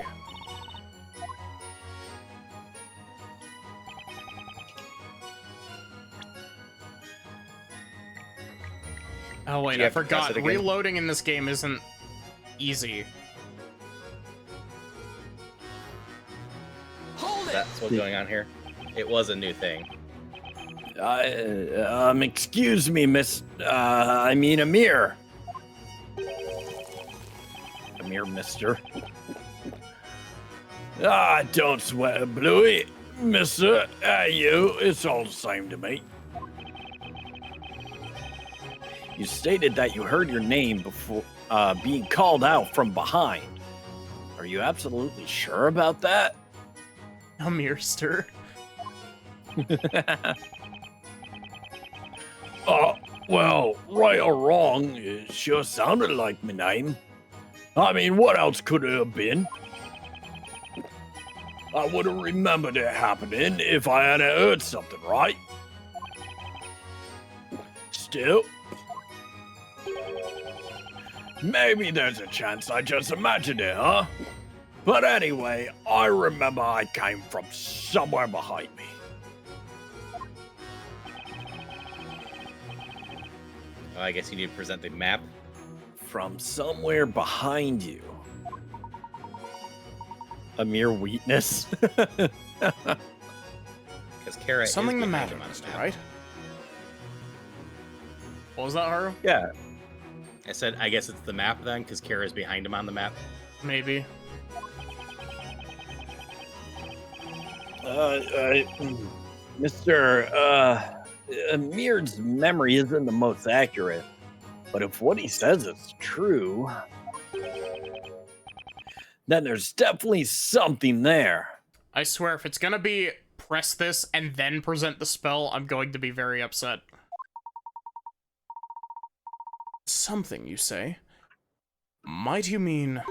Oh wait, You I have to press forgot. it again? Reloading in this game isn't easy. Hold it! That's what's going on here. It was a new thing. Excuse me, Amir. Amir, mister. Don't sweat, Bluey. Mister, you, it's all the same to me. You stated that you heard your name before being called out from behind. Are you absolutely sure about that? Amirster. Well, right or wrong, it sure sounded like my name. I mean, what else could it have been? I would have remembered it happening if I hadn't heard something, right? Still, maybe there's a chance I just imagined it, huh? But anyway, I remember I came from somewhere behind me. Oh, I guess you need to present the map. From somewhere behind you. A mere weakness. Because Kara Something is the behind matter, him on the Mister, map. right? What was that, Haru? Yeah. I said, I guess it's the map then, because Kara's behind him on the map. Maybe. Mr. Amir's memory isn't the most accurate, but if what he says is true, then there's definitely something there. I swear, if it's gonna be press this and then present the spell, I'm going to be very upset. Something, you say? Might you mean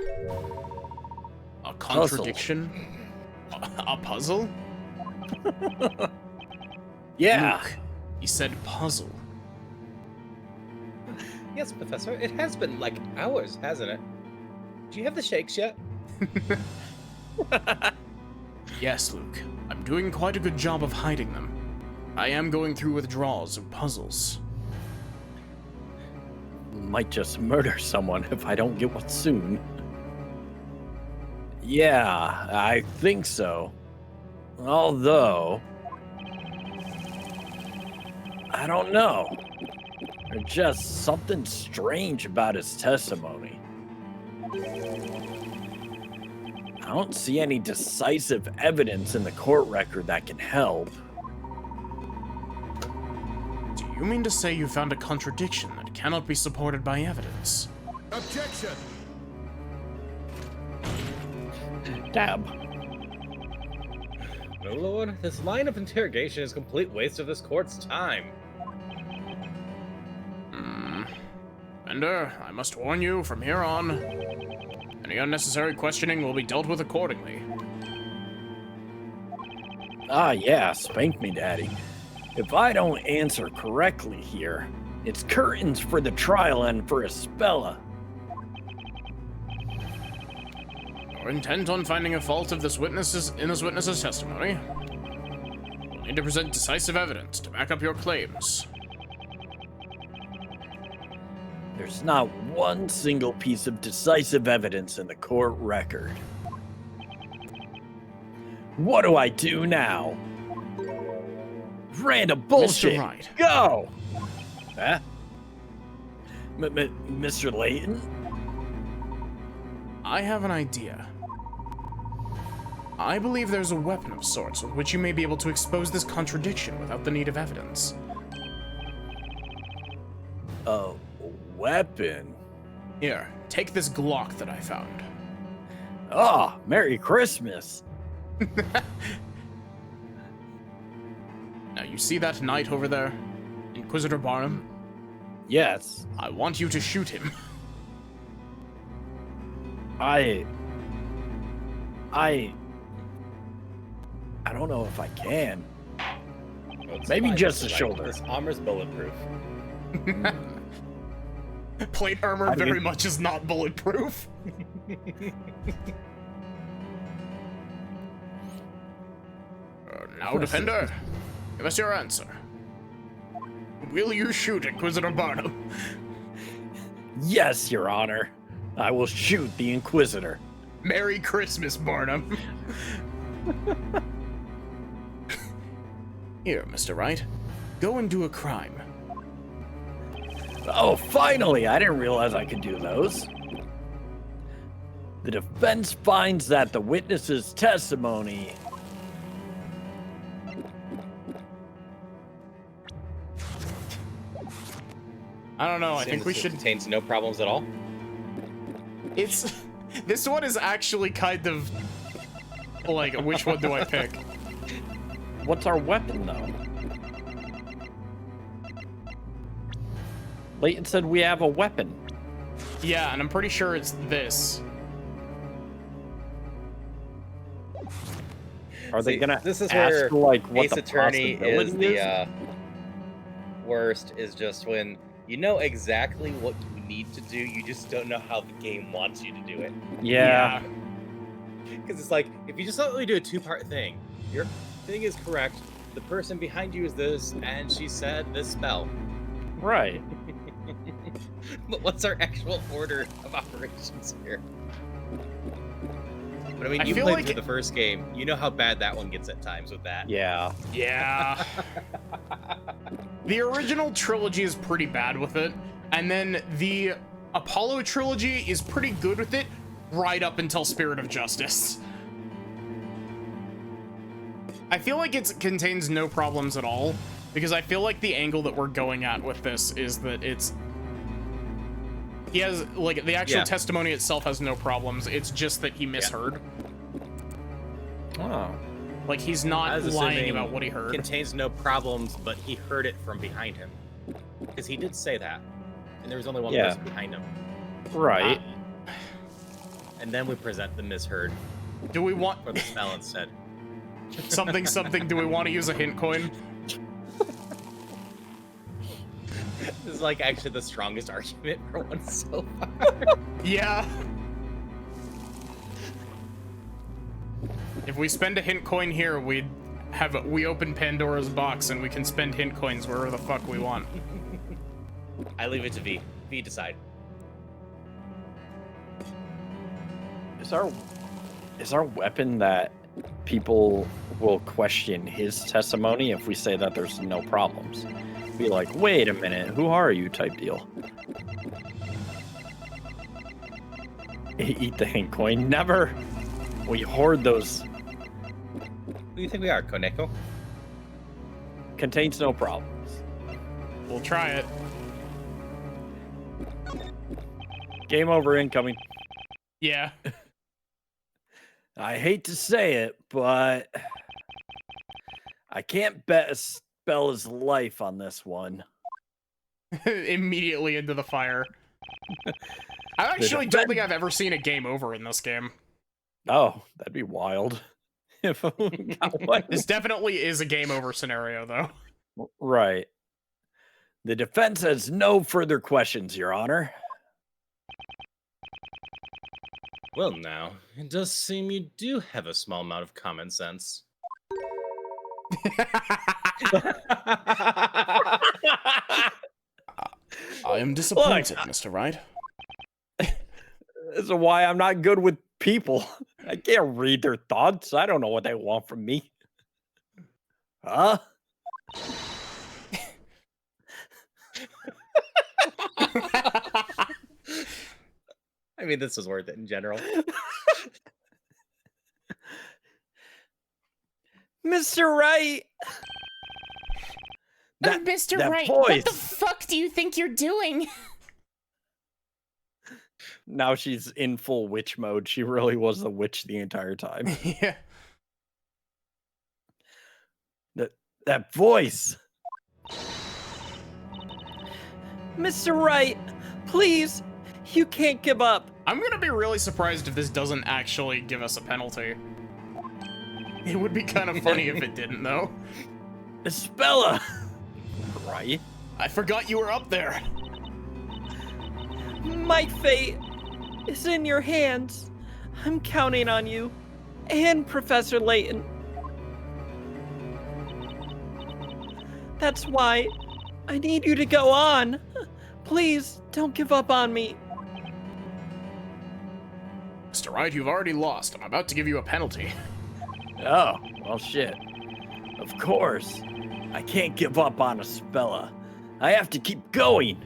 a contradiction? A puzzle? Yeah. Luke, he said puzzle. Yes, Professor. It has been like hours, hasn't it? Do you have the shakes yet? Yes, Luke. I'm doing quite a good job of hiding them. I am going through withdrawals of puzzles. Might just murder someone if I don't get one soon. Yeah, I think so. Although, I don't know. There's just something strange about his testimony. I don't see any decisive evidence in the court record that can help. Do you mean to say you found a contradiction that cannot be supported by evidence? Objection! Dab. No, Lord. This line of interrogation is a complete waste of this court's time. Bender, I must warn you, from here on, any unnecessary questioning will be dealt with accordingly. Yeah, spank me, Daddy. If I don't answer correctly here, it's curtains for the trial and for Espella. You're intent on finding a fault of this witness's testimony. You'll need to present decisive evidence to back up your claims. There's not one single piece of decisive evidence in the court record. What do I do now? Random bullshit. Mr. Wright. Go! Huh? Mr. Layton? I have an idea. I believe there's a weapon of sorts with which you may be able to expose this contradiction without the need of evidence. A weapon? Here, take this Glock that I found. Ah, Merry Christmas. Now, you see that knight over there? Inquisitor Barnum? Yes. I want you to shoot him. I don't know if I can. Well, it's Maybe fine, just the like, shoulder. This armor's bulletproof. Plate armor I very mean- much is not bulletproof. Now, Defender, give us your answer. Will you shoot Inquisitor Barnum? Yes, Your Honor. I will shoot the Inquisitor. Merry Christmas, Barnum. Here, Mr. Wright. Go and do a crime. Oh, finally! I didn't realize I could do those. The defense finds that the witness's testimony... I don't know, I think we should... Contains no problems at all. It's... This one is actually kind of... Like, which one do I pick? What's our weapon, though? Layton said we have a weapon. Yeah, and I'm pretty sure it's this. Are they See, gonna this is ask, where like, what Ace the Attorney is possibility the worst, is just when you know exactly what you need to do, you just don't know how the game wants you to do it. Yeah. Because it's like, if you just suddenly do a two-part thing, your thing is correct, the person behind you is this, and she said this spell. Right. But what's our actual order of operations here? But I mean, I you feel played like- through the first game. You know how bad that one gets at times with that. Yeah. Yeah. The original trilogy is pretty bad with it, and then the Apollo trilogy is pretty good with it, right up until Spirit of Justice. I feel like it contains no problems at all, because I feel like the angle that we're going at with this is that he has, like, the actual testimony itself has no problems, it's just that he misheard. Oh. Like, he's I not was lying assuming about what he heard. Contains no problems, but he heard it from behind him. Because he did say that. And there was only one person behind him. Right. And then we present the misheard Do we want for the spell instead. something, do we want to use a hint coin? This is like actually the strongest argument for one so far. Yeah. If we spend a hint coin here, we open Pandora's box and we can spend hint coins wherever the fuck we want. I leave it to V. V decide. Is our weapon that people will question his testimony if we say that there's no problems? Be like, wait a minute, who are you type deal. Eat the hint coin. Never. We hoard those. Who do you think we are, Koneko? Contains no problems. We'll try it. Game over incoming. Yeah. I hate to say it, but I can't bet a spell his life on this one. Immediately into the fire. I actually don't think I've ever seen a game over in this game. Oh, that'd be wild. If we got one. This definitely is a game over scenario, though. Right. The defense has no further questions, Your Honor. Well, now, it does seem you do have a small amount of common sense. I am disappointed, Mr. Wright. This is why I'm not good with people. I can't read their thoughts. I don't know what they want from me. Huh? I mean, this was worth it in general. Mr. Wright! Mr. that Wright, what the voice. fuck do you think you're doing? Now she's in full witch mode. She really was the witch the entire time. Yeah. That voice. Mr. Wright, please, you can't give up. I'm gonna be really surprised if this doesn't actually give us a penalty. It would be kind of funny if it didn't, though. Isabella. Right? I forgot you were up there. My fate is in your hands. I'm counting on you and Professor Layton. That's why I need you to go on. Please don't give up on me. Mr. Wright, you've already lost. I'm about to give you a penalty. Oh, well, shit. Of course. I can't give up on Isabella. I have to keep going.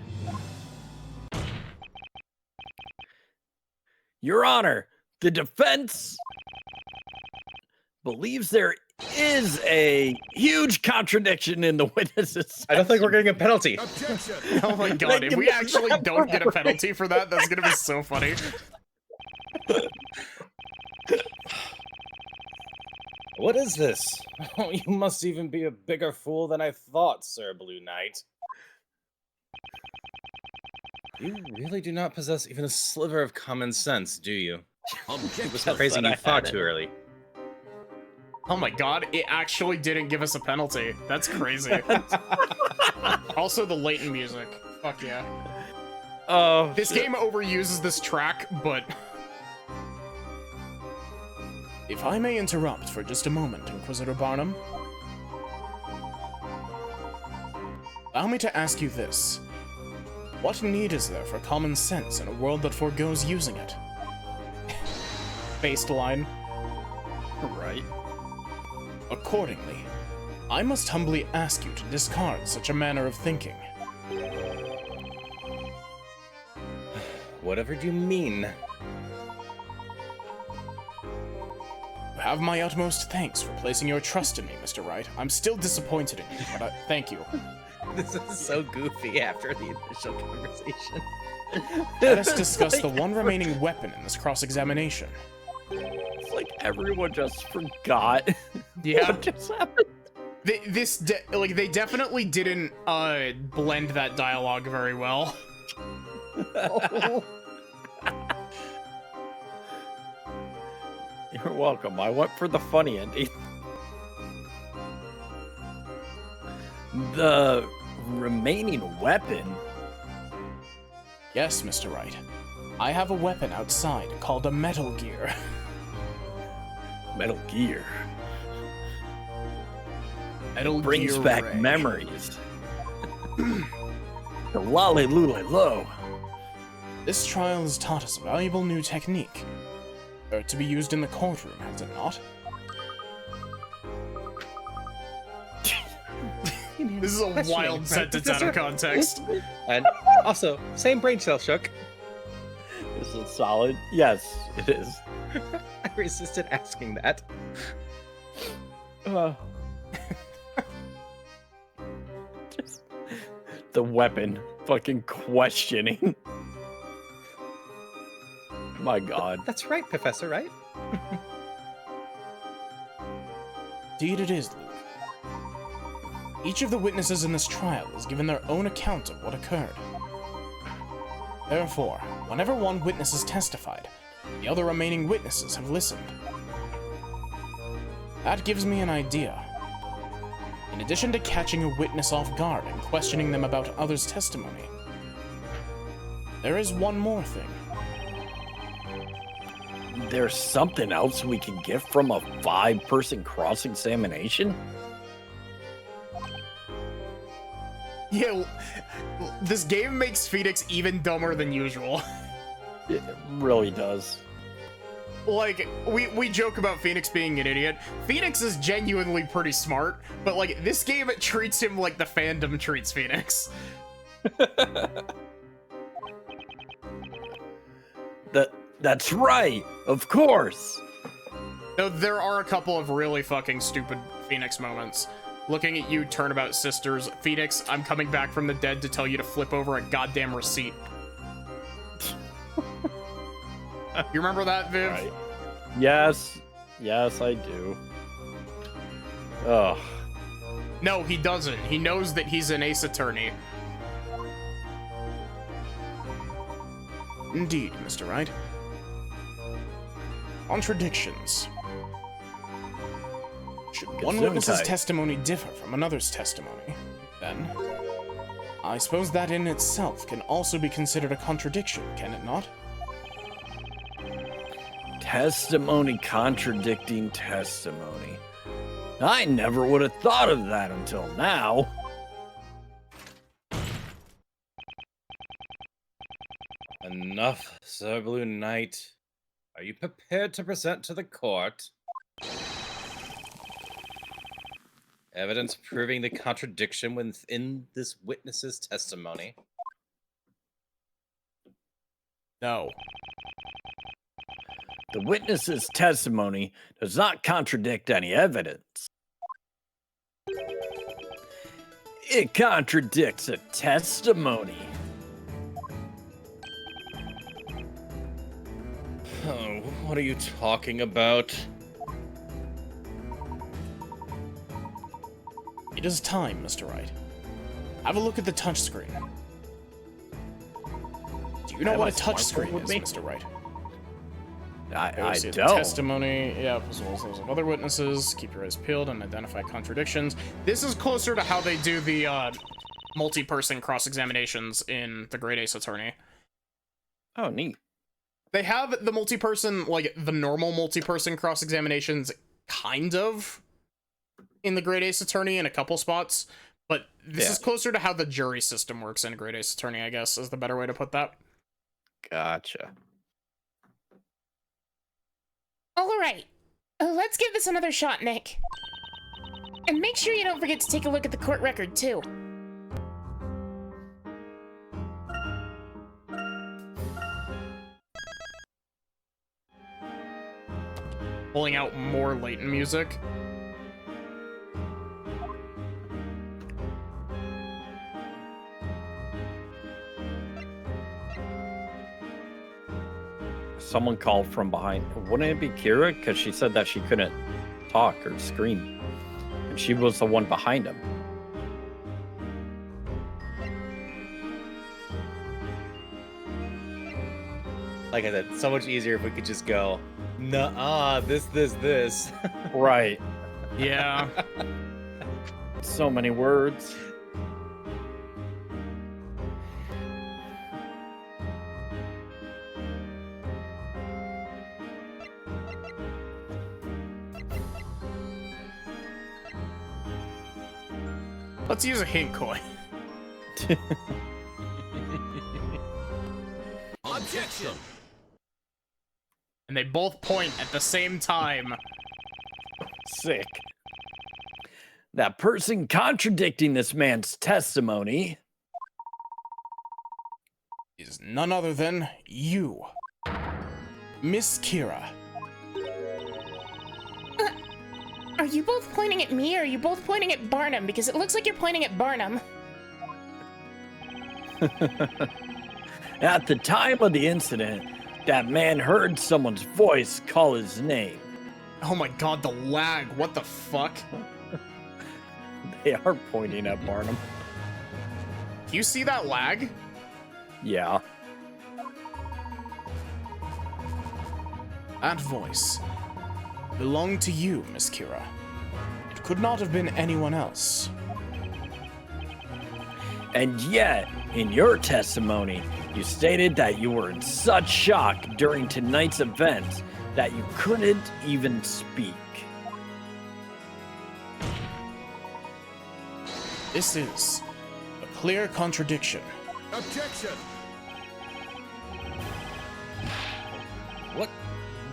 Your Honor, the defense believes there is a huge contradiction in the witnesses. I don't think we're getting a penalty. Objection! Oh my god, if we actually don't get a penalty for that, that's gonna be so funny. What is this? Oh, you must even be a bigger fool than I thought, Sir Blue Knight. You really do not possess even a sliver of common sense, do you? It was praising you far too early. Oh my god, it actually didn't give us a penalty. That's crazy. Also, the Layton music. Fuck yeah. Oh, This game overuses this track, but... If I may interrupt for just a moment, Inquisitor Barnum. Allow me to ask you this. What need is there for common sense in a world that forgoes using it? Based line. right. Accordingly, I must humbly ask you to discard such a manner of thinking. Whatever do you mean? You have my utmost thanks for placing your trust in me, Mr. Wright. I'm still disappointed in you, but thank you. This is so goofy after the initial conversation. Let us discuss the one remaining weapon in this cross-examination. It's like everyone just forgot. Yeah. What just happened? They definitely didn't blend that dialogue very well. You're welcome. I went for the funny ending. The remaining weapon? Yes, Mr. Wright. I have a weapon outside called a Metal Gear. Metal Gear. Metal Brings Gear back Ray. memories. The lolly lule low. This trial has taught us a valuable new technique. To be used in the courtroom, has it not? This is a wild sentence out of context. And also, same brain cell shook. Is it solid? Yes, it is. I resisted asking that. Just the weapon fucking questioning. My god. That's right, Professor, right? Indeed it is, Luke. Each of the witnesses in this trial has given their own account of what occurred. Therefore, whenever one witness has testified, the other remaining witnesses have listened. That gives me an idea. In addition to catching a witness off guard and questioning them about others' testimony, there is one more thing. There's something else we can get from a 5-person cross-examination? Yeah, this game makes Phoenix even dumber than usual. It really does. Like, we joke about Phoenix being an idiot. Phoenix is genuinely pretty smart, but like, this game, it treats him like the fandom treats Phoenix. That's right, of course. Though there are a couple of really fucking stupid Phoenix moments. Looking at you, Turnabout Sisters. Phoenix, I'm coming back from the dead to tell you to flip over a goddamn receipt. You remember that, Viv? Right. Yes. Yes, I do. Ugh. No, he doesn't. He knows that he's an ace attorney. Indeed, Mr. Wright. Contradictions. Should one witness's testimony differ from another's testimony, then I suppose that in itself can also be considered a contradiction, can it not? Testimony contradicting testimony. I never would have thought of that until now. Enough, Sir Blue Knight. Are you prepared to present to the court evidence proving the contradiction within this witness's testimony? No. The witness's testimony does not contradict any evidence. It contradicts a testimony. Oh, what are you talking about? It is time, Mr. Wright. Have a look at the touchscreen. Do you know what a touchscreen is, Mr. Wright? I don't. don't. Testimony, yeah, as well as those of other witnesses. Keep your eyes peeled and identify contradictions. This is closer to how they do the multi-person cross-examinations in the Great Ace Attorney. Oh, neat. They have the multi-person, like, the normal multi-person cross-examinations, kind of, in the Great Ace Attorney in a couple spots, but this is closer to how the jury system works in Great Ace Attorney, I guess, is the better way to put that. Gotcha. All right, let's give this another shot, Nick. And make sure you don't forget to take a look at the court record, too. Pulling out more Layton music. Someone called from behind. Wouldn't it be Kira? Because she said that she couldn't talk or scream. And she was the one behind him. Like I said, so much easier if we could just go, nuh-uh, this. Right. Yeah. So many words. Let's use a hint coin. Objection! And they both point at the same time. Sick. That person contradicting this man's testimony Is none other than you, Miss Kira. Are you both pointing at me, or are you both pointing at Barnum? Because it looks like you're pointing at Barnum. At the time of the incident, that man heard someone's voice call his name. Oh my god, the lag. What the fuck? They are pointing at Barnum. Do you see that lag? Yeah. That voice belonged to you, Miss Kira. It could not have been anyone else. And yet, in your testimony, you stated that you were in such shock during tonight's event that you couldn't even speak. This is a clear contradiction. Objection!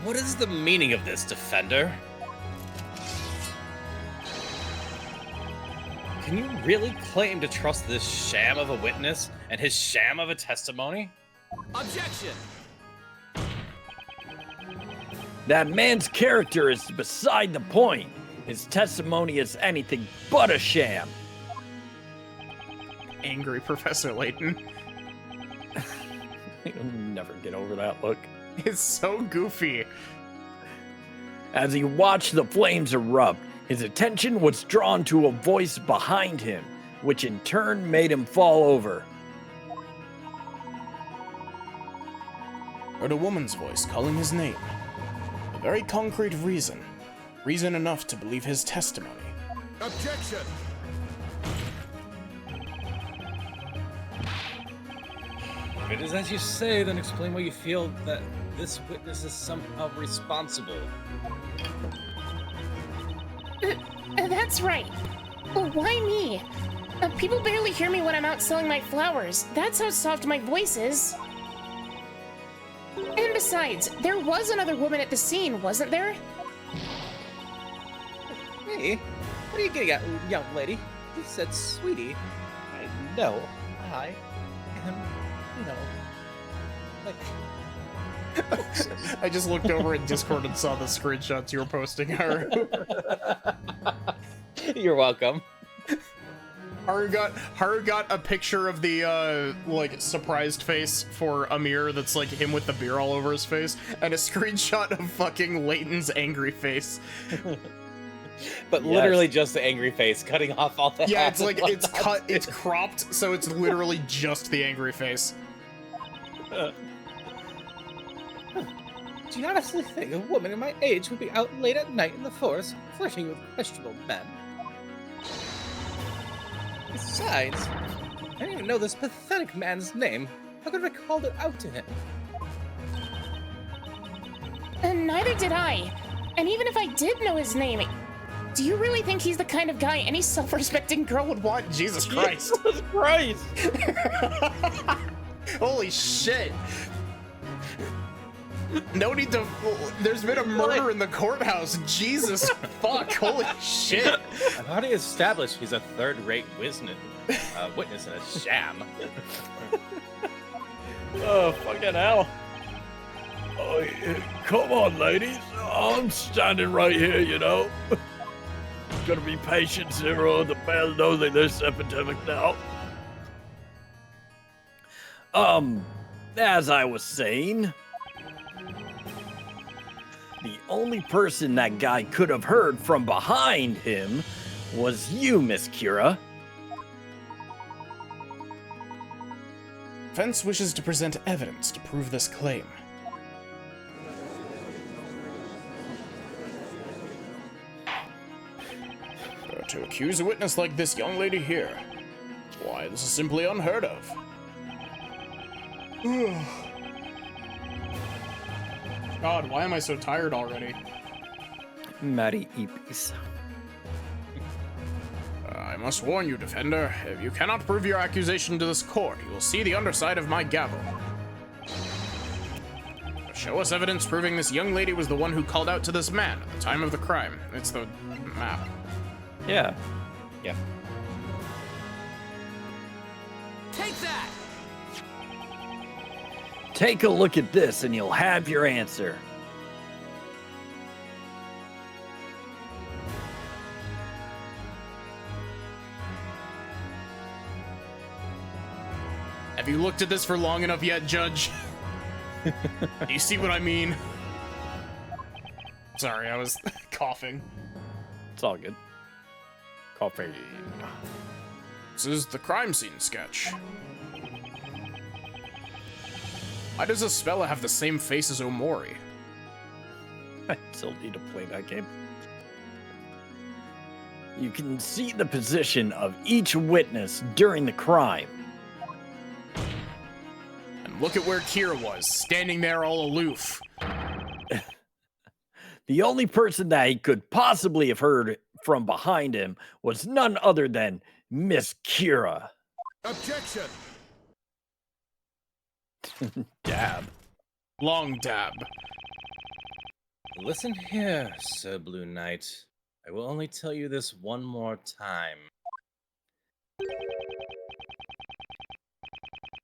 What is the meaning of this, defender? Can you really claim to trust this sham of a witness and his sham of a testimony? Objection! That man's character is beside the point. His testimony is anything but a sham. Angry Professor Layton. You'll never get over that look. It's so goofy. As he watched the flames erupt, his attention was drawn to a voice behind him, which in turn made him fall over. Heard a woman's voice calling his name. A very concrete reason. Reason enough to believe his testimony. Objection! If it is as you say, then explain why you feel that this witness is somehow responsible. That's right. Well, why me? People barely hear me when I'm out selling my flowers. That's how soft my voice is. And besides, there was another woman at the scene, wasn't there? Hey, what are you getting at, young lady? You said sweetie. I know. I am, like... I just looked over at Discord and saw the screenshots you were posting, Haru. You're welcome. Haru got a picture of the like surprised face for Amir that's like him with the beer all over his face, and a screenshot of fucking Layton's angry face. But literally just the angry face, cutting off all the Yeah, half it's like of it's that. cut, it's cropped, so it's literally just the angry face. Do you honestly think a woman in my age would be out late at night in the forest, flirting with questionable men? Besides, I didn't even know this pathetic man's name. How could I have called it out to him? And neither did I. And even if I did know his name, do you really think he's the kind of guy any self-respecting girl would want? Jesus Christ. Jesus Christ! Holy shit. No need to. There's been a murder in the courthouse. Jesus fuck. Holy shit. I've already established he's a third-rate witness in a sham. Oh, fucking hell. Oh, yeah. Come on, ladies. I'm standing right here, you know. Gotta be patient, Zero. The man knows that there's epidemic now. As I was saying, the only person that guy could have heard from behind him was you, Miss Kira. Defense wishes to present evidence to prove this claim. To accuse a witness like this young lady here, why, this is simply unheard of. God, why am I so tired already? Matty Eepies. I must warn you, defender, if you cannot prove your accusation to this court, you will see the underside of my gavel. Show us evidence proving this young lady was the one who called out to this man at the time of the crime. It's the map. Yeah. Yeah. Take that! Take a look at this and you'll have your answer. Have you looked at this for long enough yet, Judge? Do you see what I mean? Sorry, I was coughing. It's all good. Coffee. This is the crime scene sketch. Why does Espella have the same face as Omori? I still need to play that game. You can see the position of each witness during the crime. And look at where Kira was, standing there all aloof. The only person that he could possibly have heard from behind him was none other than Miss Kira. Objection! Dab. Long dab. Listen here, Sir Blue Knight. I will only tell you this one more time.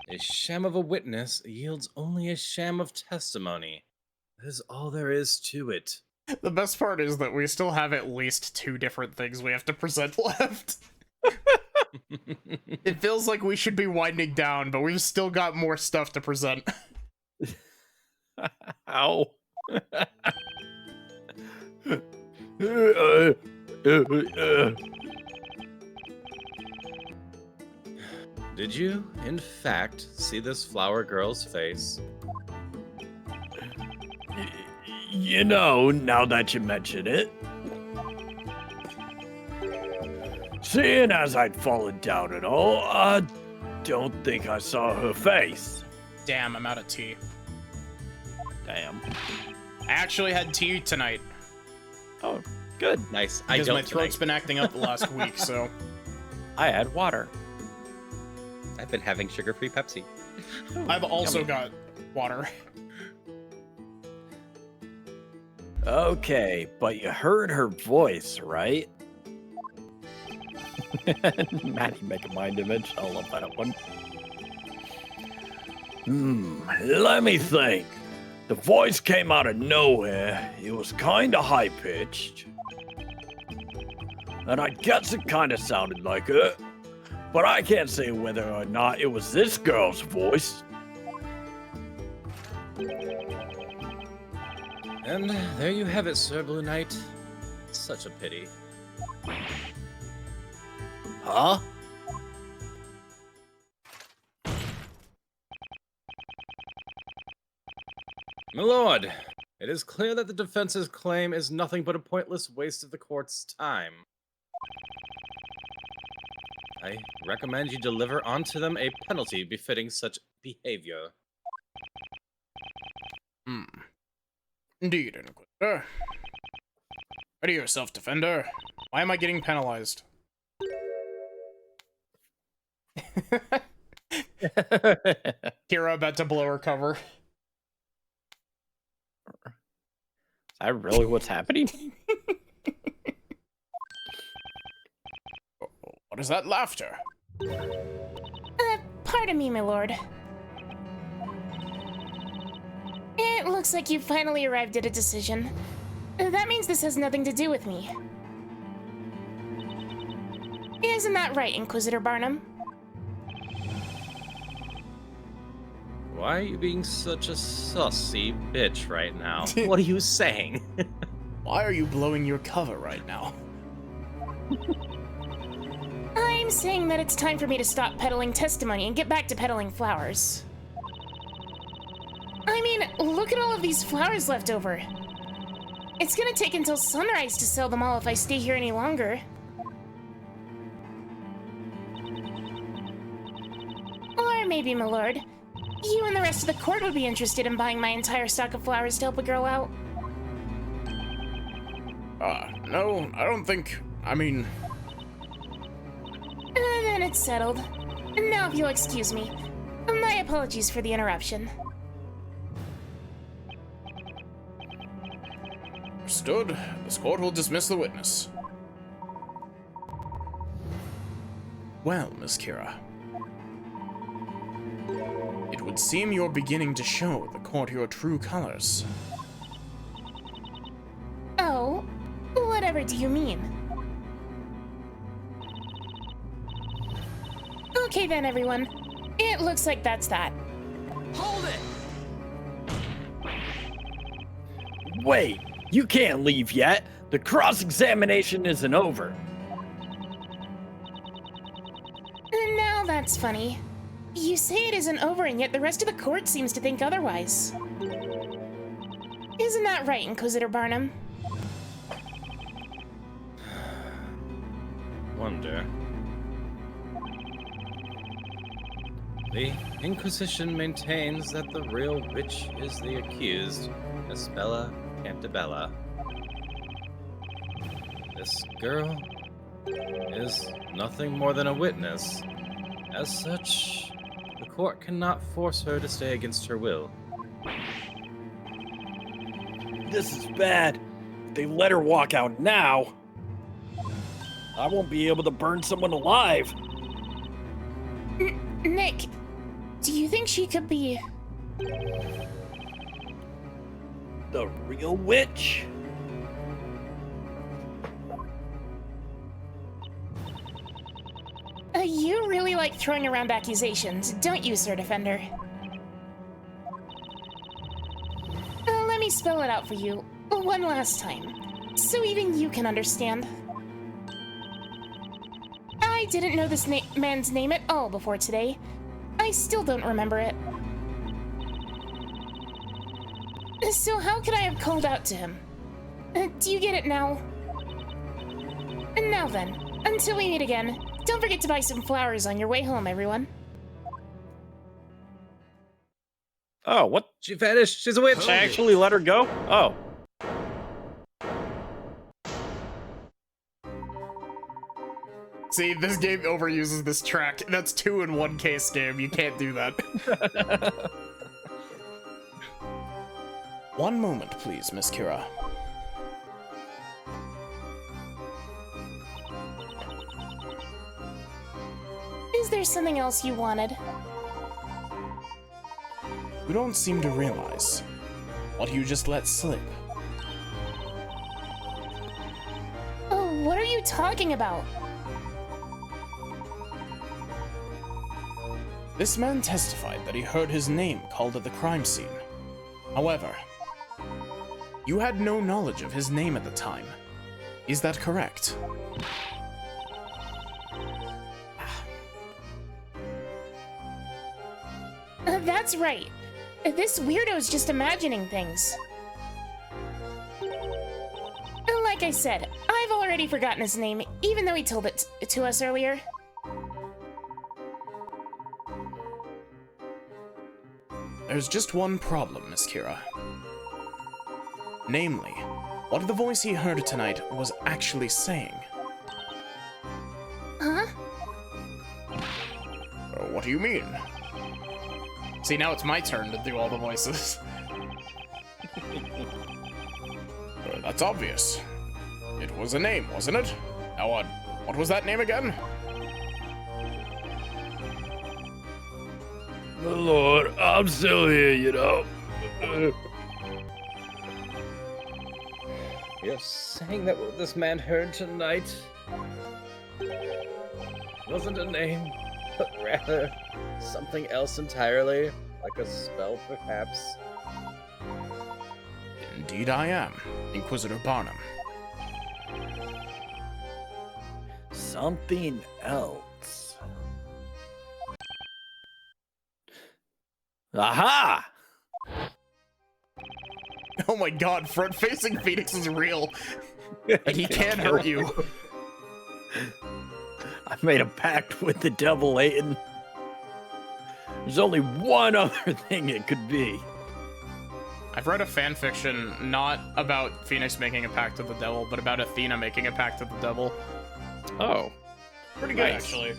A sham of a witness yields only a sham of testimony. That is all there is to it. The best part is that we still have at least 2 different things we have to present left. It feels like we should be winding down, but we've still got more stuff to present. Ow. Did you, in fact, see this flower girl's face? You know, now that you mention it. Seeing as I'd fallen down and all, I don't think I saw her face. Damn, I'm out of tea. Damn. I actually had tea tonight. Oh, good. Nice. Because I don't my throat's tonight. been acting up the last week, so. I had water. I've been having sugar-free Pepsi. I've also got water. Okay, but you heard her voice, right? Maddie, make a mind image. I love that one. Let me think. The voice came out of nowhere. It was kinda high-pitched. And I guess it kinda sounded like her. But I can't say whether or not it was this girl's voice. And there you have it, Sir Blue Knight. Such a pity. Huh? My lord, it is clear that the defense's claim is nothing but a pointless waste of the court's time. I recommend you deliver onto them a penalty befitting such behavior. Indeed, Inquisitor. Ready yourself, Defender. Why am I getting penalized? Kira about to blow her cover. Is that really what's happening? What is that laughter? Pardon me, my lord. It looks like you finally arrived at a decision. That means this has nothing to do with me. Isn't that right, Inquisitor Barnum? Why are you being such a sussy bitch right now? What are you saying? Why are you blowing your cover right now? I'm saying that it's time for me to stop peddling testimony and get back to peddling flowers. I mean, look at all of these flowers left over. It's gonna take until sunrise to sell them all if I stay here any longer. Or maybe, my lord, you and the rest of the court would be interested in buying my entire stock of flowers to help a girl out. No, I don't think. I mean. Then it's settled. Now, if you'll excuse me, my apologies for the interruption. Understood. This court will dismiss the witness. Well, Miss Kira. It would seem you're beginning to show the court your true colors. Oh, whatever do you mean? Okay then, everyone. It looks like that's that. Hold it! Wait, you can't leave yet. The cross-examination isn't over. Now that's funny. You say it isn't over, and yet the rest of the court seems to think otherwise. Isn't that right, Inquisitor Barnum? Wonder. The Inquisition maintains that the real witch is the accused, Espella Cantabella. This girl is nothing more than a witness. As such, the court cannot force her to stay against her will. This is bad. If they let her walk out now, I won't be able to burn someone alive. Nick, do you think she could be... the real witch? You really like throwing around accusations, don't you, Sir Defender? Let me spell it out for you one last time, so even you can understand. I didn't know this man's name at all before today. I still don't remember it. So how could I have called out to him? Do you get it now? Now then, until we meet again, don't forget to buy some flowers on your way home, everyone. Oh, what? She vanished. She's a witch. I actually let her go? Oh. See, this game overuses this track. That's 2 in 1 case game. You can't do that. One moment, please, Miss Kira. Is there something else you wanted? You don't seem to realize what you just let slip. Oh, what are you talking about? This man testified that he heard his name called at the crime scene. However, you had no knowledge of his name at the time. Is that correct? That's right. This weirdo's just imagining things. Like I said, I've already forgotten his name, even though he told it to us earlier. There's just one problem, Miss Kira. Namely, what the voice he heard tonight was actually saying. Huh? What do you mean? See, now it's my turn to do all the voices. That's obvious. It was a name, wasn't it? Now what was that name again? My lord, I'm still here, you know. You're saying that what this man heard tonight wasn't a name, but rather something else entirely, like a spell, perhaps? Indeed I am, Inquisitor Barnum. Something else. Aha! Oh my god, front-facing Phoenix is real. And he can hurt you. I made a pact with the devil, Layton. There's only one other thing it could be. I've read a fan fiction not about Phoenix making a pact with the devil, but about Athena making a pact with the devil. Oh. Pretty good, Nice. actually.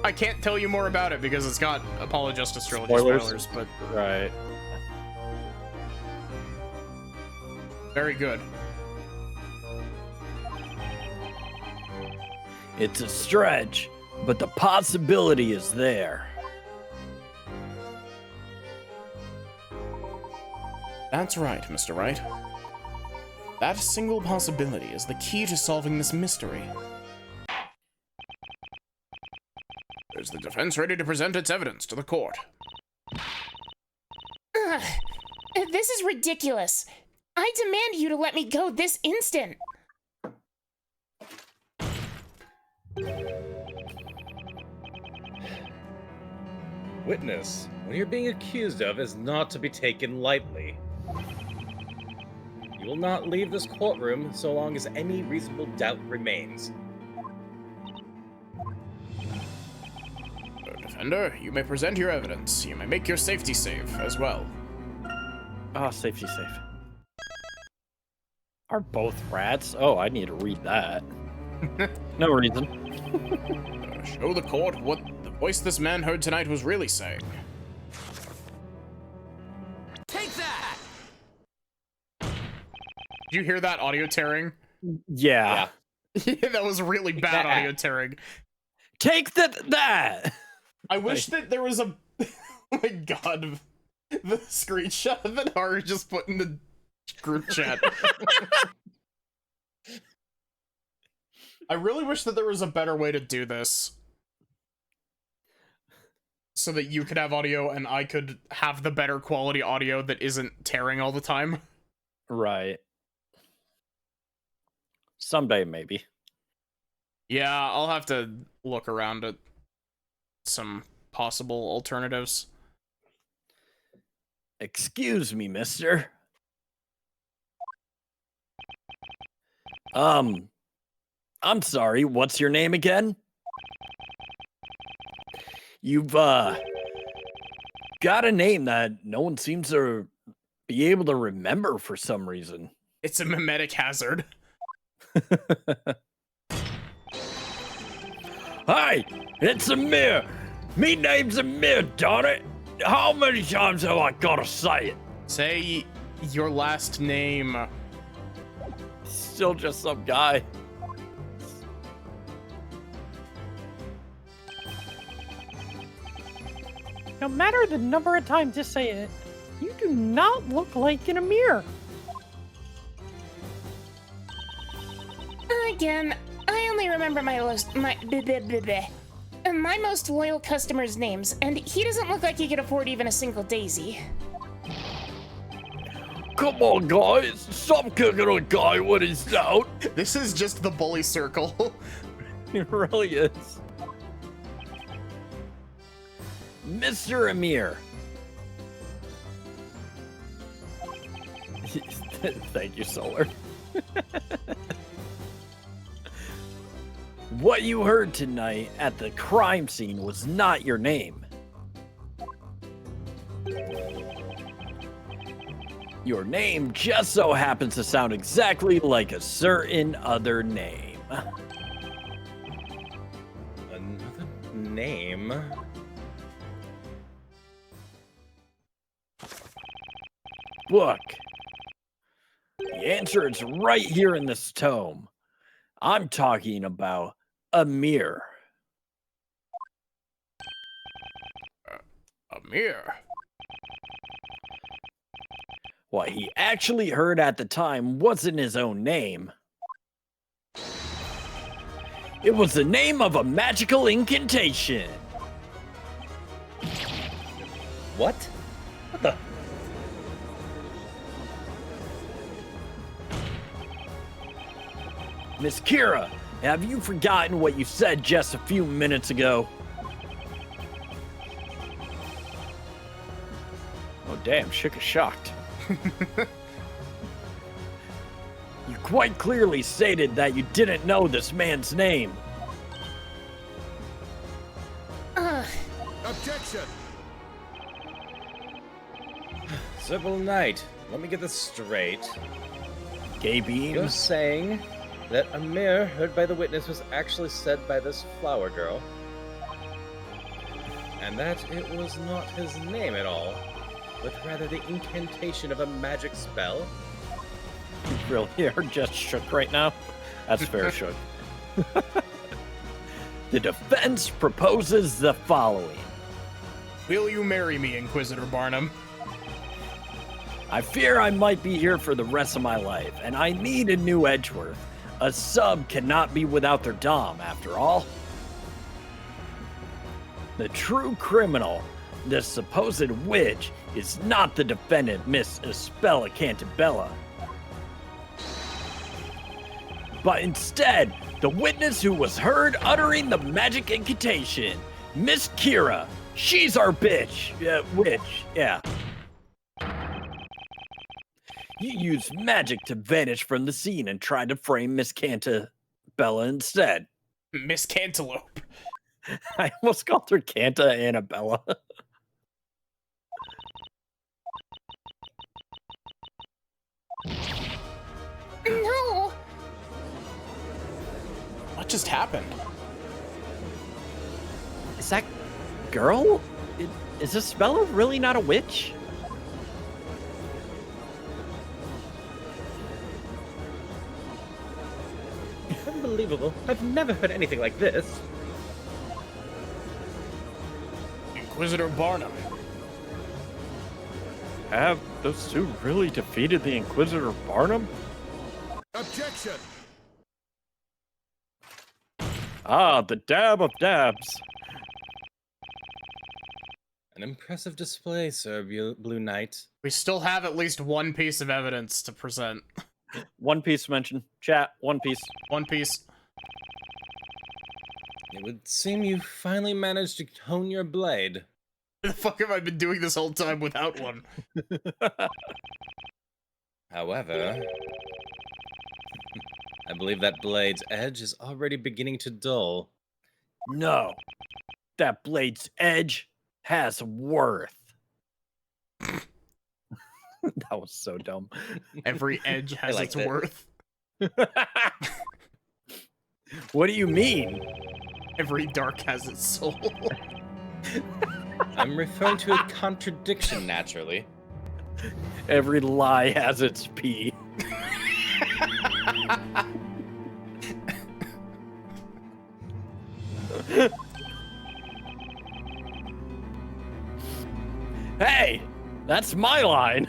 I can't tell you more about it because it's got Apollo Justice Trilogy Spoilers. spoilers, but Right. very good. It's a stretch, but the possibility is there. That's right, Mr. Wright. That single possibility is the key to solving this mystery. Is the defense ready to present its evidence to the court? Ugh, this is ridiculous. I demand you to let me go this instant. Witness, what you're being accused of is not to be taken lightly. You will not leave this courtroom so long as any reasonable doubt remains. Defender, you may present your evidence. You may make your safety save as well. Ah, safety safe. Are both rats? Oh, I need to read that. No reason. Show the court what the voice this man heard tonight was really saying. Take that! Did you hear that audio tearing? Yeah. Yeah, that was really bad that. audio tearing. Take that! I wish that there was a... Oh my god. The screenshot that Haru just put in the group chat. I really wish that there was a better way to do this. So that you could have audio and I could have the better quality audio that isn't tearing all the time. Right. Someday, maybe. Yeah, I'll have to look around at some possible alternatives. Excuse me, mister. I'm sorry, what's your name again? You've, got a name that no one seems to be able to remember for some reason. It's a mimetic hazard. Hi, it's Amir. Me name's Amir, darn it. How many times have I gotta say it? Say your last name. Still just some guy. No matter the number of times you say it, you do not look like an Amir. Again, I only remember my most loyal customers' names, and he doesn't look like he could afford even a single daisy. Come on, guys. Stop kicking a guy when he's down. This is just the bully circle. It really is. Mr. Amir. Thank you, Solar. What you heard tonight at the crime scene was not your name. Your name just so happens to sound exactly like a certain other name. Another name? Look. The answer is right here in this tome. I'm talking about Amir. Amir. What he actually heard at the time wasn't his own name. It was the name of a magical incantation. What? What the? Miss Kira, have you forgotten what you said just a few minutes ago? Oh, damn, Shook is shocked. You quite clearly stated that you didn't know this man's name. Objection! Simple Knight, let me get this straight. Gay Beam? You're saying that Amir, heard by the witness, was actually said by this flower girl, and that it was not his name at all, but rather the incantation of a magic spell? You really are just shook right now? That's fair, Shook. The defense proposes the following. Will you marry me, Inquisitor Barnum? I fear I might be here for the rest of my life, and I need a new Edgeworth. A sub cannot be without their dom, after all. The true criminal, the supposed witch, is not the defendant, Miss Espella Cantabella, but instead, the witness who was heard uttering the magic incantation, Miss Kira. She's our bitch. Witch, yeah. You used magic to vanish from the scene and tried to frame Miss Cantabella instead. Miss Cantaloupe. I almost called her Canta Annabella. No! What just happened? Is that girl? Is Isabella really not a witch? Unbelievable. I've never heard anything like this. Inquisitor Barnum. Have those two really defeated the Inquisitor Barnum? Objection! Ah, the dab of dabs. An impressive display, Sir Blue Knight. We still have at least one piece of evidence to present. One Piece mention. Chat, One Piece. One piece. It would seem you finally managed to hone your blade. The fuck have I been doing this whole time without one? However, I believe that blade's edge is already beginning to dull. No. That blade's edge has worth. That was so dumb. Every edge has liked its it. worth. What do you mean? Every dark has its soul. I'm referring to a contradiction, naturally. Every lie has its pee. Hey, that's my line.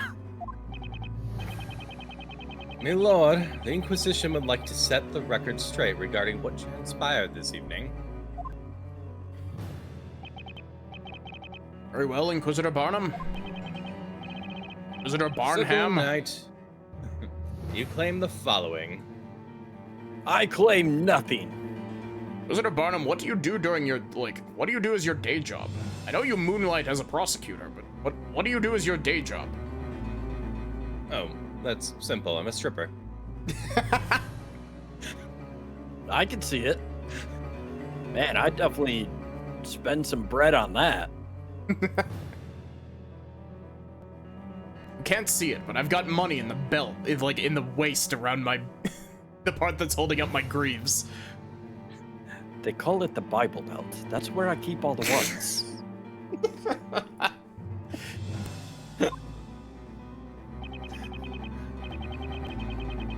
My lord, the Inquisition would like to set the record straight regarding what transpired this evening. Very well, Inquisitor Barnum. Inquisitor Sir Blue Barnham. Knight, you claim the following. I claim nothing. Inquisitor Barnum, what do you do during your, what do you do as your day job? I know you moonlight as a prosecutor, but what do you do as your day job? Oh, that's simple. I'm a stripper. I can see it. Man, I'd definitely spend some bread on that. Can't see it, but I've got money in the belt, in the waist around my, the part that's holding up my greaves. They call it the Bible Belt. That's where I keep all the ones.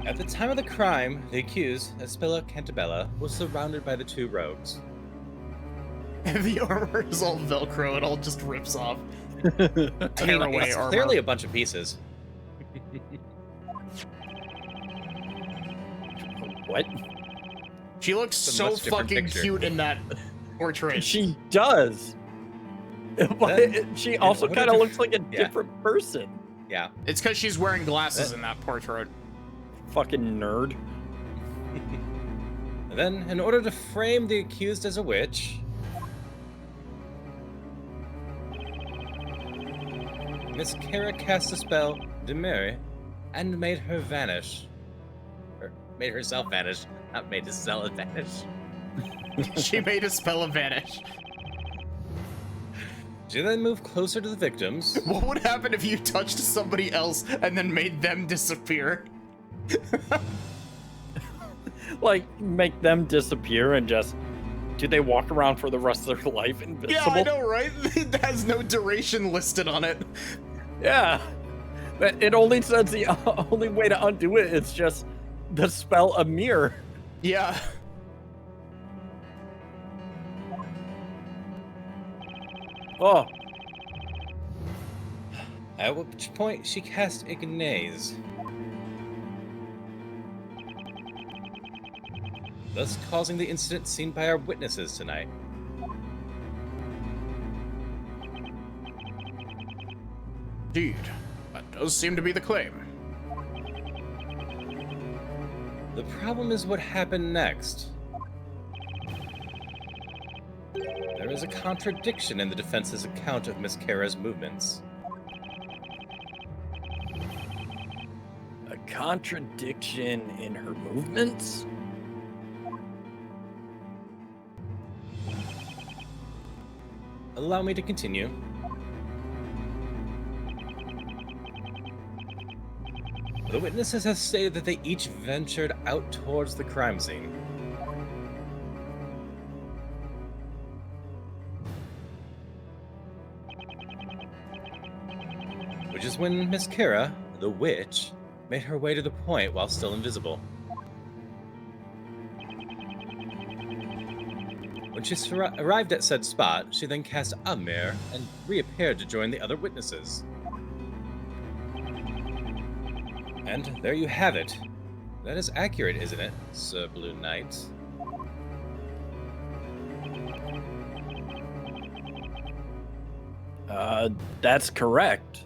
At the time of the crime, the accused, Espilla Cantabella, was surrounded by the two rogues. The armor is all Velcro, it all just rips off. I mean, Tear away it's armor. clearly a bunch of pieces. What? She looks It's a so much different fucking picture. cute in that portrait. She does. But she also order kind of to- looks like a yeah. different person. Yeah. It's because she's wearing glasses in that portrait. Fucking nerd. And then, in order to frame the accused as a witch, Miss Kara cast a spell, Demure, and made her vanish. Or made herself vanish, not made Estella vanish. She made a spell of vanish. She then moved closer to the victims. What would happen if you touched somebody else and then made them disappear? Like, make them disappear and just... Do they walk around for the rest of their life invisible? Yeah, I know, right? It has no duration listed on it. Yeah. But it only says the only way to undo it is just the spell a mirror. Yeah. Oh, At which point she cast Ignaze, thus causing the incident seen by our witnesses tonight. Indeed. That does seem to be the claim. The problem is what happened next. There is a contradiction in the defense's account of Miss Kara's movements. a contradiction in her movements? Allow me to continue. The witnesses have stated that they each ventured out towards the crime scene. Which is when Miss Kara, the witch, made her way to the point while still invisible. When she arrived at said spot, she then cast a mirror and reappeared to join the other witnesses. And there you have it. That is accurate, isn't it, Sir Blue Knight? That's correct.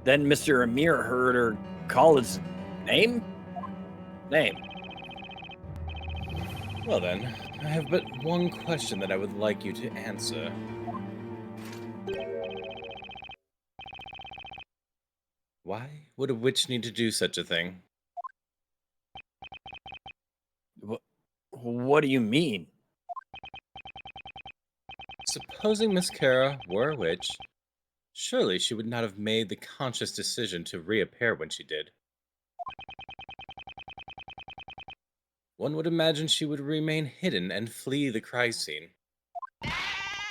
Then Mr. Amir heard her call his name? Name. Well then, I have but one question that I would like you to answer. Why would a witch need to do such a thing? What do you mean? Supposing Miss Kara were a witch, surely she would not have made the conscious decision to reappear when she did. One would imagine she would remain hidden and flee the crime scene.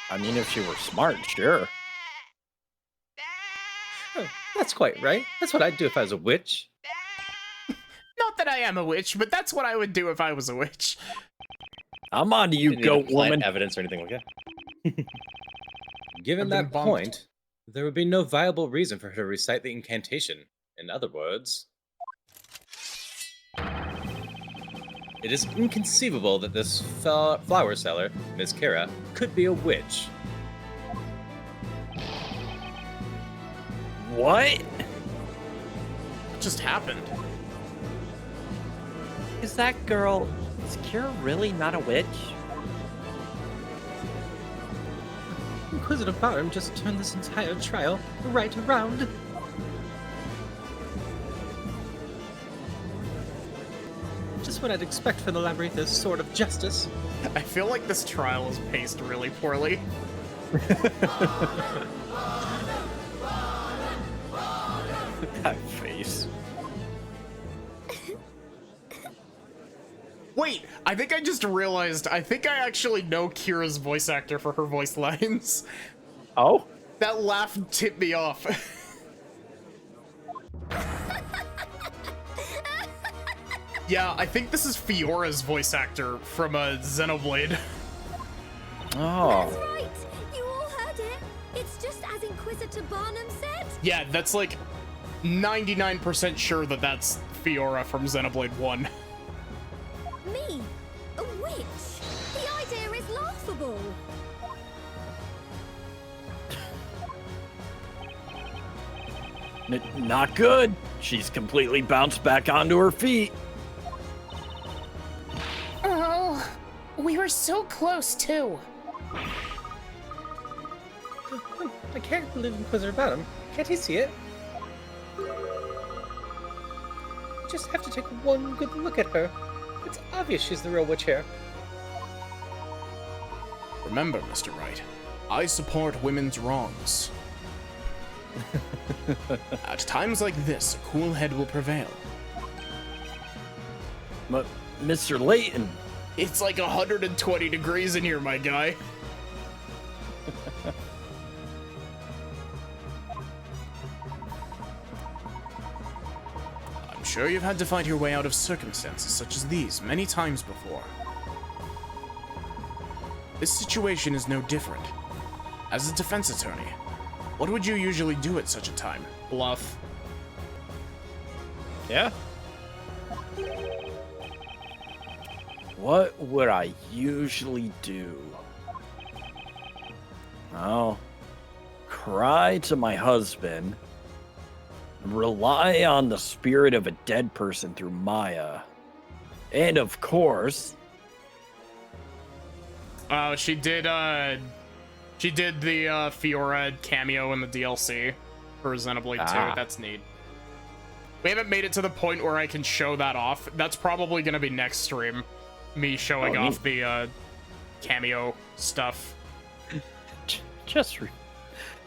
I mean, if she were smart, sure. Oh, that's quite right. That's what I'd do if I was a witch. Not that I am a witch, but that's what I would do if I was a witch. I'm on to you, Didn't goat even plant woman. evidence or anything like that. Given I've been that bumped. point, there would be no viable reason for her to recite the incantation. In other words, it is inconceivable that this flower seller, Miss Kara, could be a witch. What? What just happened? Is that girl... Is Kira really not a witch? Inquisitive Barham just turned this entire trial right around. Just what I'd expect from the Labyrinth's sword of justice. I feel like this trial is paced really poorly. That face. Wait, I think I just realized, I think I actually know Kira's voice actor for her voice lines. Oh? That laugh tipped me off. Yeah, I think this is Fiora's voice actor from Xenoblade. Oh. That's right. You all heard it. It's just as Inquisitor Barnum said. Yeah, that's like 99% sure that that's Fiora from Xenoblade 1. Me? A witch? The idea is laughable. Not good. She's completely bounced back onto her feet. Oh, we were so close, too. I can't believe Inquisitor Barham. Can't he see it? Just have to take one good look at her. It's obvious she's the real witch here. Remember, Mr. Wright, I support women's wrongs. At times like this, a cool head will prevail. But, Mr. Layton, It's like 120 degrees in here, my guy. I'm sure you've had to fight your way out of circumstances such as these many times before. This situation is no different. As a defense attorney, what would you usually do at such a time? Bluff. yeah? What would I usually do? Oh, cry to my husband, rely on the spirit of a dead person through Maya, and of course, She did the Fiora cameo in the DLC for Xenoblade 2. That's neat. We haven't made it to the point where I can show that off. That's probably gonna be next stream. Me showing off the cameo stuff.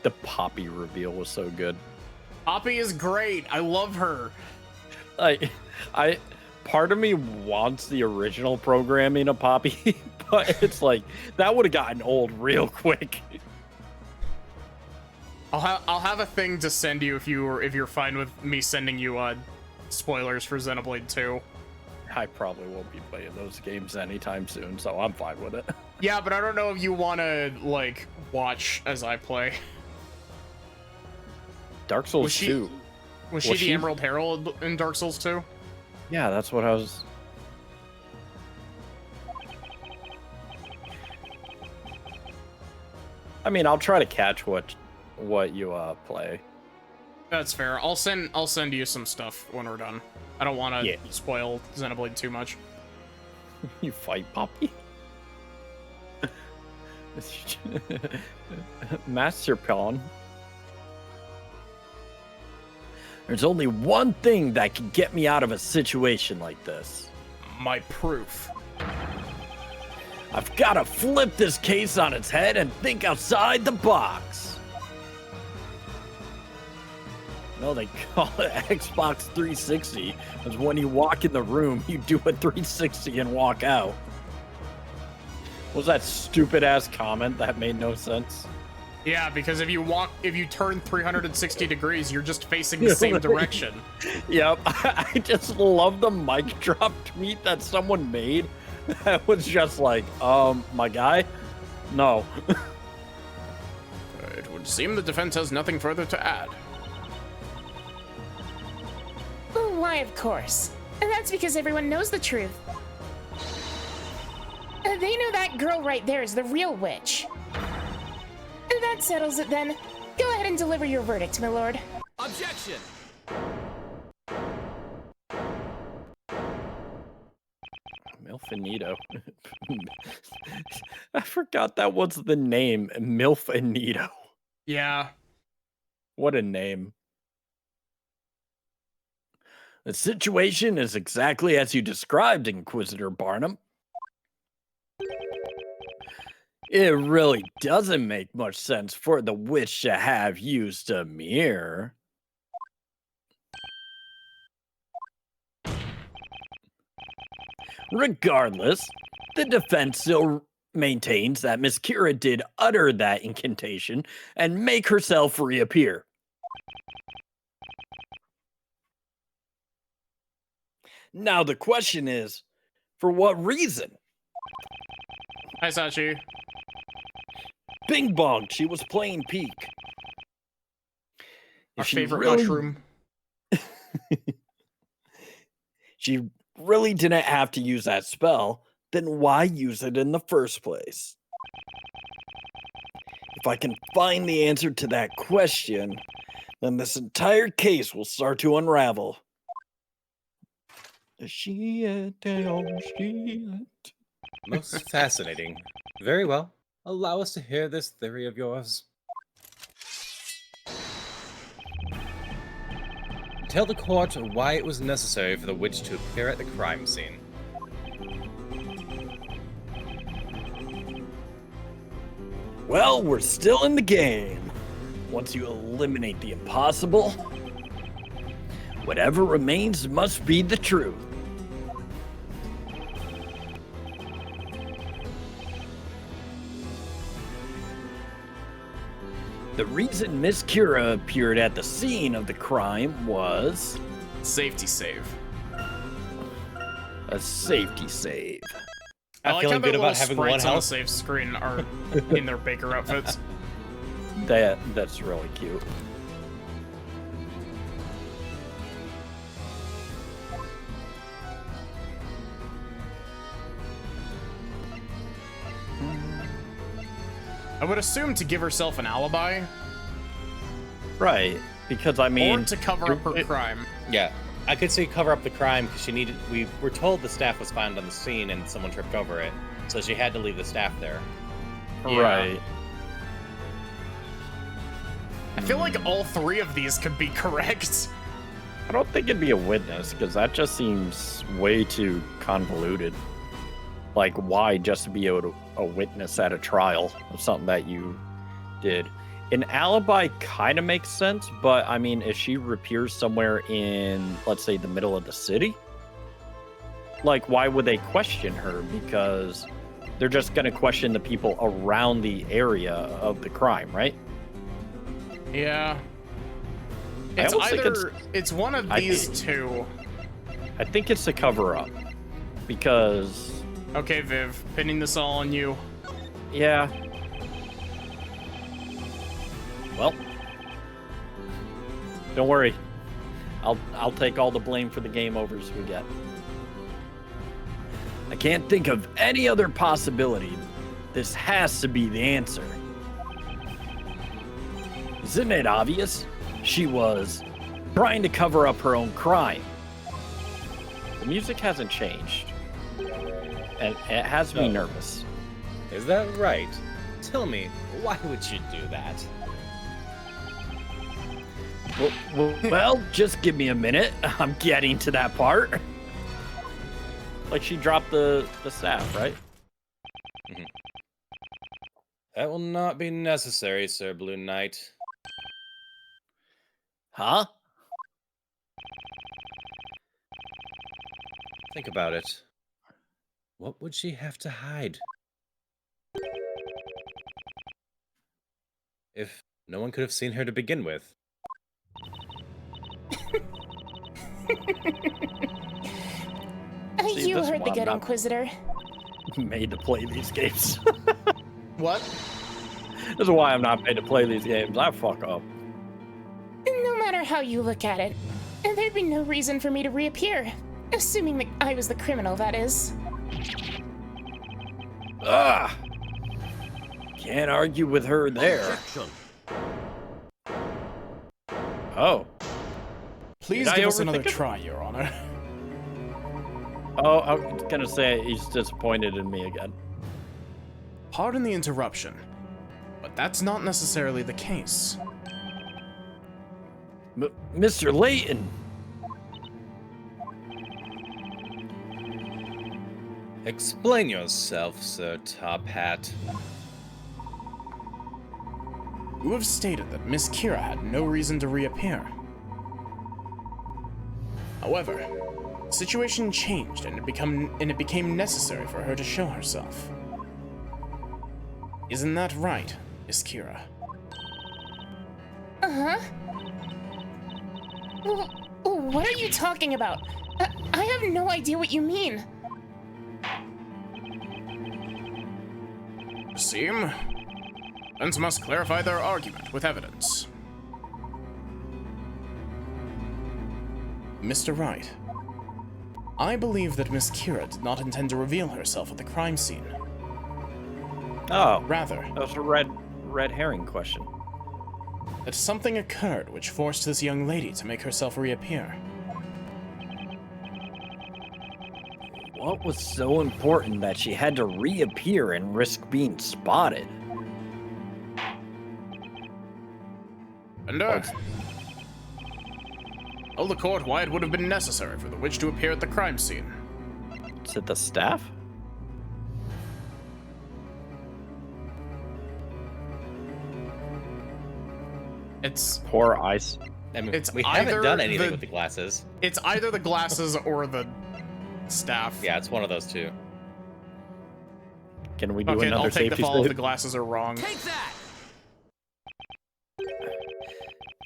The Poppy reveal was so good. Poppy is great. I love her. I part of me wants the original programming of Poppy, but it's like that would have gotten old real quick. I'll have a thing to send you if you're fine with me sending you spoilers for Xenoblade 2. I probably won't be playing those games anytime soon, so I'm fine with it. Yeah, but I don't know if you want to like watch as I play. Dark Souls Was she- 2. Was she the Emerald Herald in Dark Souls 2? Yeah, that's what I was. I mean, I'll try to catch what you play. That's fair. I'll send you some stuff when we're done. I don't want to spoil Xenoblade too much. You fight Poppy? Master Pawn. There's only one thing that can get me out of a situation like this. My proof. I've got to flip this case on its head and think outside the box. No, they call it Xbox 360, because when you walk in the room, you do a 360 and walk out. What was that stupid ass comment that made no sense? Yeah, because if you turn 360 degrees, you're just facing the same direction. Yep, I just love the mic drop tweet that someone made. That was just like, my guy? No. It would seem the defense has nothing further to add. Why, of course. And that's because everyone knows the truth. They know that girl right there is the real witch. That settles it then. Go ahead and deliver your verdict, my lord. Objection! Milfanito. I forgot that was the name, Milfanito. Yeah. What a name. The situation is exactly as you described, Inquisitor Barnum. It really doesn't make much sense for the witch to have used a mirror. Regardless, the defense still maintains that Miss Kira did utter that incantation and make herself reappear. Now the question is, for what reason? Hi, Sachi. Bing bong, she was playing peak. Our favorite mushroom. She really didn't have to use that spell, then why use it in the first place? If I can find the answer to that question, then this entire case will start to unravel. Most fascinating. Very well. Allow us to hear this theory of yours. Tell the court why it was necessary for the witch to appear at the crime scene. Well, we're still in the game. Once you eliminate the impossible, whatever remains must be the truth. The reason Miss Kira appeared at the scene of the crime was... Safety save. A safety save. I like how good the about little having one sprites on the health. save screen are in their baker outfits. That's really cute. I would assume to give herself an alibi. Right, because I mean... Or to cover up her crime. Yeah, I could say cover up the crime because she needed. We were told the staff was found on the scene and someone tripped over it, so she had to leave the staff there. Yeah. Right. I feel like all three of these could be correct. I don't think it'd be a witness, because that just seems way too convoluted. Like, why just to be a witness at a trial of something that you did? An alibi kind of makes sense, but I mean, if she appears somewhere in, let's say, the middle of the city, like, why would they question her? Because they're just going to question the people around the area of the crime, right? Yeah. I It's almost think either it's one of these two. I think it's a cover-up, because... Okay, Viv, pinning this all on you. Yeah. Well, don't worry. I'll take all the blame for the game overs we get. I can't think of any other possibility. This has to be the answer. Isn't it obvious? She was trying to cover up her own crime. The music hasn't changed, and it has me nervous. Is that right? Tell me, why would you do that? Well, just give me a minute. I'm getting to that part. Like she dropped the staff, right? That will not be necessary, Sir Blue Knight. Huh? Think about it. What would she have to hide? If no one could have seen her to begin with. See, You this is heard why the I'm good not Inquisitor. made to play these games. What? This is why I'm not made to play these games. I fuck up. No matter how you look at it, there'd be no reason for me to reappear. Assuming that I was the criminal, that is. Ah! Can't argue with her there. Objection. Oh. Please Did I give us another overthink it? try, Your Honor. Oh, I was gonna say he's disappointed in me again. Pardon the interruption, but that's not necessarily the case. Mr. Layton! Explain yourself, Sir Top Hat. You have stated that Miss Kira had no reason to reappear. However, the situation changed and it became necessary for her to show herself. Isn't that right, Miss Kira? Uh-huh. What are you talking about? I have no idea what you mean. Seem? Defense must clarify their argument with evidence. Mr. Wright, I believe that Miss Kira did not intend to reveal herself at the crime scene. Oh, Rather, that was a red herring question. that something occurred which forced this young lady to make herself reappear. What was so important that she had to reappear and risk being spotted? And tell the court why it would have been necessary for the witch to appear at the crime scene. Is it the staff? It's Poor ice. I mean, It's we haven't either done anything the- with the glasses. it's either the glasses or the staff. Yeah, it's one of those two. Can we do Okay, another I'll take the safety fall if save? the glasses are wrong. Take that!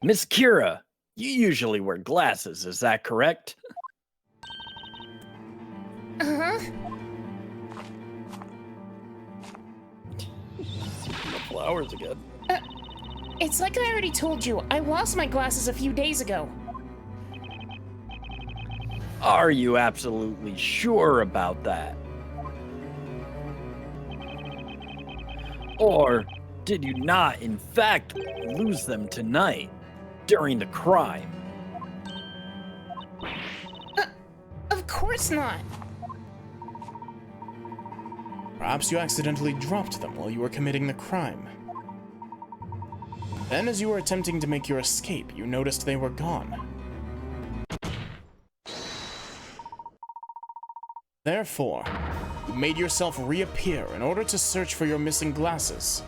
Miss Kira, you usually wear glasses, is that correct? Uh-huh. The flowers again. It's like I already told you. I lost my glasses a few days ago. Are you absolutely sure about that? Or did you not, in fact, lose them tonight during the crime? Of course not. Perhaps you accidentally dropped them while you were committing the crime. Then, as you were attempting to make your escape, you noticed they were gone. Therefore, you made yourself reappear in order to search for your missing glasses.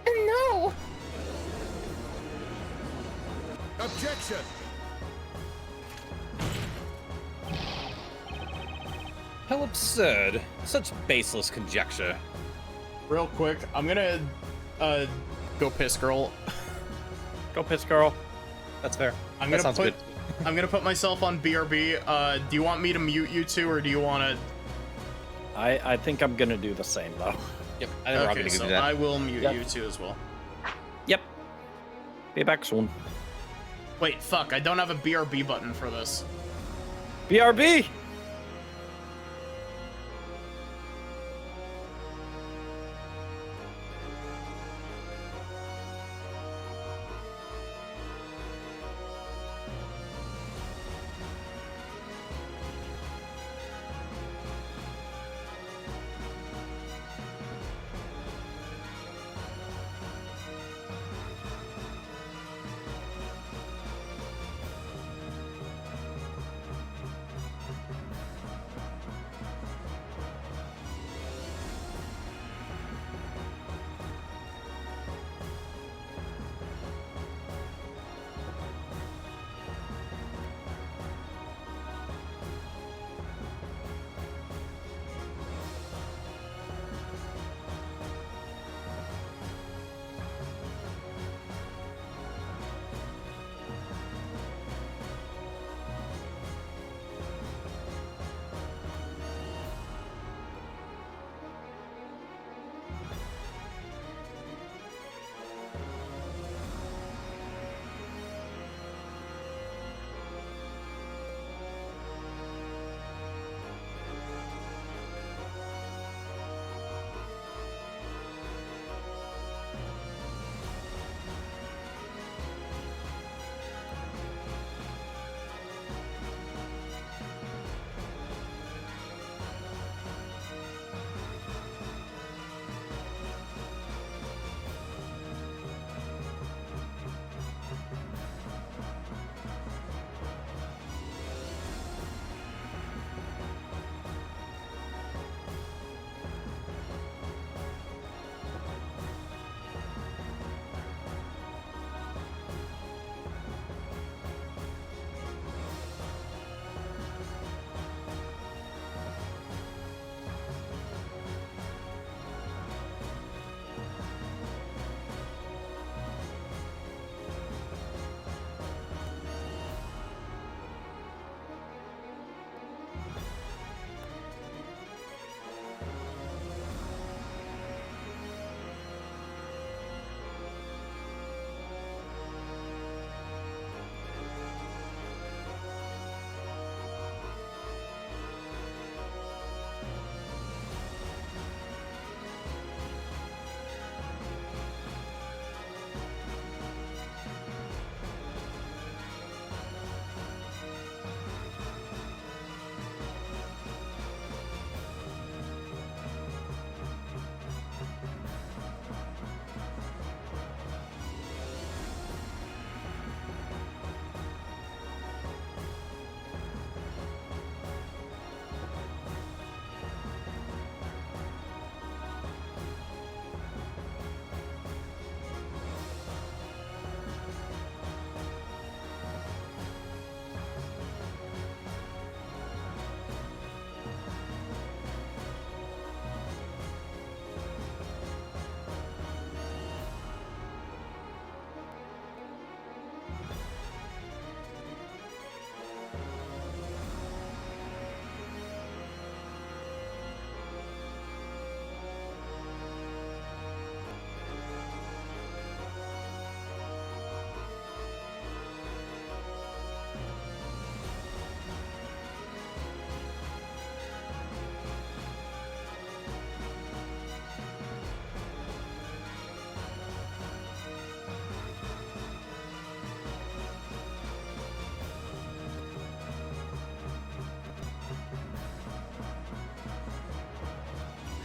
No! Objection! How absurd. Such baseless conjecture. Real quick, I'm gonna, go piss girl. Go piss, girl. That's fair. I'm That gonna sounds put, good. I'm gonna put myself on BRB. Do you want me to mute you two, or do you want to? I think I'm gonna do the same, though. Yep, I think we're all Okay, gonna so do that. I will mute Yep. you two as well. Yep. Be back soon. Wait, fuck, I don't have a BRB button for this. BRB!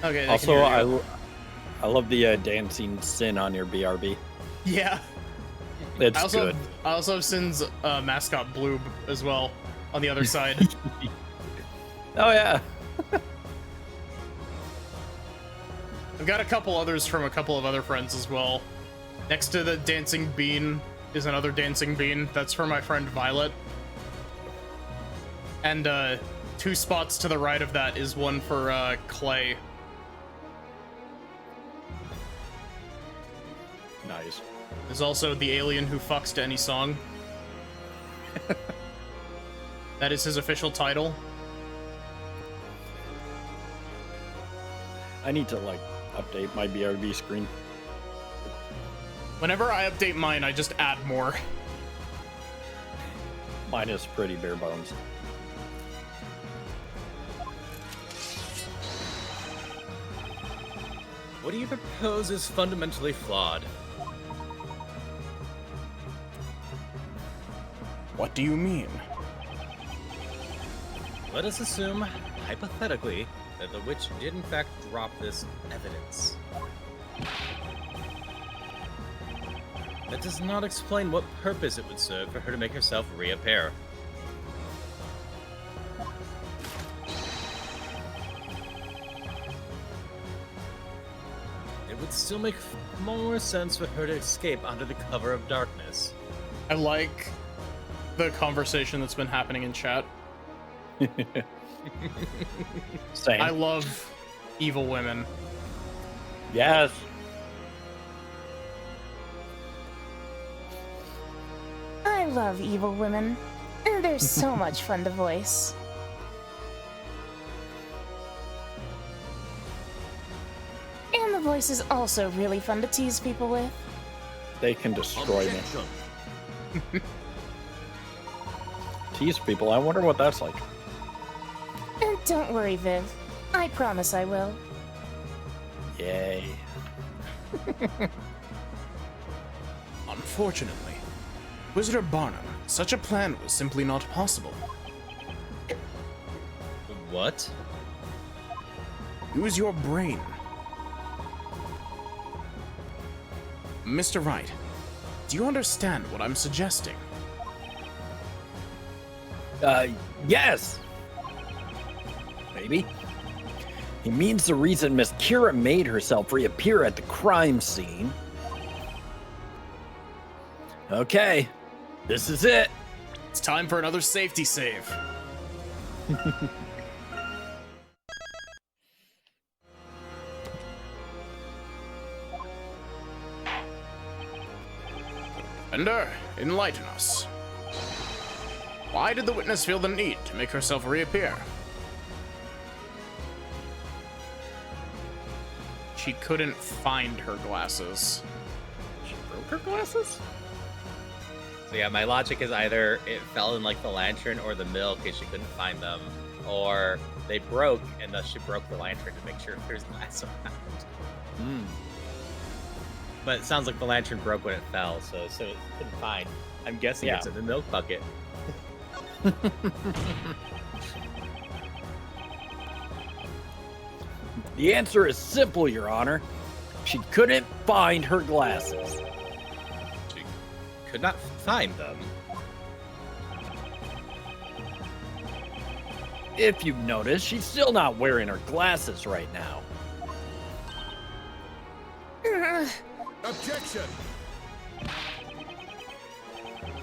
Okay. they can Also, hear you. I love the dancing sin on your BRB. Yeah. It's I also good. I also have Sin's mascot Bloob as well on the other side. Oh yeah. I've got a couple others from a couple of other friends as well. Next to the dancing bean is another dancing bean. That's for my friend Violet. And 2 spots to the right of that is one for Clay. Nice. There's also the alien who fucks to any song. That is his official title. I need to like update my BRB screen. Whenever I update mine, I just add more. Minus pretty bare bones. What do you propose is fundamentally flawed? What do you mean? Let us assume, hypothetically, that the witch did in fact drop this evidence. That does not explain what purpose it would serve for her to make herself reappear. It would still make more sense for her to escape under the cover of darkness. I like the conversation that's been happening in chat. Same. I love evil women. Yes. I love evil women. They're so much fun to voice. And the voice is also really fun to tease people with. They can destroy me. Tease people. I wonder what that's like. And don't worry, Viv. I promise I will. Yay. Unfortunately, Inquisitor Barnum, such a plan was simply not possible. What? Use your brain. Mr. Wright, do you understand what I'm suggesting? Yes. Maybe. He means the reason Miss Kira made herself reappear at the crime scene. Okay, this is it. It's time for another safety save. Defender, enlighten us. Why did the witness feel the need to make herself reappear? She couldn't find her glasses. She broke her glasses? So yeah, my logic is either it fell in like the lantern or the milk and she couldn't find them, or they broke and thus she broke the lantern to make sure there's glass around. Hmm. But it sounds like the lantern broke when it fell, so it couldn't find. I'm guessing Yeah. it's in the milk bucket. The answer is simple, Your Honor. She couldn't find her glasses. She could not find them. If you've noticed, she's still not wearing her glasses right now. Objection!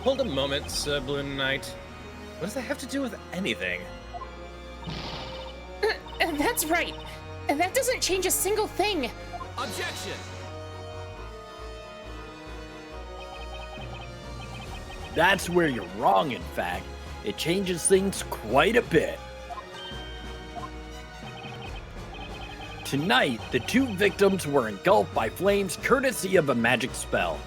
Hold a moment, Sir Balloon Knight. What does that have to do with anything? That's right. That doesn't change a single thing. Objection! That's where you're wrong, in fact. It changes things quite a bit. Tonight, the two victims were engulfed by flames courtesy of a magic spell.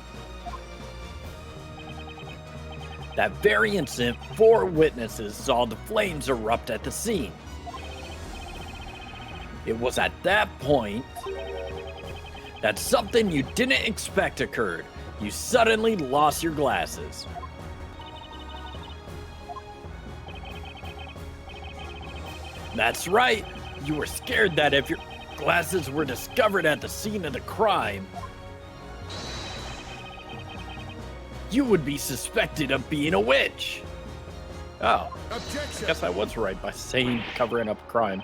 That very instant, 4 witnesses saw the flames erupt at the scene. It was at that point that something you didn't expect occurred. You suddenly lost your glasses. That's right. You were scared that if your glasses were discovered at the scene of the crime, you would be suspected of being a witch. Oh, Objection! I guess I was right by saying covering up a crime.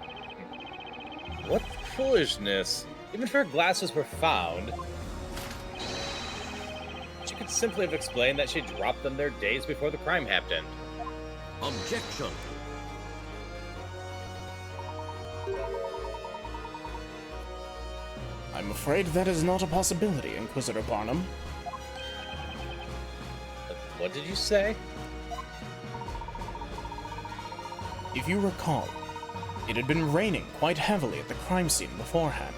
What foolishness. Even if her glasses were found, she could simply have explained that she dropped them there days before the crime happened. Objection! I'm afraid that is not a possibility, Inquisitor Barnum. What did you say? If you recall, it had been raining quite heavily at the crime scene beforehand.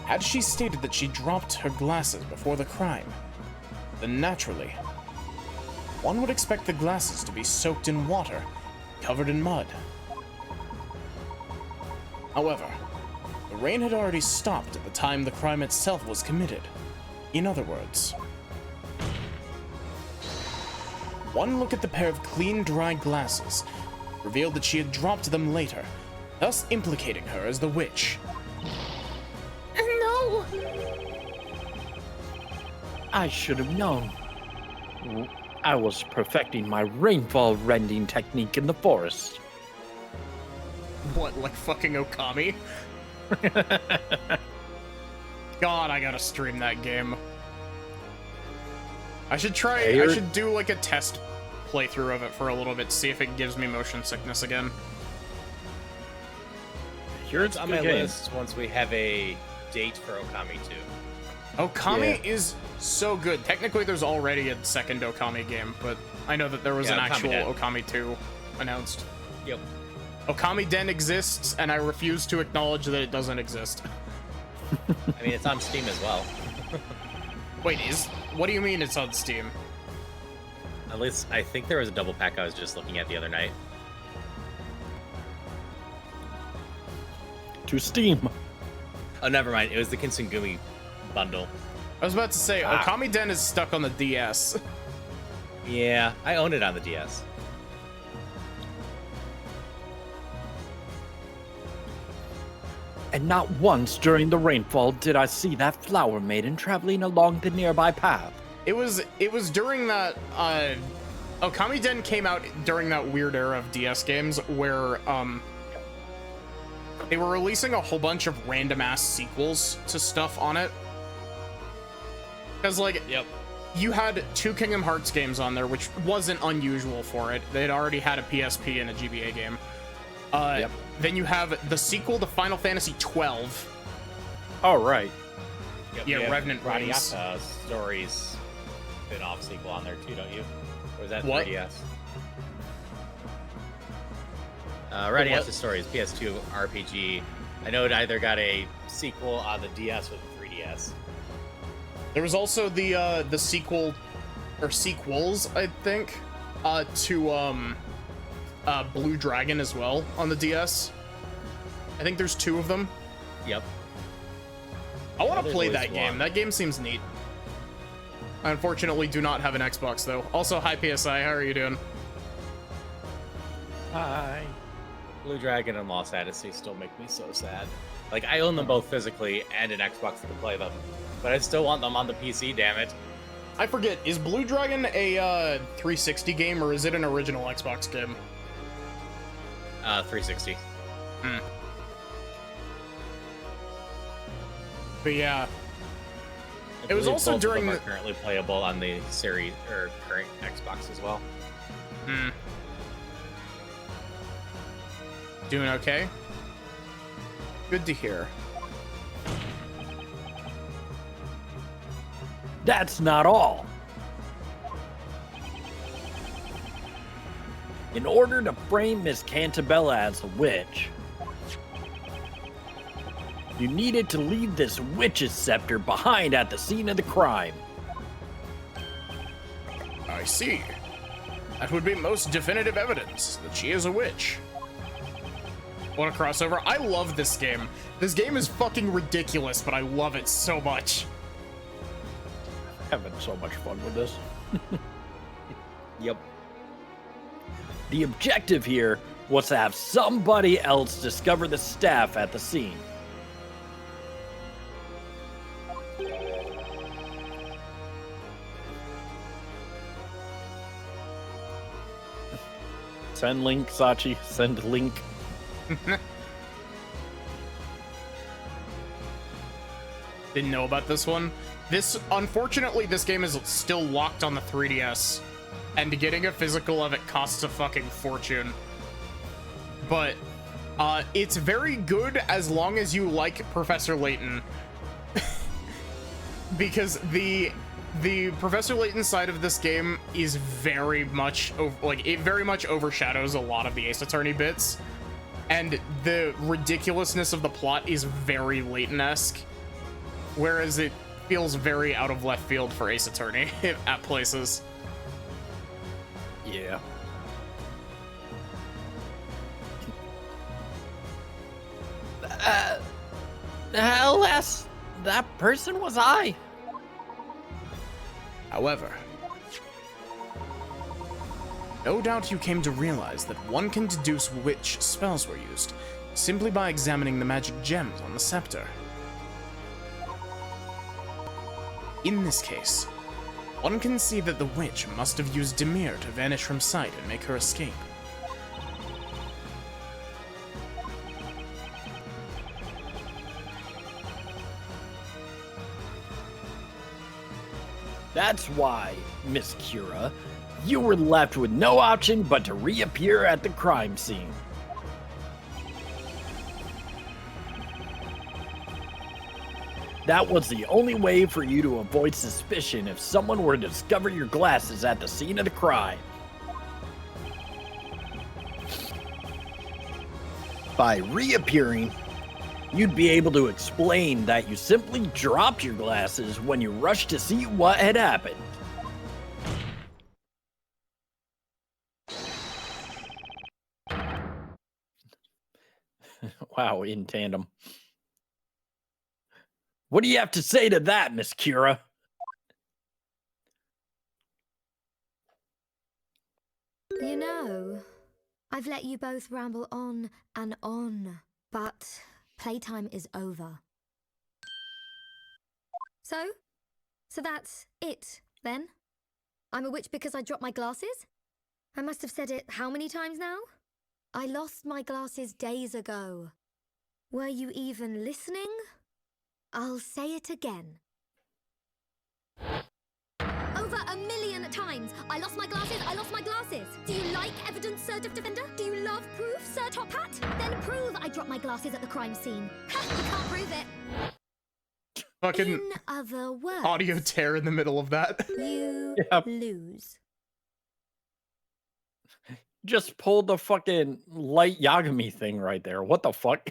Had she stated that she dropped her glasses before the crime, then naturally, One would expect the glasses to be soaked in water, covered in mud. However, the rain had already stopped at the time the crime itself was committed. In other words, one look at the pair of clean, dry glasses revealed that she had dropped them later, thus implicating her as the witch. No! I should have known. I was perfecting my rainfall rending technique in the forest. What, like fucking Okami? God, I gotta stream that game. I should do like a test playthrough of it for a little bit, see if it gives me motion sickness again. It's on my list once we have a date for Okami 2. Okami is so good. Technically, there's already a second Okami game, but I know that there was an actual Okami 2 announced. Yep. Okami Den exists, and I refuse to acknowledge that it doesn't exist. I mean, it's on Steam as well. Wait, what do you mean it's on Steam? At least, I think there was a double pack I was just looking at the other night. To Steam. Oh, never mind. It was the Kinsengumi bundle. I was about to say, Okami Den is stuck on the DS. Yeah, I own it on the DS. And not once during the rainfall did I see that flower maiden traveling along the nearby path. It was during that Okami Den came out during that weird era of DS games where they were releasing a whole bunch of random ass sequels to stuff on it. Because like you had 2 Kingdom Hearts games on there, which wasn't unusual for it. They'd already had a PSP and a GBA game. Then you have the sequel to Final Fantasy 12. Oh, right. Yep, yeah, Revenant Wings. Stories spin-off sequel on there too, don't you? Or was that what? 3DS? Radiata Stories, PS2 RPG. I know it either got a sequel on the DS or the 3DS. There was also the sequel, or sequels, I think, to Blue Dragon as well on the DS. I think there's 2 of them. Yep. I want to play that one. game. That game seems neat. I unfortunately do not have an Xbox though. Also, hi PSI, how are you doing? Hi. Blue Dragon and Lost Odyssey still make me so sad. Like, I own them both physically and an Xbox to play them, but I still want them on the PC, damn it. I forget, is Blue Dragon a 360 game or is it an original Xbox game? 360. But yeah, it was also both during of them are currently playable on the series or current Xbox as well. Doing okay? Good to hear. That's not all. In order to frame Miss Cantabella as a witch, you needed to leave this witch's scepter behind at the scene of the crime. I see. That would be most definitive evidence that she is a witch. What a crossover. I love this game. This game is fucking ridiculous, but I love it so much. Having so much fun with this. Yep. The objective here was to have somebody else discover the staff at the scene. Send link, Sachi. Send link. Didn't know about this one. Unfortunately, this game is still locked on the 3DS, and getting a physical of it costs a fucking fortune. But it's very good as long as you like Professor Layton, because the Professor Layton side of this game is very much it very much overshadows a lot of the Ace Attorney bits, and the ridiculousness of the plot is very Layton-esque, whereas it feels very out of left field for Ace Attorney at places. Yeah. Alas, that person was I. However, no doubt you came to realize that one can deduce which spells were used simply by examining the magic gems on the scepter. In this case, one can see that the witch must have used Demir to vanish from sight and make her escape. That's why, Miss Kira, you were left with no option but to reappear at the crime scene. That was the only way for you to avoid suspicion if someone were to discover your glasses at the scene of the crime. By reappearing, you'd be able to explain that you simply dropped your glasses when you rushed to see what had happened. Wow, in tandem. What do you have to say to that, Miss Kira? You know, I've let you both ramble on and on, but playtime is over. So that's it, then? I'm a witch because I dropped my glasses? I must have said it how many times now? I lost my glasses days ago. Were you even listening? I'll say it again. Over 1,000,000 times! I lost my glasses, I lost my glasses! Do you like evidence, Sir Defender? Do you love proof, Sir Top Hat? Then prove I dropped my glasses at the crime scene. Ha! You can't prove it! Fucking In other words, audio tear in the middle of that. you Yep. lose. Just pulled the fucking Light Yagami thing right there. What the fuck?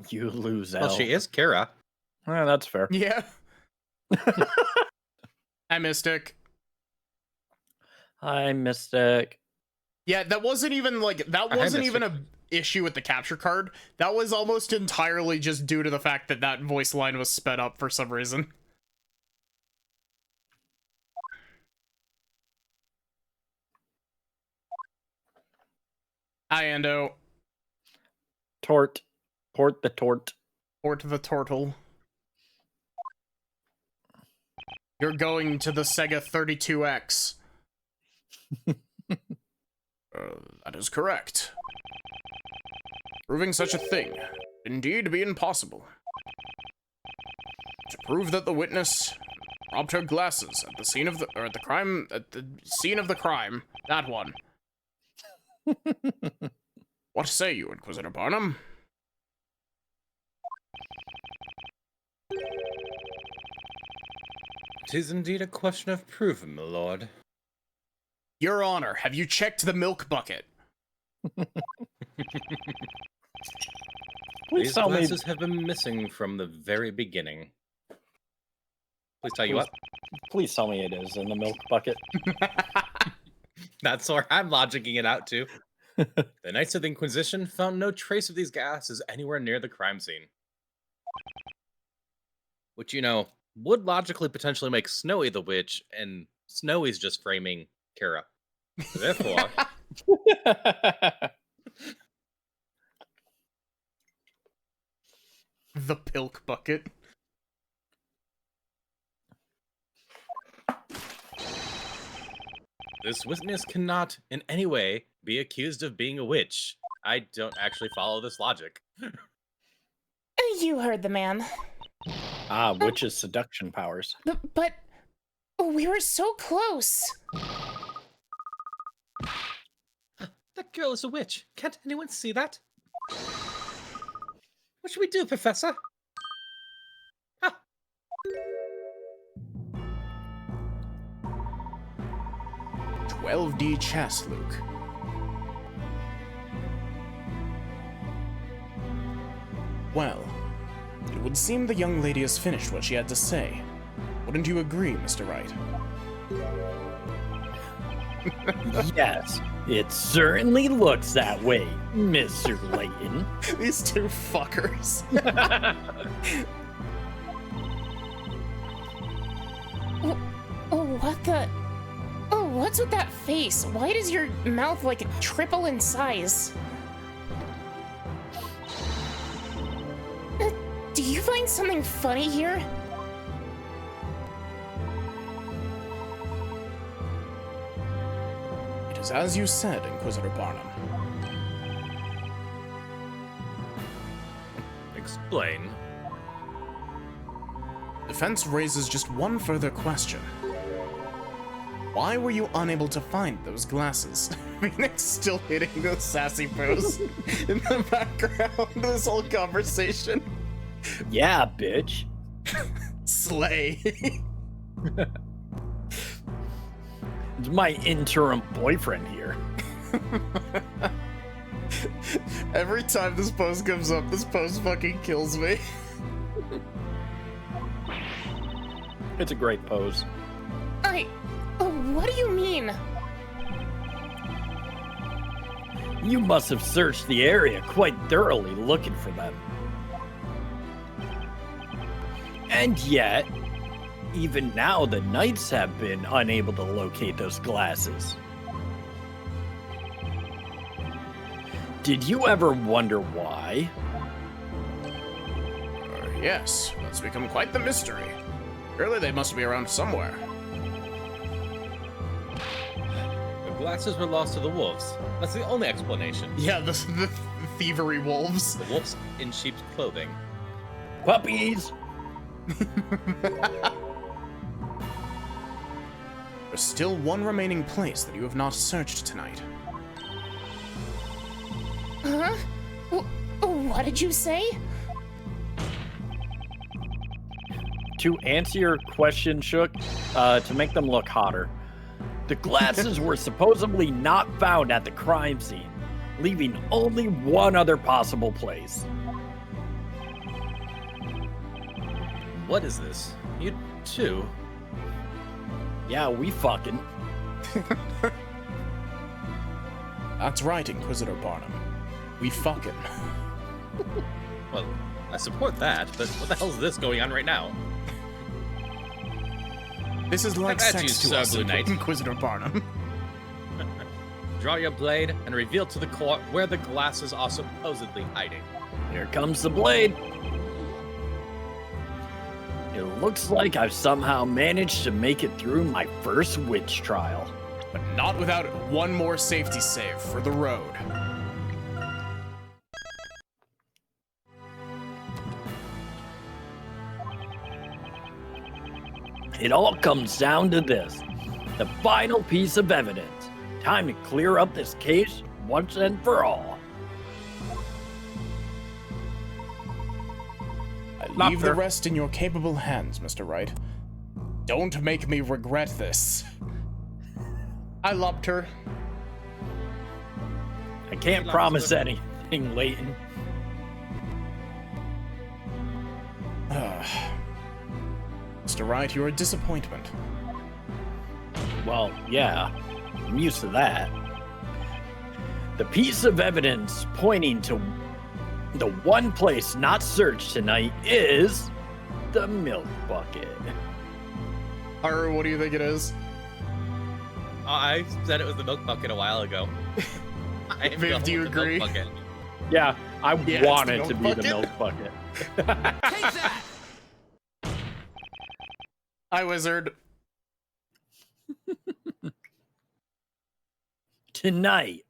You lose, Well, L. she is Kira. Yeah, that's fair. Yeah. Hi, Mystic. Hi, Mystic. Yeah, that wasn't even like that Hi, wasn't even Mystic. a issue with the capture card. That was almost entirely just due to the fact that that voice line was sped up for some reason. Hi, Ando. Tort. Port the tort. Or to the turtle. You're going to the Sega 32X. That is correct. Proving such a thing indeed be impossible. To prove that the witness robbed her glasses at the scene of the scene of the crime, that one. What say you, Inquisitor Barnum? Tis indeed a question of proof, my lord. Your Honor, have you checked the milk bucket? Please These tell me. glasses have been missing from the very beginning. Please tell you what. Please tell me it is in the milk bucket. That's where I'm logicking it out to. The Knights of the Inquisition found no trace of these gases anywhere near the crime scene. Which, you know, would logically potentially make Snowy the witch, and Snowy's just framing Kira. Therefore, The pilk bucket. this witness cannot in any way be accused of being a witch. I don't actually follow this logic. You heard the man. Ah, witch's seduction powers. But we were so close. That girl is a witch. Can't anyone see that? What should we do, Professor? Ah, 12D chess, Luke. Well, it would seem the young lady has finished what she had to say. Wouldn't you agree, Mr. Wright? Yes, it certainly looks that way, Mr. Layton. These two fuckers. Oh, what the? Oh, what's with that face? Why does your mouth like triple in size? Do you find something funny here? It is as you said, Inquisitor Barnum. Explain. Defense raises just one further question. Why were you unable to find those glasses? Phoenix still hitting the sassy pose in the background of this whole conversation. Yeah, bitch. Slay. It's my interim boyfriend here. Every time this pose comes up, this pose fucking kills me. It's a great pose. What do you mean? You must have searched the area quite thoroughly looking for them. And yet, even now the knights have been unable to locate those glasses. Did you ever wonder why? Yes, it's become quite the mystery. Surely they must be around somewhere. The glasses were lost to the wolves. That's the only explanation. Yeah, the thievery wolves. The wolves in sheep's clothing. Puppies! There's still one remaining place that you have not searched tonight. Huh? What did you say? To answer your question, Shook, to make them look hotter, the glasses were supposedly not found at the crime scene, leaving only one other possible place. What is this? You two? Yeah, we fucking. That's right, Inquisitor Barnum. We fucking. Well, I support that, but what the hell is this going on right now? This is like Have at sex you, to Sir us, Blue Knight. Inquisitor Barnum. Draw your blade and reveal to the court where the glasses are supposedly hiding. Here comes the blade. It looks like I've somehow managed to make it through my first witch trial. But not without one more safety save for the road. It all comes down to this. The final piece of evidence. Time to clear up this case once and for all. I leave the rest in your capable hands, Mr. Wright. Don't make me regret this. I loved her. I can't promise anything, Layton. Mr. Wright, you're a disappointment. Well, yeah, I'm used to that. The piece of evidence pointing to the one place not searched tonight is the milk bucket. Or what do you think it is? I said it was the milk bucket a while ago. I am Viv, going do you with the milk agree? bucket. Yeah, I Yeah, want it's it the to milk be the milk bucket. bucket. Take that! Hi, wizard. Tonight.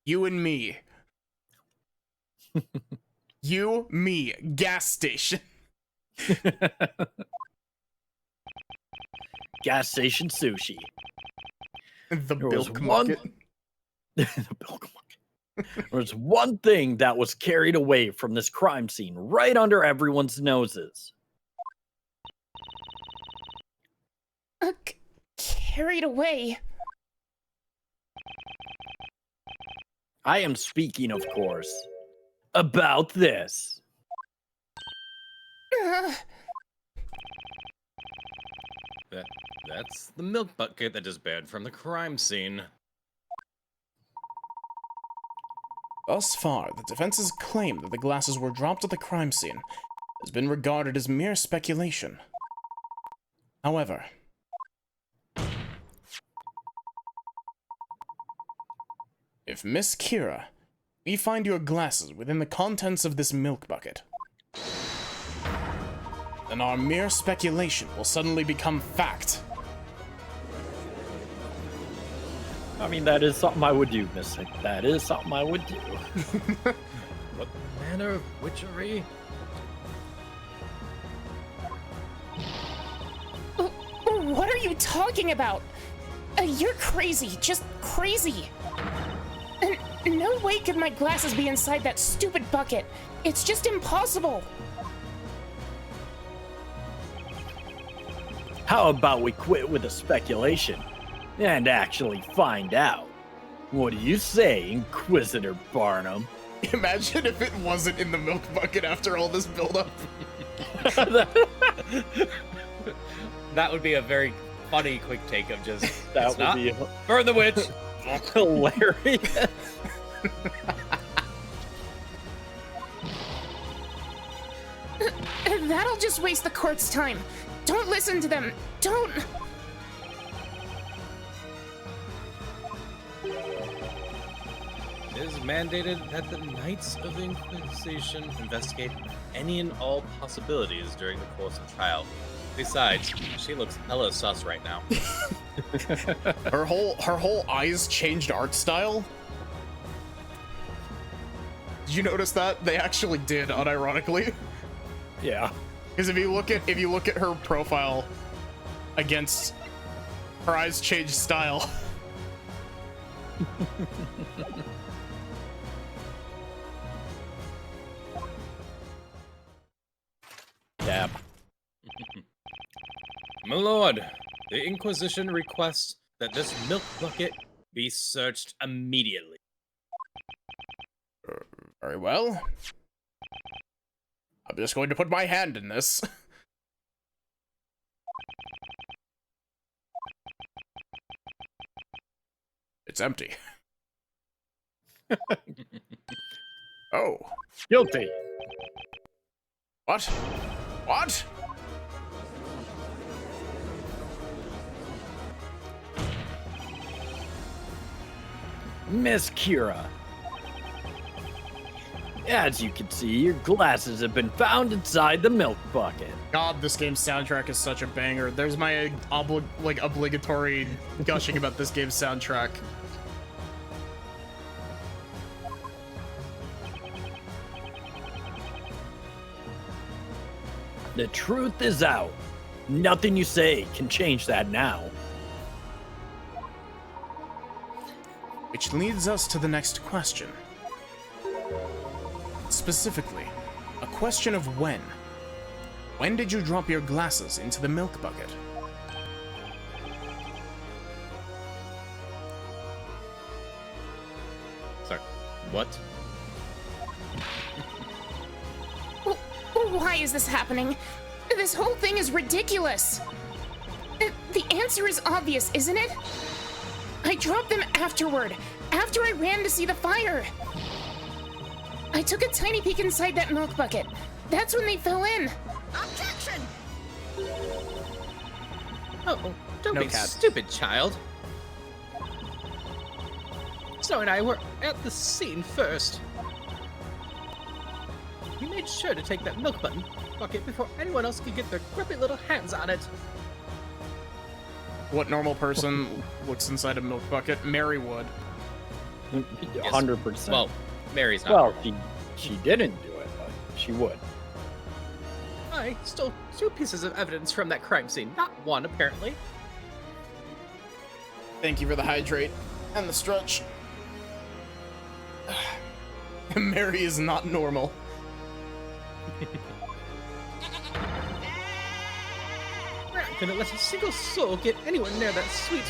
You and me. You, me, gas station. Gas station sushi. The There was bilk one- bucket. The milk bucket. There's one thing that was carried away from this crime scene right under everyone's noses. Carried away. I am speaking, of course, about this. That's the milk bucket that is banned from the crime scene. Thus far, the defense's claim that the glasses were dropped at the crime scene has been regarded as mere speculation. However, if Miss Kira, we find your glasses within the contents of this milk bucket, then our mere speculation will suddenly become fact. I mean, that is something I would do, Mystic. That is something I would do. What manner of witchery? What are you talking about? You're crazy, just crazy. No way could my glasses be inside that stupid bucket. It's just impossible. How about we quit with the speculation and actually find out? What do you say, Inquisitor Barnum? Imagine if it wasn't in the milk bucket after all this buildup. That would be a very funny quick take of just That it's would not be burn the witch. hilarious. That'll just waste the court's time. Don't listen to them. Don't. It is mandated that the Knights of the Inquisition investigate any and all possibilities during the course of trial. Besides, she looks hella sus right now. Her whole eyes changed art style. Did you notice that? They actually did, unironically. Yeah. Because if you look at her profile against her eyes changed style. Dab. My lord, the Inquisition requests that this milk bucket be searched immediately. Very well. I'm just going to put my hand in this. It's empty. Oh. Guilty. What? What? Miss Kira. As you can see, your glasses have been found inside the milk bucket. God, this game's soundtrack is such a banger. There's my obligatory gushing about this game's soundtrack. The truth is out. Nothing you say can change that now. Which leads us to the next question. Specifically, a question of when. When did you drop your glasses into the milk bucket? Sorry, what? Why is this happening? This whole thing is ridiculous. The answer is obvious, isn't it? I dropped them afterward, after I ran to see the fire. I took a tiny peek inside that milk bucket. That's when they fell in. Objection! Oh, don't No be cat. stupid, child. Snow and I were at the scene first. We made sure to take that milk bucket before anyone else could get their grubby little hands on it. What normal person looks inside a milk bucket? Mary would. 100%. Well, Mary's not. Well, she didn't do it, but she would. I stole 2 pieces of evidence from that crime scene, not 1 apparently. Thank you for the hydrate and the stretch. Mary is not normal. We're not gonna let a single soul get anywhere near that sweet,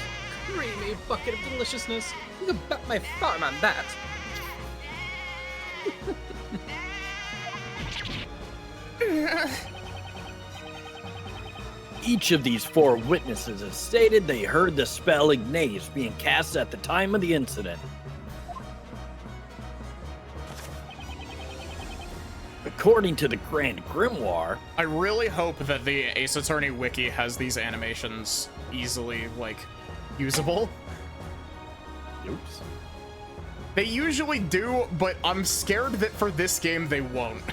creamy bucket of deliciousness. You can bet my farm on that. Each of these 4 witnesses has stated they heard the spell Ignace being cast at the time of the incident. According to the Grand Grimoire, I really hope that the Ace Attorney wiki has these animations easily, like, usable. Oops. They usually do, but I'm scared that for this game they won't.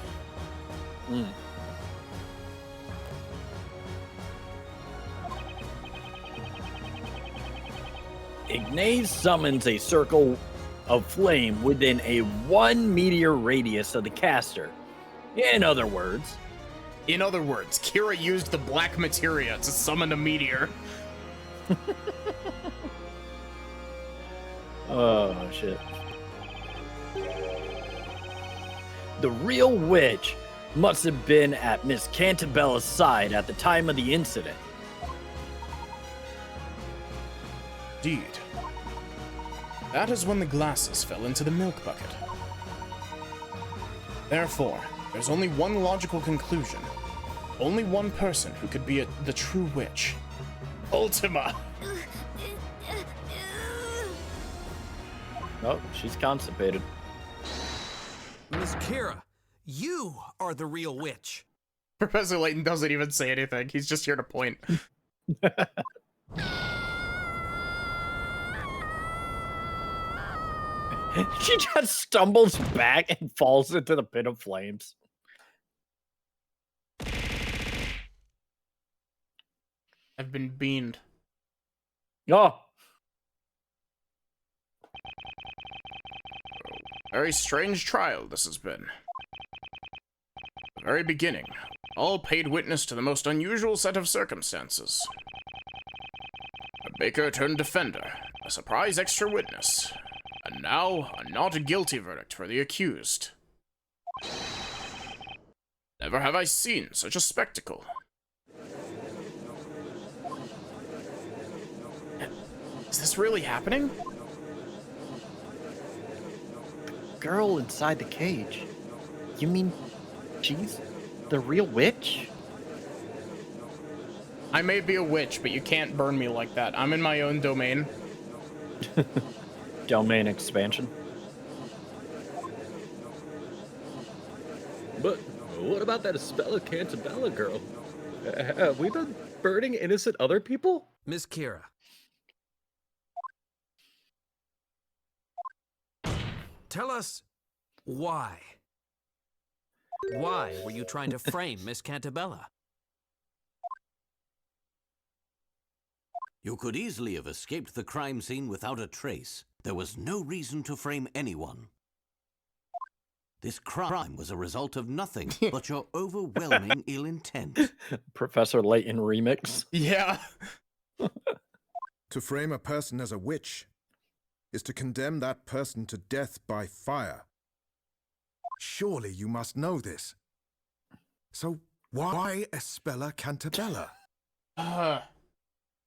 Ignace summons a circle of flame within a 1 meter radius of the caster. In other words, Kira used the black materia to summon a meteor. Oh, shit. the real witch must have been at Miss Cantabella's side at the time of the incident. Indeed. That is when the glasses fell into the milk bucket. Therefore, there's only one logical conclusion. Only one person who could be the true witch. Ultima! Oh, she's constipated. Miss Kira, you are the real witch. Professor Layton doesn't even say anything. He's just here to point. She just stumbles back and falls into the pit of flames. I've been beamed. Oh, Very strange trial this has been. The very beginning, all paid witness to the most unusual set of circumstances. A baker turned defender, a surprise extra witness, and now a not guilty verdict for the accused. Never have I seen such a spectacle. Is this really happening? girl inside the cage. You mean she's the real witch? I may be a witch, but you can't burn me like that. I'm in my own domain. Domain expansion. But what about that Espella Cantabella girl? Have we been burning innocent other people? Miss Kira. Tell us why. Why were you trying to frame Miss Cantabella? You could easily have escaped the crime scene without a trace. There was no reason to frame anyone. This crime was a result of nothing but your overwhelming ill intent. Professor Layton remix. Yeah. To frame a person as a witch is to condemn that person to death by fire. Surely you must know this. So why Espella Cantabella?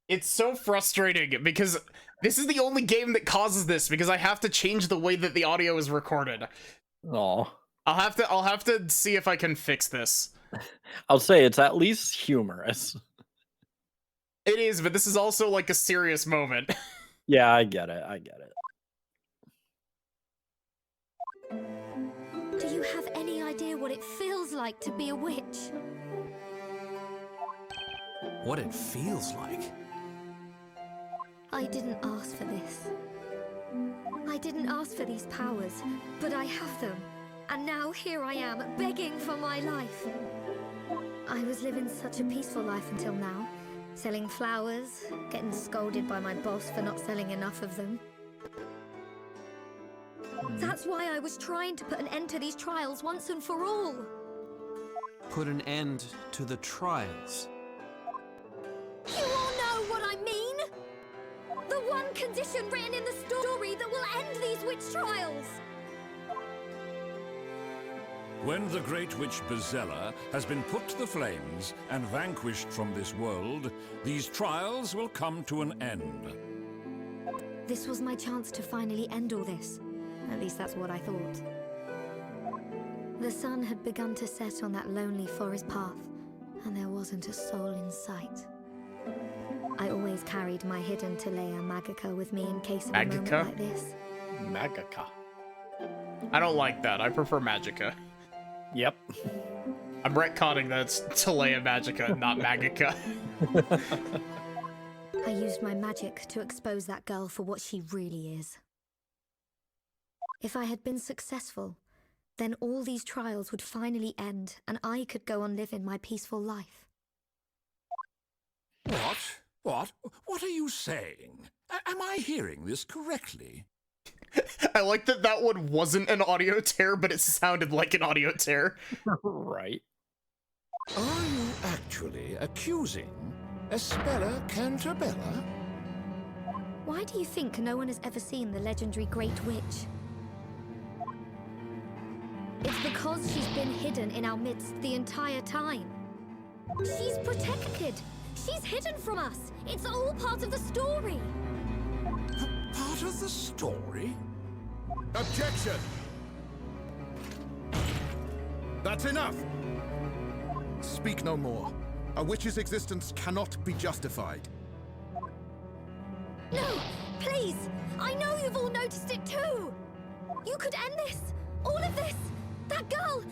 It's so frustrating because this is the only game that causes this because I have to change the way that the audio is recorded. Oh, I'll have to see if I can fix this. I'll say it's at least humorous. It is, but this is also like a serious moment. Yeah, I get it. I get it. Do you have any idea what it feels like to be a witch? What it feels like? I didn't ask for this. I didn't ask for these powers, but I have them. And now here I am, begging for my life. I was living such a peaceful life until now. Selling flowers, getting scolded by my boss for not selling enough of them. That's why I was trying to put an end to these trials once and for all. Put an end to the trials. You all know what I mean! The one condition written in the story that will end these witch trials! When the great witch Bezella has been put to the flames and vanquished from this world, these trials will come to an end. This was my chance to finally end all this. At least that's what I thought. The sun had begun to set on that lonely forest path, and there wasn't a soul in sight. I always carried my hidden Telea Magica with me in case of a moment Magica? like this. Magica. I don't like that. I prefer Magica. Yep. I'm retconning that it's Telea Magica, not Magica. I used my magic to expose that girl for what she really is. If I had been successful, then all these trials would finally end and I could go on living my peaceful life. What? What are you saying? Am I hearing this correctly? I like that that one wasn't an audio tear, but it sounded like an audio tear. Right. Are you actually accusing Espella Cantabella? Why do you think no one has ever seen the legendary Great Witch? It's because she's been hidden in our midst the entire time. She's protected. She's hidden from us. It's all part of the story. Part of the story? Objection! That's enough! Speak no more. A witch's existence cannot be justified. No, please! I know you've all noticed it too! You could end this! All of this! That girl!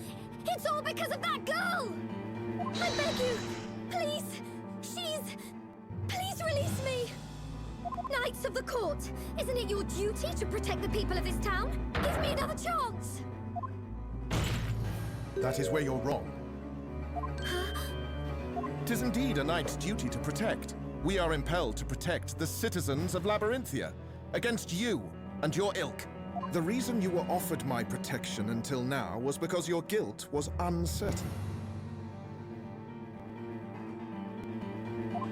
It's all because of that girl! I beg you! Please! Please release me! Knights of the Court! Isn't it your duty to protect the people of this town? Give me another chance! That is where you're wrong. Tis indeed a knight's duty to protect. We are impelled to protect the citizens of Labyrinthia against you and your ilk. The reason you were offered my protection until now was because your guilt was uncertain.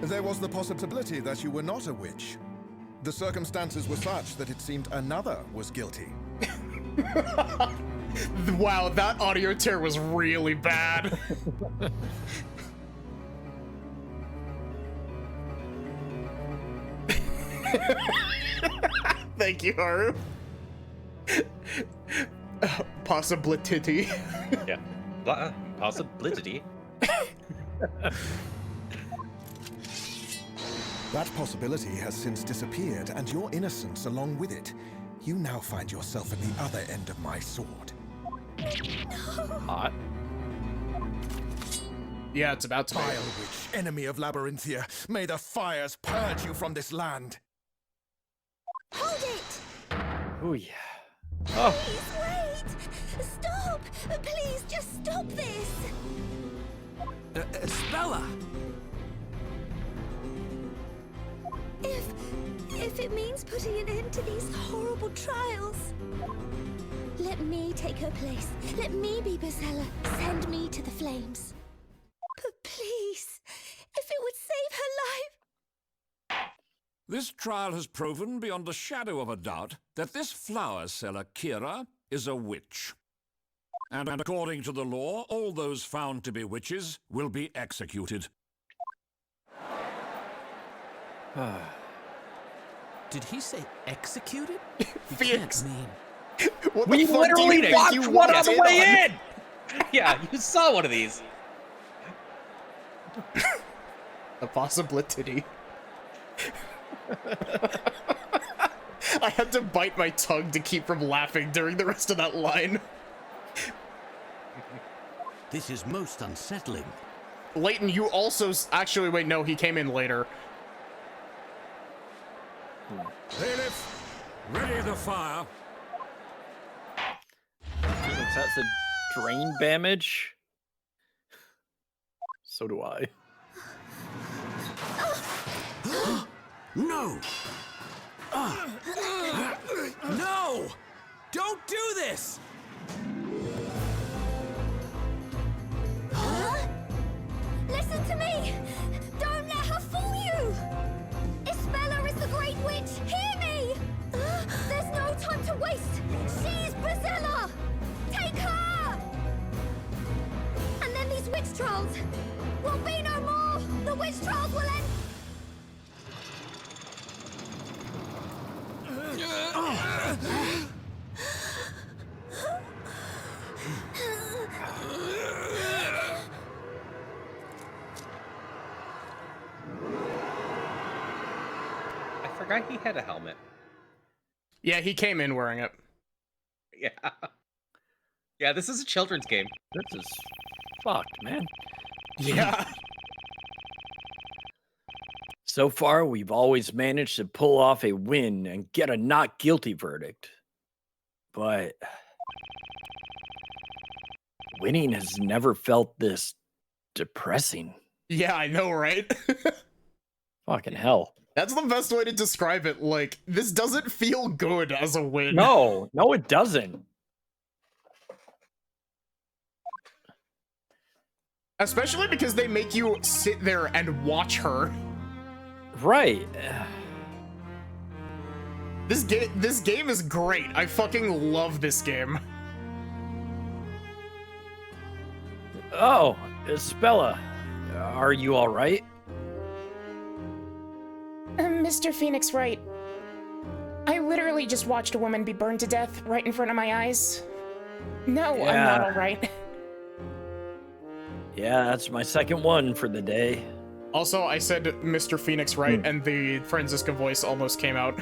There was the possibility that you were not a witch. The circumstances were such that it seemed another was guilty. Wow, that audio tear was really bad. Thank you, Haru. Possibility. Yeah. Possibility. That possibility has since disappeared, and your innocence along with it. You now find yourself at the other end of my sword. Hot. Yeah, it's about to be. Vile witch, enemy of Labyrinthia, may the fires purge you from this land. Hold it! Oh yeah. Please wait! Stop! Please just stop this! Espella! If it means putting an end to these horrible trials, let me take her place. Let me be Bezella. Send me to the flames. But please, if it would save her life. This trial has proven beyond a shadow of a doubt that this flower seller, Kira, is a witch. And according to the law, all those found to be witches will be executed. Did he say executed? Phoenix. Mean. What We the fuck do you literally think watched you one on walked the way on? in! Yeah, you saw one of these. A possibility. I had to bite my tongue to keep from laughing during the rest of that line. This is most unsettling. Layton, you also actually wait. No, he came in later. Bailiff, ready the fire. Felix has the drain damage. So do I. No! No! Don't do this! Listen to me! Don't let her fool you! Espella is the Great Witch! Hear me! There's no time to waste! She's Bezella! Take her! And then these witch trials will be no more! The witch trials will end! forgot he had a helmet. Yeah, he came in wearing it. Yeah. Yeah, this is a children's game. This is fucked, man. Yeah. So far, we've always managed to pull off a win and get a not guilty verdict. But winning has never felt this depressing. Yeah, I know, right? Fucking hell. That's the best way to describe it. Like, this doesn't feel good as a win. No, it doesn't. Especially because they make you sit there and watch her. Right. This game is great. I fucking love this game. Oh, Isabella, are you all right? Mr. Phoenix Wright, I literally just watched a woman be burned to death right in front of my eyes. No, I'm not all right. Yeah, that's my second one for the day. Also, I said Mr. Phoenix Wright, and the Franziska voice almost came out.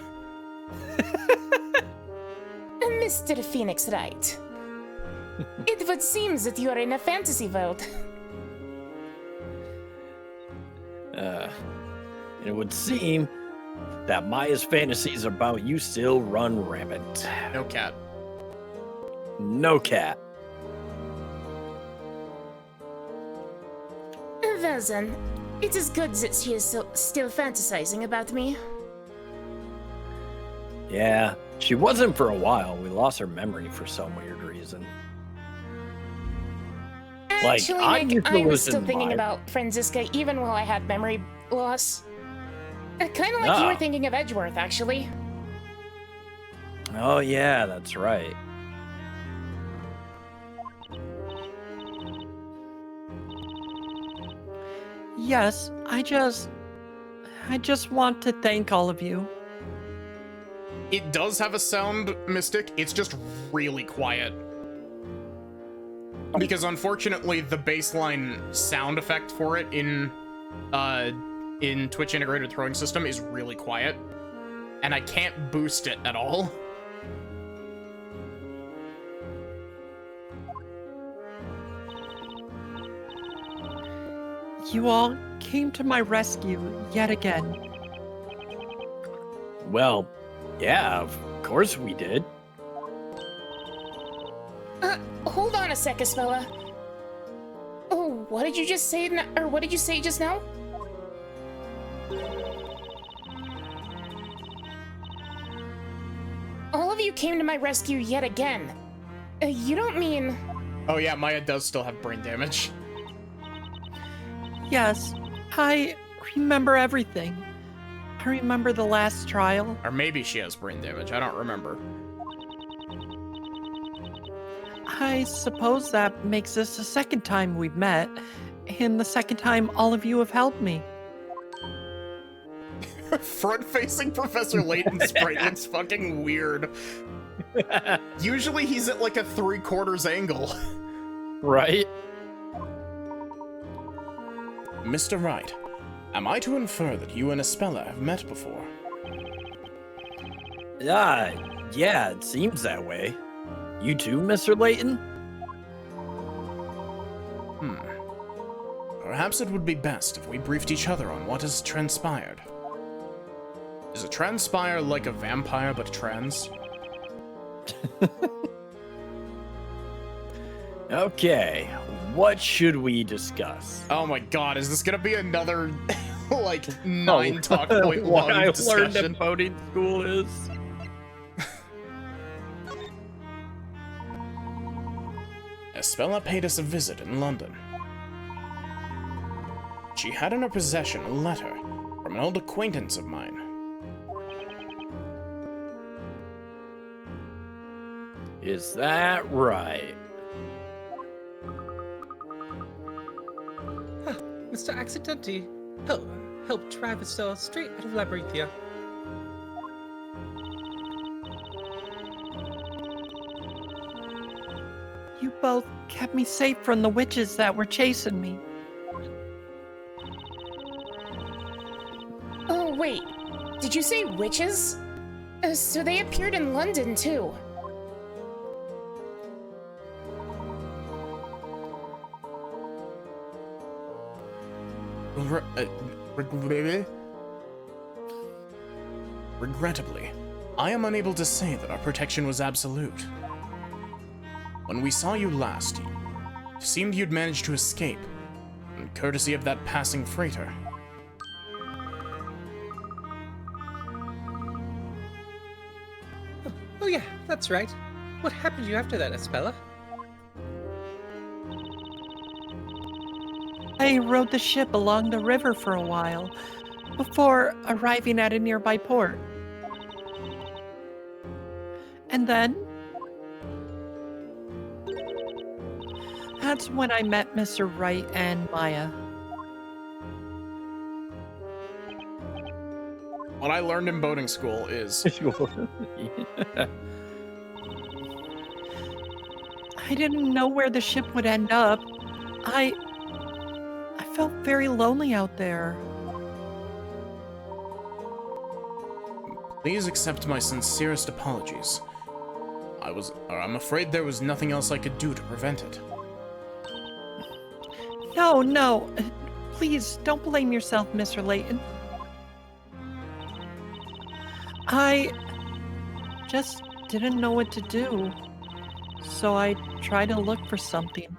Mr. Phoenix Wright, it would seem that you are in a fantasy world. It would seem that Maya's fantasies about you still run rampant. No cat. No cat. Well then, it is good that she is still fantasizing about me. Yeah, she wasn't for a while. We lost her memory for some weird reason. Actually, I Nick, I was still thinking about Franziska even while I had memory loss. Kind of like you were thinking of Edgeworth, actually. Oh yeah, that's right. Yes, I just want to thank all of you. It does have a sound, Mystic. It's just really quiet. Because unfortunately, the baseline sound effect for it in Twitch integrated throwing system is really quiet, and I can't boost it at all. You all came to my rescue yet again. Well, yeah, of course we did. Hold on a sec, Isabella. Oh, what did you just say? Or what did you say just now? All of you came to my rescue yet again. You don't mean... Oh yeah, Maya does still have brain damage. Yes, I remember everything. I remember the last trial. Or maybe she has brain damage, I don't remember. I suppose that makes this the second time we've met, and the second time all of you have helped me. Front-facing Professor Layton sprite looks fucking weird. Usually he's at like a 3/4 angle. Right? Mr. Wright, am I to infer that you and Isabella have met before? Yeah, it seems that way. You too, Mr. Layton? Perhaps it would be best if we briefed each other on what has transpired. Is a transpire like a vampire but trans? Okay, what should we discuss? Oh my god, is this gonna be another, like, 9 talk point What long I discussion? learned at boating school is... Isabella paid us a visit in London. She had in her possession a letter from an old acquaintance of mine. Is that right? Mr. Accidenti, help drive us straight out of Labyrinthia. You both kept me safe from the witches that were chasing me. Oh, wait. Did you say witches? So they appeared in London, too. Regrettably, I am unable to say that our protection was absolute. When we saw you last, it seemed you'd managed to escape, courtesy of that passing freighter. Oh yeah, that's right. What happened to you after that, Espella? I rode the ship along the river for a while, before arriving at a nearby port. And then, that's when I met Mr. Wright and Maya. What I learned in boating school is... I didn't know where the ship would end up. I felt very lonely out there. Please accept my sincerest apologies. I'm afraid there was nothing else I could do to prevent it. No. Please, don't blame yourself, Mr. Layton. I just didn't know what to do. So I tried to look for something.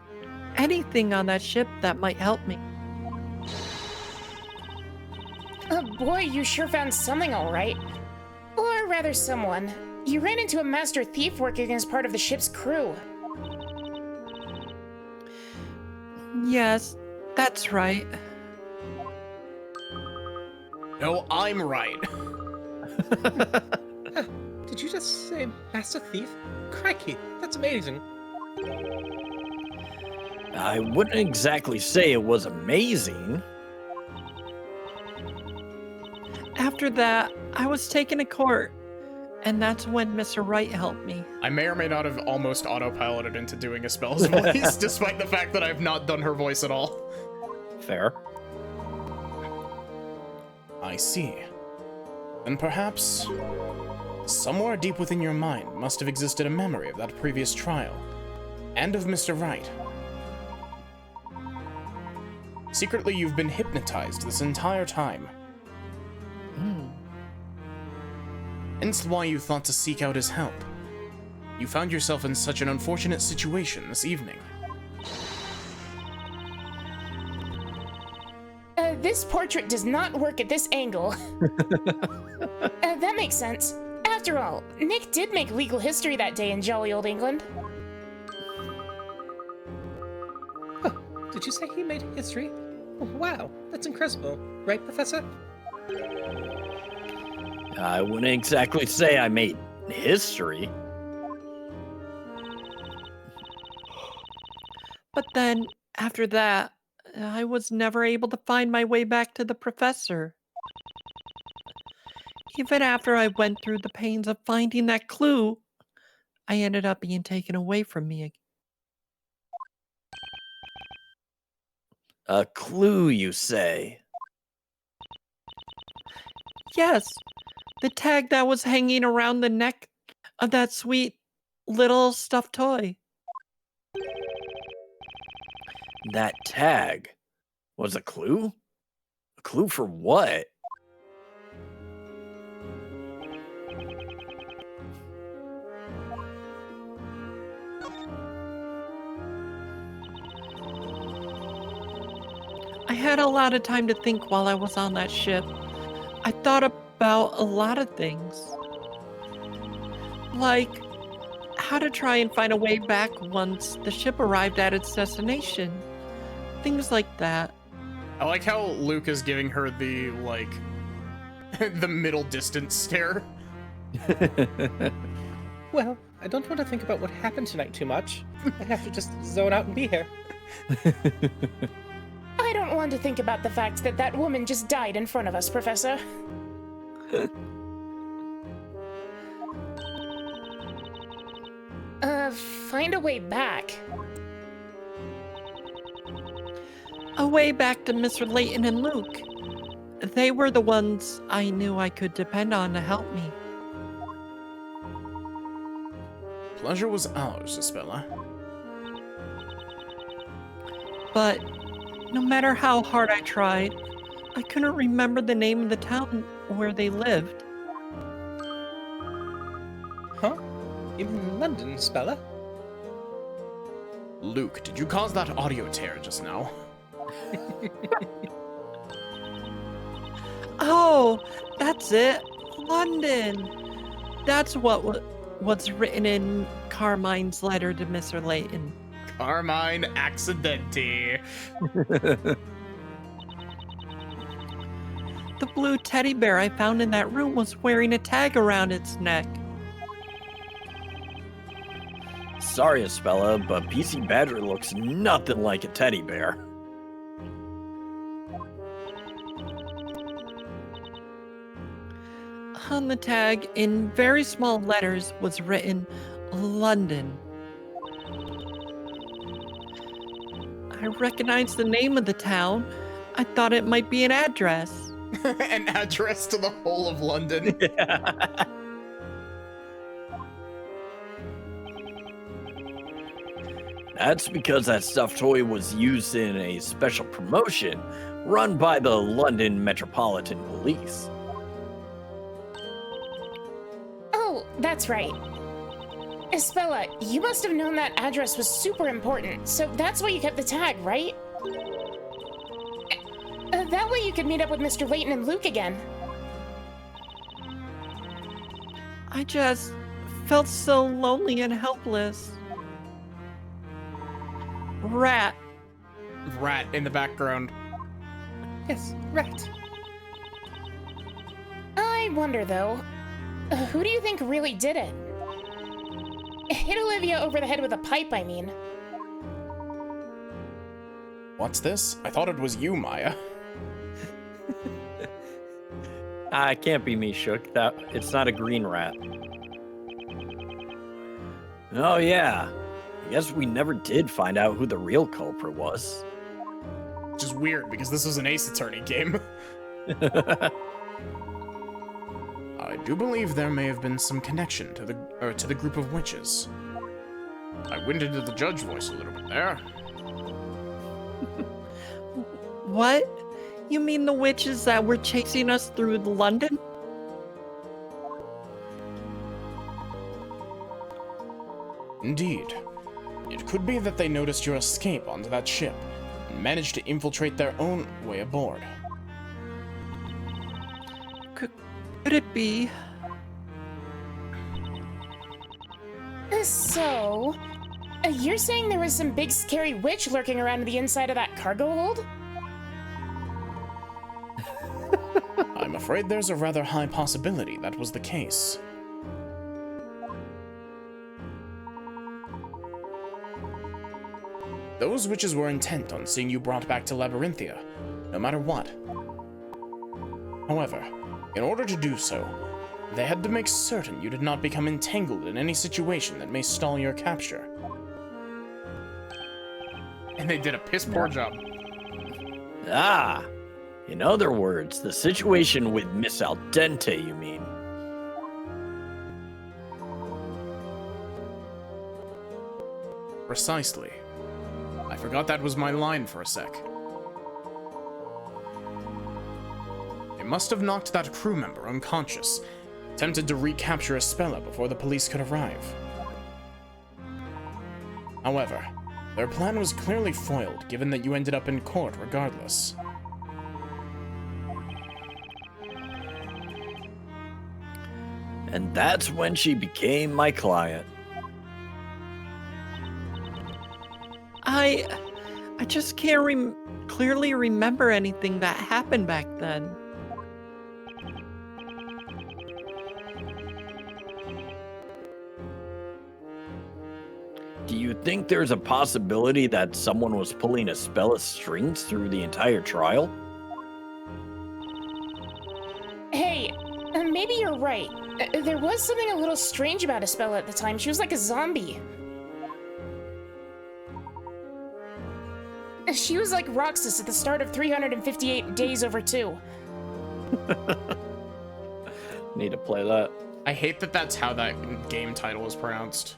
Anything on that ship that might help me. Oh boy, you sure found something all right. Or rather someone. You ran into a master thief working as part of the ship's crew. Yes, that's right. No, I'm right. Did you just say Master Thief? Crikey, that's amazing. I wouldn't exactly say it was amazing. After that, I was taken to court, and that's when Mr. Wright helped me. I may or may not have almost autopiloted into doing a spell's voice, despite the fact that I've not done her voice at all. Fair. I see. And perhaps, somewhere deep within your mind must have existed a memory of that previous trial, and of Mr. Wright. Secretly, you've been hypnotized this entire time. Hence why you thought to seek out his help. You found yourself in such an unfortunate situation this evening. This portrait does not work at this angle. That makes sense. After all, Nick did make legal history that day in jolly old England. Oh, did you say he made history? Oh, wow, that's incredible. Right, Professor? I wouldn't exactly say I made history. But then, after that, I was never able to find my way back to the professor. Even after I went through the pains of finding that clue, I ended up being taken away from me. A clue, you say? Yes, the tag that was hanging around the neck of that sweet little stuffed toy. That tag was a clue? A clue for what? I had a lot of time to think while I was on that ship. I thought about a lot of things. Like how to try and find a way back once the ship arrived at its destination. Things like that. I like how Luke is giving her the, like, the middle distance stare. Well, I don't want to think about what happened tonight too much. I have to just zone out and be here. I don't want to think about the fact that that woman just died in front of us, Professor. Find a way back. A way back to Mr. Layton and Luke. They were the ones I knew I could depend on to help me. Pleasure was ours, Isabella. But no matter how hard I tried, I couldn't remember the name of the town where they lived. Huh? In London, Spella? Luke, did you cause that audio tear just now? Oh, that's it. London. That's what's written in Carmine's letter to Mr. Layton. Carmine Accidenti. The blue teddy bear I found in that room was wearing a tag around its neck. Sorry, Espella, but PC Badger looks nothing like a teddy bear. On the tag, in very small letters, was written London. I recognized the name of the town. I thought it might be an address. An address to the whole of London. That's because that stuffed toy was used in a special promotion run by the London Metropolitan Police. Oh, that's right. Isabella, you must have known that address was super important, so that's why you kept the tag, right? That way you could meet up with Mr. Layton and Luke again. I just felt so lonely and helpless. Rat. Rat in the background. Yes, rat. I wonder, though, who do you think really did it? Hit Olivia over the head with a pipe, I mean. What's this? I thought it was you, Maya. It can't be me, Shook. It's not a green rat. Oh yeah. I guess we never did find out who the real culprit was. Which is weird, because this was an Ace Attorney game. I do believe there may have been some connection to the group of witches. I went into the judge voice a little bit there. What? You mean the witches that were chasing us through London? Indeed. It could be that they noticed your escape onto that ship and managed to infiltrate their own way aboard. Could it be? So, you're saying there was some big scary witch lurking around the inside of that cargo hold? I'm afraid there's a rather high possibility that was the case. Those witches were intent on seeing you brought back to Labyrinthia, no matter what. However, in order to do so, they had to make certain you did not become entangled in any situation that may stall your capture. And they did a piss-poor job. Ah! In other words, the situation with Miss Al Dente, you mean? Precisely. I forgot that was my line for a sec. They must have knocked that crew member unconscious, attempted to recapture Espella before the police could arrive. However, their plan was clearly foiled, given that you ended up in court regardless. And that's when she became my client. I just can't clearly remember anything that happened back then. Do you think there's a possibility that someone was pulling Espella's strings through the entire trial? Hey, maybe you're right. There was something a little strange about Espella at the time. She was like a zombie. She was like Roxas at the start of 358 Days Over 2. Need to play that. I hate that that's how that game title is pronounced.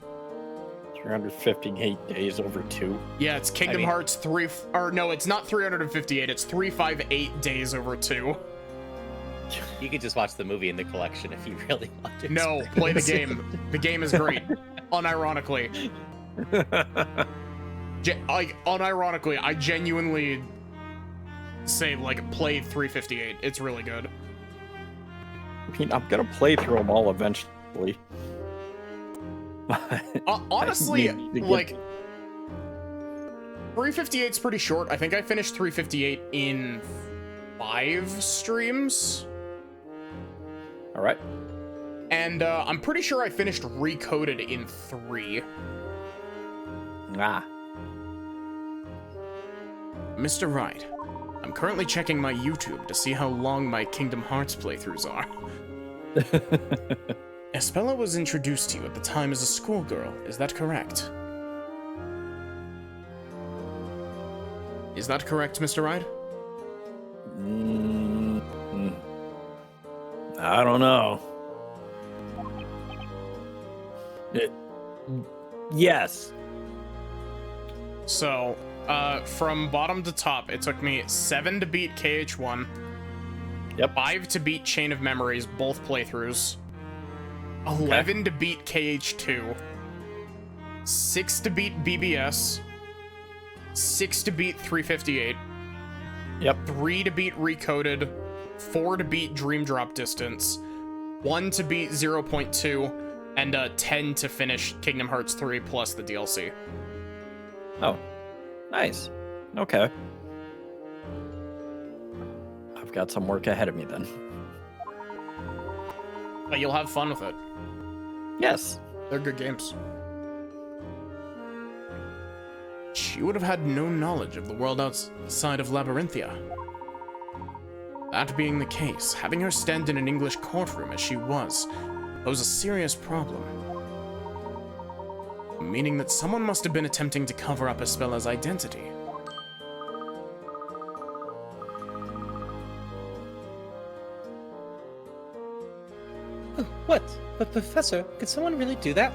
358 days over 2. Yeah, it's Kingdom Hearts 3, or no, it's not 358, it's 358 days over 2. You could just watch the movie in the collection if you really wanted. No, play the game. The game is great. Unironically. Unironically, I genuinely say, like, play 358. It's really good. I mean, I'm gonna play through them all eventually. Honestly, like, 358's pretty short. I think I finished 358 in 5 streams. All right. And I'm pretty sure I finished Recoded in 3. Ah. Mr. Wright, I'm currently checking my YouTube to see how long my Kingdom Hearts playthroughs are. Espella was introduced to you at the time as a schoolgirl, is that correct? Is that correct, Mr. Wright? I don't know. Yes. So, from bottom to top, it took me 7 to beat KH1. Yep. 5 to beat Chain of Memories, both playthroughs. 11 to beat KH2. 6 to beat BBS. 6 to beat 358. Yep. 3 to beat Recoded. 4 to beat Dream Drop Distance. 1 to beat 0.2. And 10 to finish Kingdom Hearts 3 plus the DLC. Oh, nice. Okay. I've got some work ahead of me then. But you'll have fun with it. Yes. They're good games. She would have had no knowledge of the world outside of Labyrinthia. That being the case, having her stand in an English courtroom as she was posed a serious problem. Meaning that someone must have been attempting to cover up Espella's identity. What? But Professor, could someone really do that?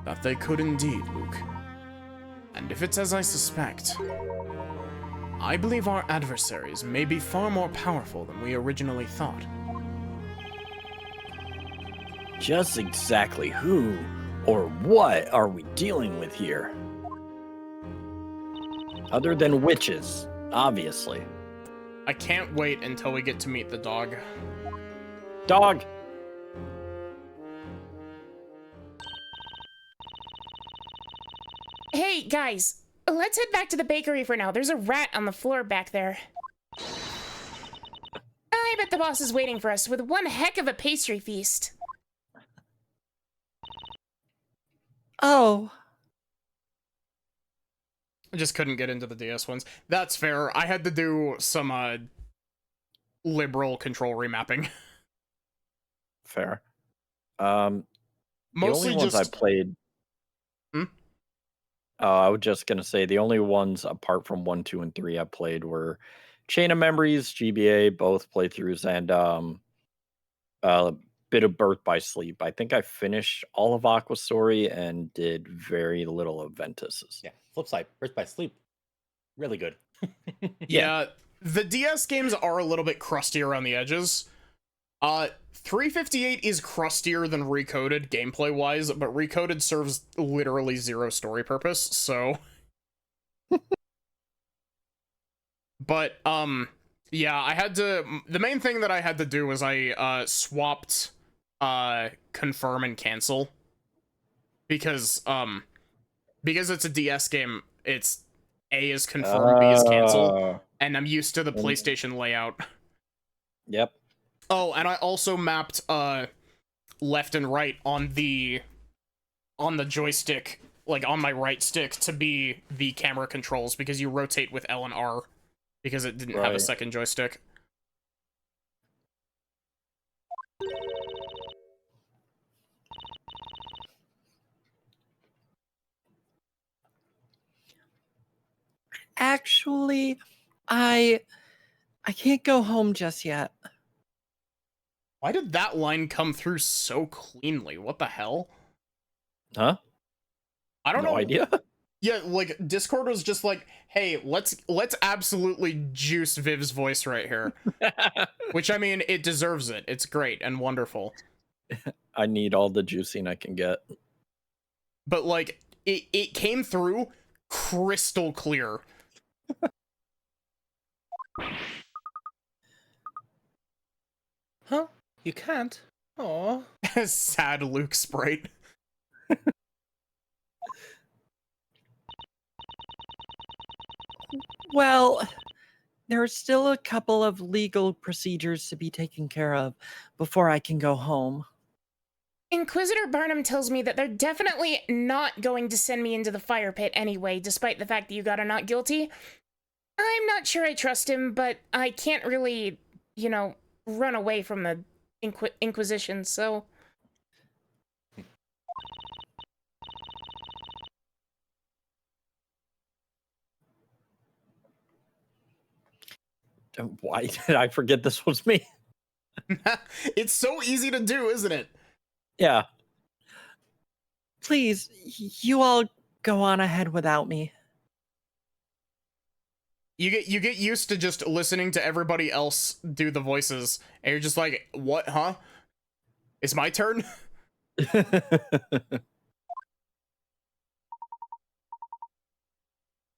That they could indeed, Luke. And if it's as I suspect, I believe our adversaries may be far more powerful than we originally thought. Just exactly who or what are we dealing with here? Other than witches, obviously. I can't wait until we get to meet the dog. Dog! Hey, guys, let's head back to the bakery for now. There's a rat on the floor back there. I bet the boss is waiting for us with one heck of a pastry feast. Oh. I just couldn't get into the DS ones. That's fair. I had to do some liberal control remapping. Fair. Mostly the only ones I played. I was just gonna say the only ones apart from 1, 2, and 3 I played were Chain of Memories, GBA, both playthroughs, and bit of Birth by Sleep. I think I finished all of Aqua Story and did very little of Ventus's. Yeah. Flip side, Birth by Sleep, really good. Yeah, the DS games are a little bit crusty around the edges. 358 is crustier than Recoded gameplay-wise, but Recoded serves literally zero story purpose, so... But, yeah, I had to... The main thing that I had to do was I, swapped, confirm and cancel. Because it's a DS game, it's A is confirm, B is cancel. And I'm used to the PlayStation layout. Yep. Oh, and I also mapped left and right on the joystick, like on my right stick, to be the camera controls, because you rotate with L and R, because it didn't have a second joystick. Actually, I I can't go home just yet. Why did that line come through so cleanly? What the hell? Huh? I don't know. No idea. Yeah, like Discord was just like, "Hey, let's absolutely juice Viv's voice right here." Which I mean, it deserves it. It's great and wonderful. I need all the juicing I can get. But like it came through crystal clear. Huh? You can't? Aw. Sad Luke sprite. Well, there are still a couple of legal procedures to be taken care of before I can go home. Inquisitor Barnum tells me that they're definitely not going to send me into the fire pit anyway, despite the fact that you got a not guilty. I'm not sure I trust him, but I can't really, run away from the Inquisition, so... Why did I forget this was me? It's so easy to do, isn't it? Yeah. Please, you all go on ahead without me. You get used to just listening to everybody else do the voices, and you're just like, what, huh? It's my turn?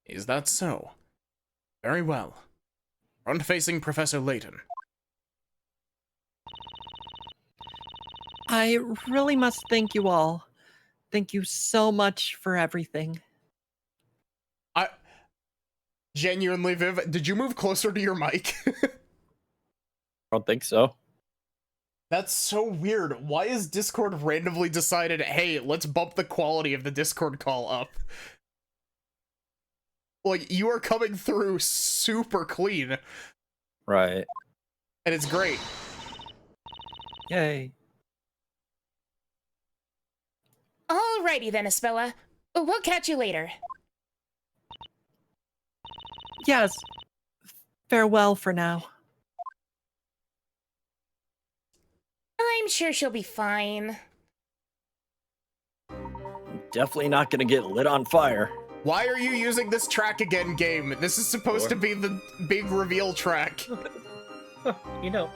Is that so? Very well. Front-facing Professor Layton. I really must thank you all. Thank you so much for everything. Genuinely, Viv, did you move closer to your mic? I don't think so. That's so weird. Why has Discord randomly decided, hey, let's bump the quality of the Discord call up? Like, you are coming through super clean. Right. And it's great. Yay. Alrighty then, Espella. We'll catch you later. Yes. Farewell for now. I'm sure she'll be fine. Definitely not gonna get lit on fire. Why are you using this track again, game? This is supposed to be the big reveal track.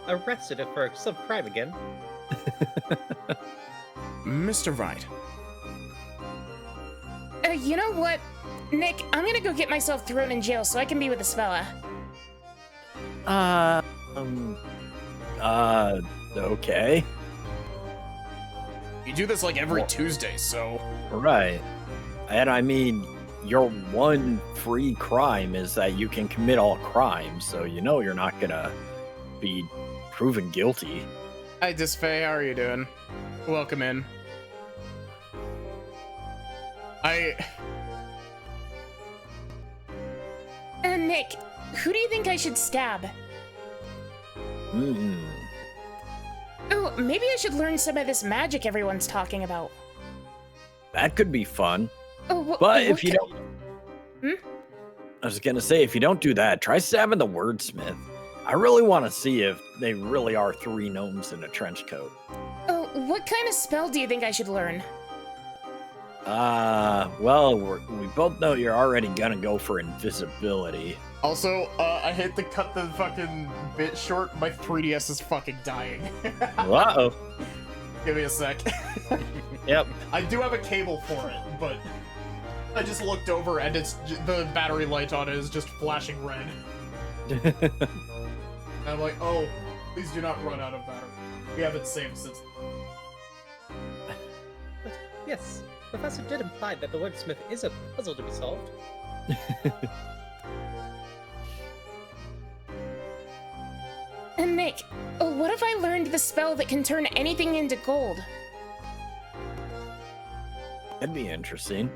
Arrested it for some crime again. Mr. Wright. You know what? Nick, I'm gonna go get myself thrown in jail so I can be with Espella. Okay. You do this like every Tuesday, so... Right. And I mean, your one free crime is that you can commit all crimes, so you're not gonna be proven guilty. Hi, Disfay, how are you doing? Welcome in. Nick, who do you think I should stab? Oh, maybe I should learn some of this magic everyone's talking about. That could be fun. Oh, but if you don't... I was gonna say, if you don't do that, try stabbing the wordsmith. I really want to see if they really are 3 gnomes in a trench coat. Oh, what kind of spell do you think I should learn? Well, we both know you're already gonna go for invisibility. Also, I hate to cut the fucking bit short. My 3DS is fucking dying. Uh-oh. Give me a sec. Yep. I do have a cable for it, but I just looked over and the battery light on it is just flashing red. And I'm like, oh, please do not run out of battery. We haven't saved since. But yes, Professor did imply that the wordsmith is a puzzle to be solved. And Nick, what if I learned the spell that can turn anything into gold? That'd be interesting.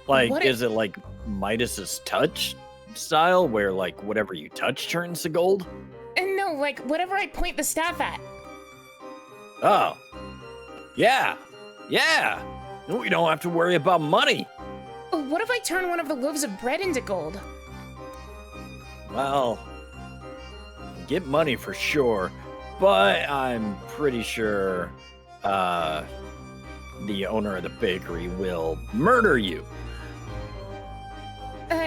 Like, is it like Midas's touch style, where like whatever you touch turns to gold? And no, like whatever I point the staff at. Oh. Yeah. Yeah. We don't have to worry about money. What if I turn one of the loaves of bread into gold? Well, get money for sure, but I'm pretty sure the owner of the bakery will murder you.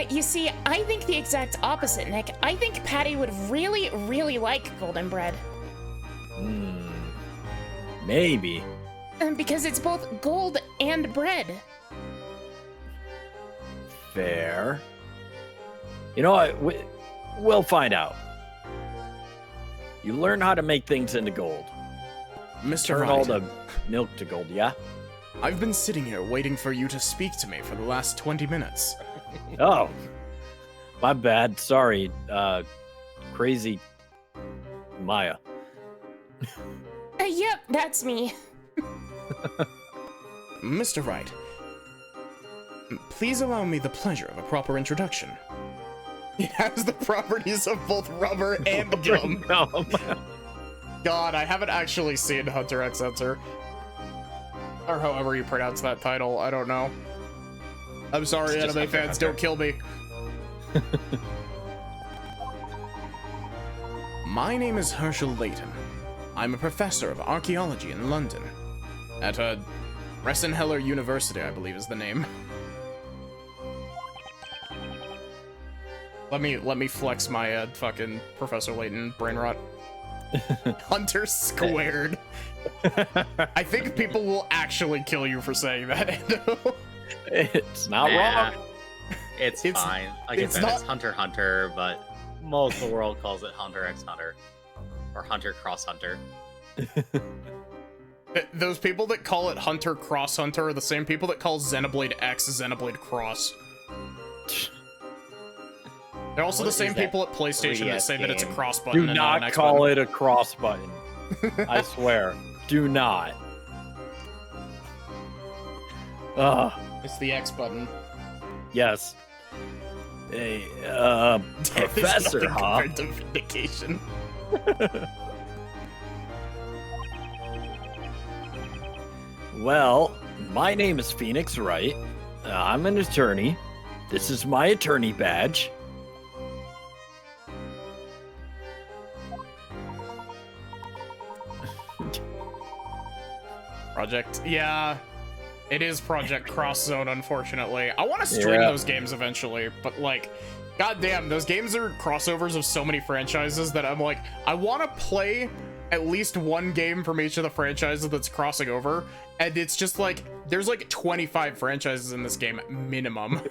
You see, I think the exact opposite, Nick. I think Patty would really, really like golden bread. Maybe. Because it's both gold and bread. Fair. You know what? We'll find out. You learn how to make things into gold. Mr. Turn all Wright, the milk to gold, yeah? I've been sitting here waiting for you to speak to me for the last 20 minutes. Oh. My bad. Sorry. Crazy Maya. Yep, that's me. Mr. Wright, please allow me the pleasure of a proper introduction. It has the properties of both rubber and gum. God, I haven't actually seen Hunter x Hunter. Or however you pronounce that title, I don't know. I'm sorry, anime fans, don't kill me. My name is Herschel Layton. I'm a professor of archaeology in London. At Ressenheller University, I believe is the name. Let me flex my fucking Professor Layton brain rot. Hunter squared. I think people will actually kill you for saying that, Endo. It's not wrong. It's fine. I get that it's Hunter x Hunter, but most of the world calls it Hunter x Hunter. Or Hunter Cross Hunter. Those people that call it Hunter Cross Hunter are the same people that call Xenoblade X Xenoblade Cross. They're also the same people at PlayStation that say that it's a cross button. Do and not an not X call button. it a cross button. I swear. Do not. It's the X button. Yes. Hey, professor, huh? Compared to Vindication. Well, my name is Phoenix Wright. I'm an attorney. This is my attorney badge. Project, yeah, it is Project Cross Zone, unfortunately. I want to stream those games eventually, but like, goddamn, those games are crossovers of so many franchises that I'm like, I want to play at least one game from each of the franchises that's crossing over, and it's just like, there's like 25 franchises in this game, minimum.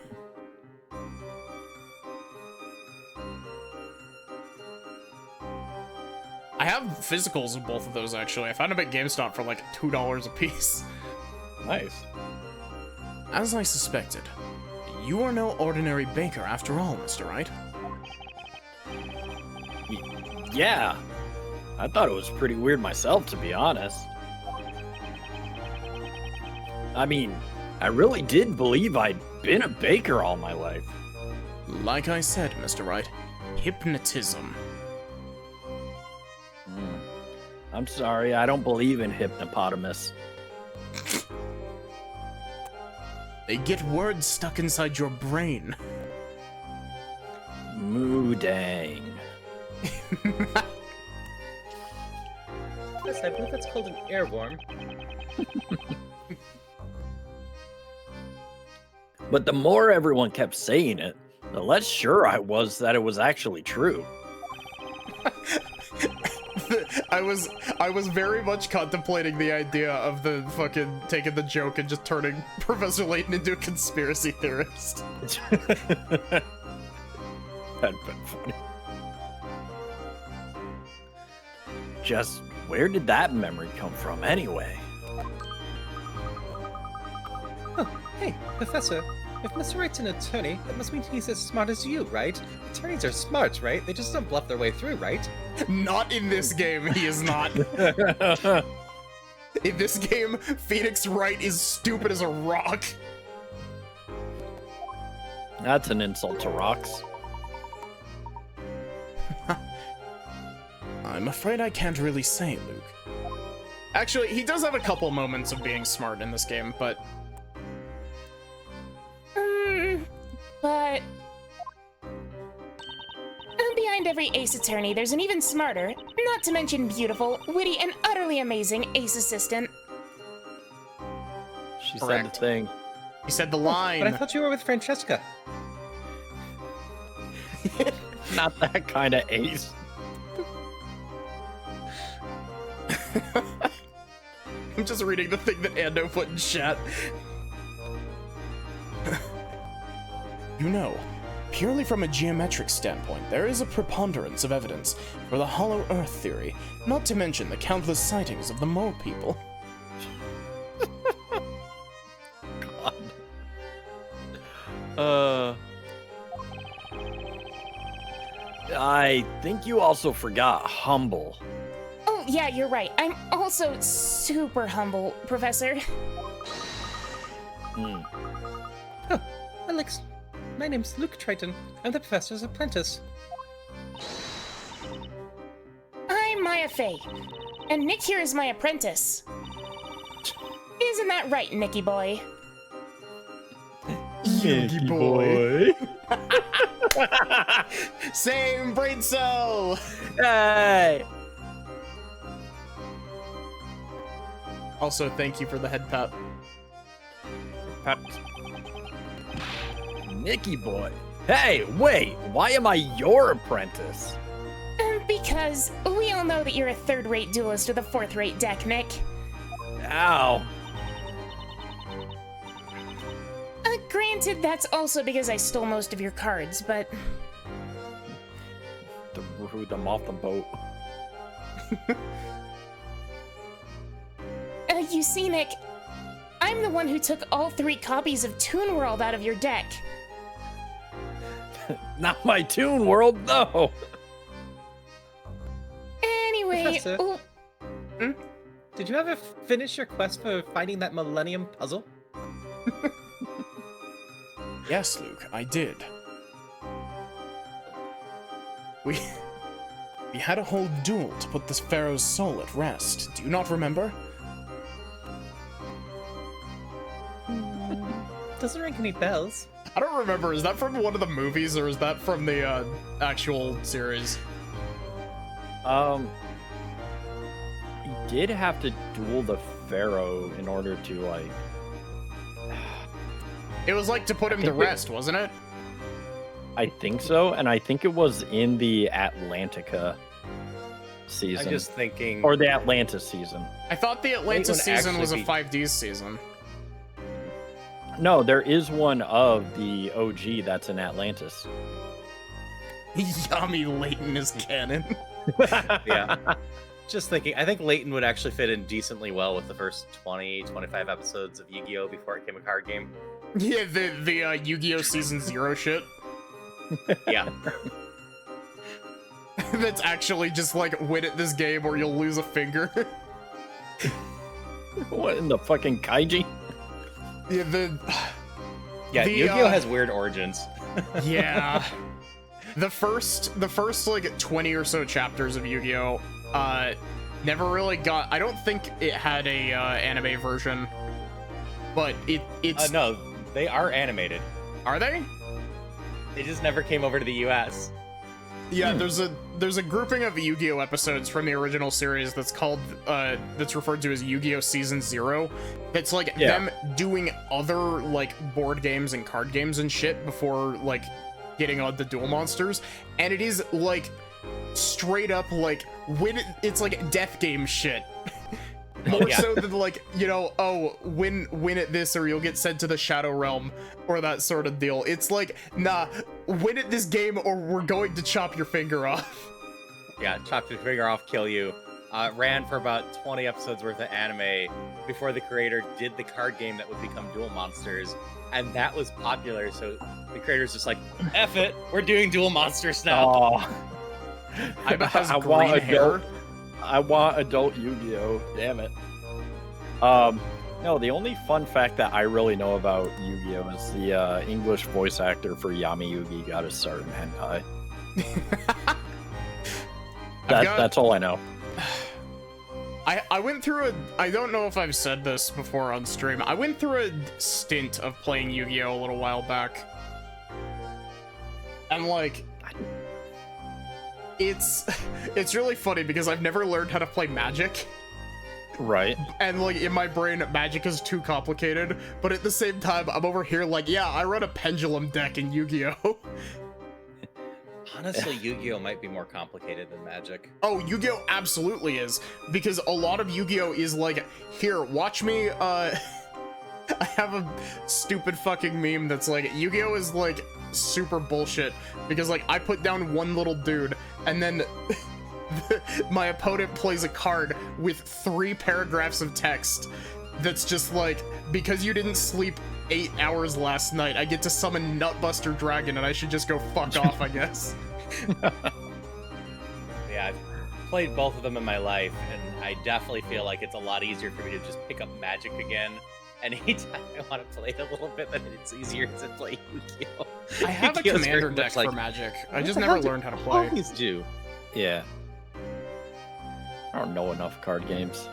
I have physicals of both of those, actually. I found them at GameStop for like $2 a piece. Nice. As I suspected, you are no ordinary baker after all, Mr. Wright. Yeah. I thought it was pretty weird myself, to be honest. I mean, I really did believe I'd been a baker all my life. Like I said, Mr. Wright, hypnotism. I'm sorry, I don't believe in hippopotamus. They get words stuck inside your brain. Moo dang. Yes, I believe that's called an airworm. But the more everyone kept saying it, the less sure I was that it was actually true. I was very much contemplating the idea of the fucking taking the joke and just turning Professor Layton into a conspiracy theorist. That'd been funny. Just where did that memory come from anyway? Oh, hey, Professor. If Mr. Wright's an attorney, that must mean he's as smart as you, right? Attorneys are smart, right? They just don't bluff their way through, right? Not in this game, he is not. In this game, Phoenix Wright is stupid as a rock. That's an insult to rocks. I'm afraid I can't really say, Luke. Actually, he does have a couple moments of being smart in this game, but... But behind every ace attorney, there's an even smarter, not to mention beautiful, witty, and utterly amazing ace assistant. She Correct. said the thing. He said the line. But I thought you were with Francesca. Not that kind of ace. I'm just reading the thing that Ando put in chat. You know, purely from a geometric standpoint, there is a preponderance of evidence for the hollow earth theory, not to mention the countless sightings of the mole people. I think you also forgot humble. Oh, yeah, you're right. I'm also super humble, Professor. Hmm. Oh, Alex. My name's Luke Triton. I'm the professor's apprentice. I'm Maya Fey, and Nick here is my apprentice. Isn't that right, Nicky boy? Nicky boy. Same brain cell. Hey. Also, thank you for the head pat. Nicky boy. Hey, wait. Why am I your apprentice? Because we all know that you're a third-rate duelist with a fourth-rate deck, Nick. Ow. Granted, that's also because I stole most of your cards, but... Threw them off the boat. You see, Nick, I'm the one who took all 3 copies of Toon World out of your deck. Not my Toon World, no. Anyway, Professor? oh, Did you ever finish your quest for finding that Millennium Puzzle? Yes, Luke, I did. We had a whole duel to put this pharaoh's soul at rest. Do you not remember? Doesn't ring any bells. I don't remember. Is that from one of the movies or is that from the actual series? He did have to duel the pharaoh in order to like. It was like to put him to rest, wasn't it? I think so, and I think it was in the Atlantica season. I'm just thinking. Or the Atlantis season. I thought the Atlantis would season was a actually 5Ds season. No, there is one of the OG that's in Atlantis. Yummy, Layton is canon. Yeah. Just thinking, I think Layton would actually fit in decently well with the first 20, 25 episodes of Yu-Gi-Oh! Before it became a card game. Yeah, the Yu-Gi-Oh! Season 0 shit. Yeah. That's actually just like win at this game or you'll lose a finger. What in the fucking kaiji? Yeah, Yeah, the, Yu-Gi-Oh! Has weird origins. Yeah. The first like 20 or so chapters of Yu-Gi-Oh! Never really got. I don't think it had a anime version, but it's. No, they are animated. Are they? They just never came over to the U.S. Yeah, there's a grouping of Yu-Gi-Oh! Episodes from the original series that's called that's referred to as Yu-Gi-Oh! Season 0. That's like them doing other like board games and card games and shit before like getting on the Duel Monsters, and it is like straight up like it's like death game shit. More so than like, you know, oh, win at this or you'll get sent to the Shadow Realm or that sort of deal. It's like, nah, win at this game or we're going to chop your finger off. Yeah, chop your finger off, kill you. Ran for about 20 episodes worth of anime before the creator did the card game that would become Duel Monsters, and that was popular, so the creator's just like, F it, we're doing Duel Monsters now. Oh. I want hair. I want adult Yu-Gi-Oh! Damn it. No, the only fun fact that I really know about Yu-Gi-Oh! Is the English voice actor for Yami Yugi got his start in hentai. That's all I know. I went through I don't know if I've said this before on stream. I went through a stint of playing Yu-Gi-Oh! A little while back. And like, It's really funny because I've never learned how to play Magic. Right. And like in my brain, Magic is too complicated, but at the same time, I'm over here like, yeah, I run a pendulum deck in Yu-Gi-Oh! Honestly, Yu-Gi-Oh might be more complicated than Magic. Oh, Yu-Gi-Oh absolutely is, because a lot of Yu-Gi-Oh is like, here, watch me, I have a stupid fucking meme that's like, Yu-Gi-Oh is like super bullshit, because like, I put down one little dude, and then my opponent plays a card with 3 paragraphs of text that's just like, because you didn't sleep 8 hours last night, I get to summon Nutbuster Dragon and I should just go fuck off, I guess. Yeah, I've played both of them in my life, and I definitely feel like it's a lot easier for me to just pick up Magic again. And anytime I want to play it a little bit, then it's easier to play Yu-Gi-Oh! I have a Yu-Gi-Oh's commander very deck much for like, Magic. I what just the never hell do learned how to play. Always do. Yeah. I don't know enough card games.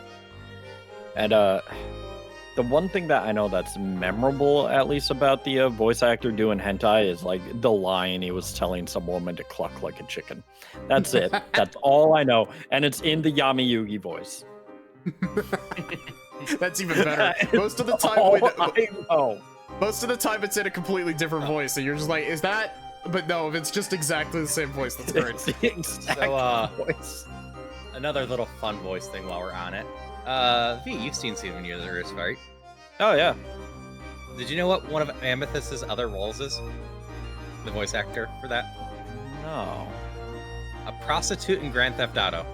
And the one thing that I know that's memorable, at least about the voice actor doing hentai, is like the line he was telling some woman to cluck like a chicken. That's it. That's all I know, and it's in the Yami Yugi voice. That's even better. Most of the time, most of the time it's in a completely different voice, so you're just like, is that? But no, if it's just exactly the same voice, that's great. It's the exact voice. Another little fun voice thing while we're on it. V, you've seen Steven Universe, right? Oh yeah. Did you know what one of Amethyst's other roles is? The voice actor for that? No. A prostitute in Grand Theft Auto.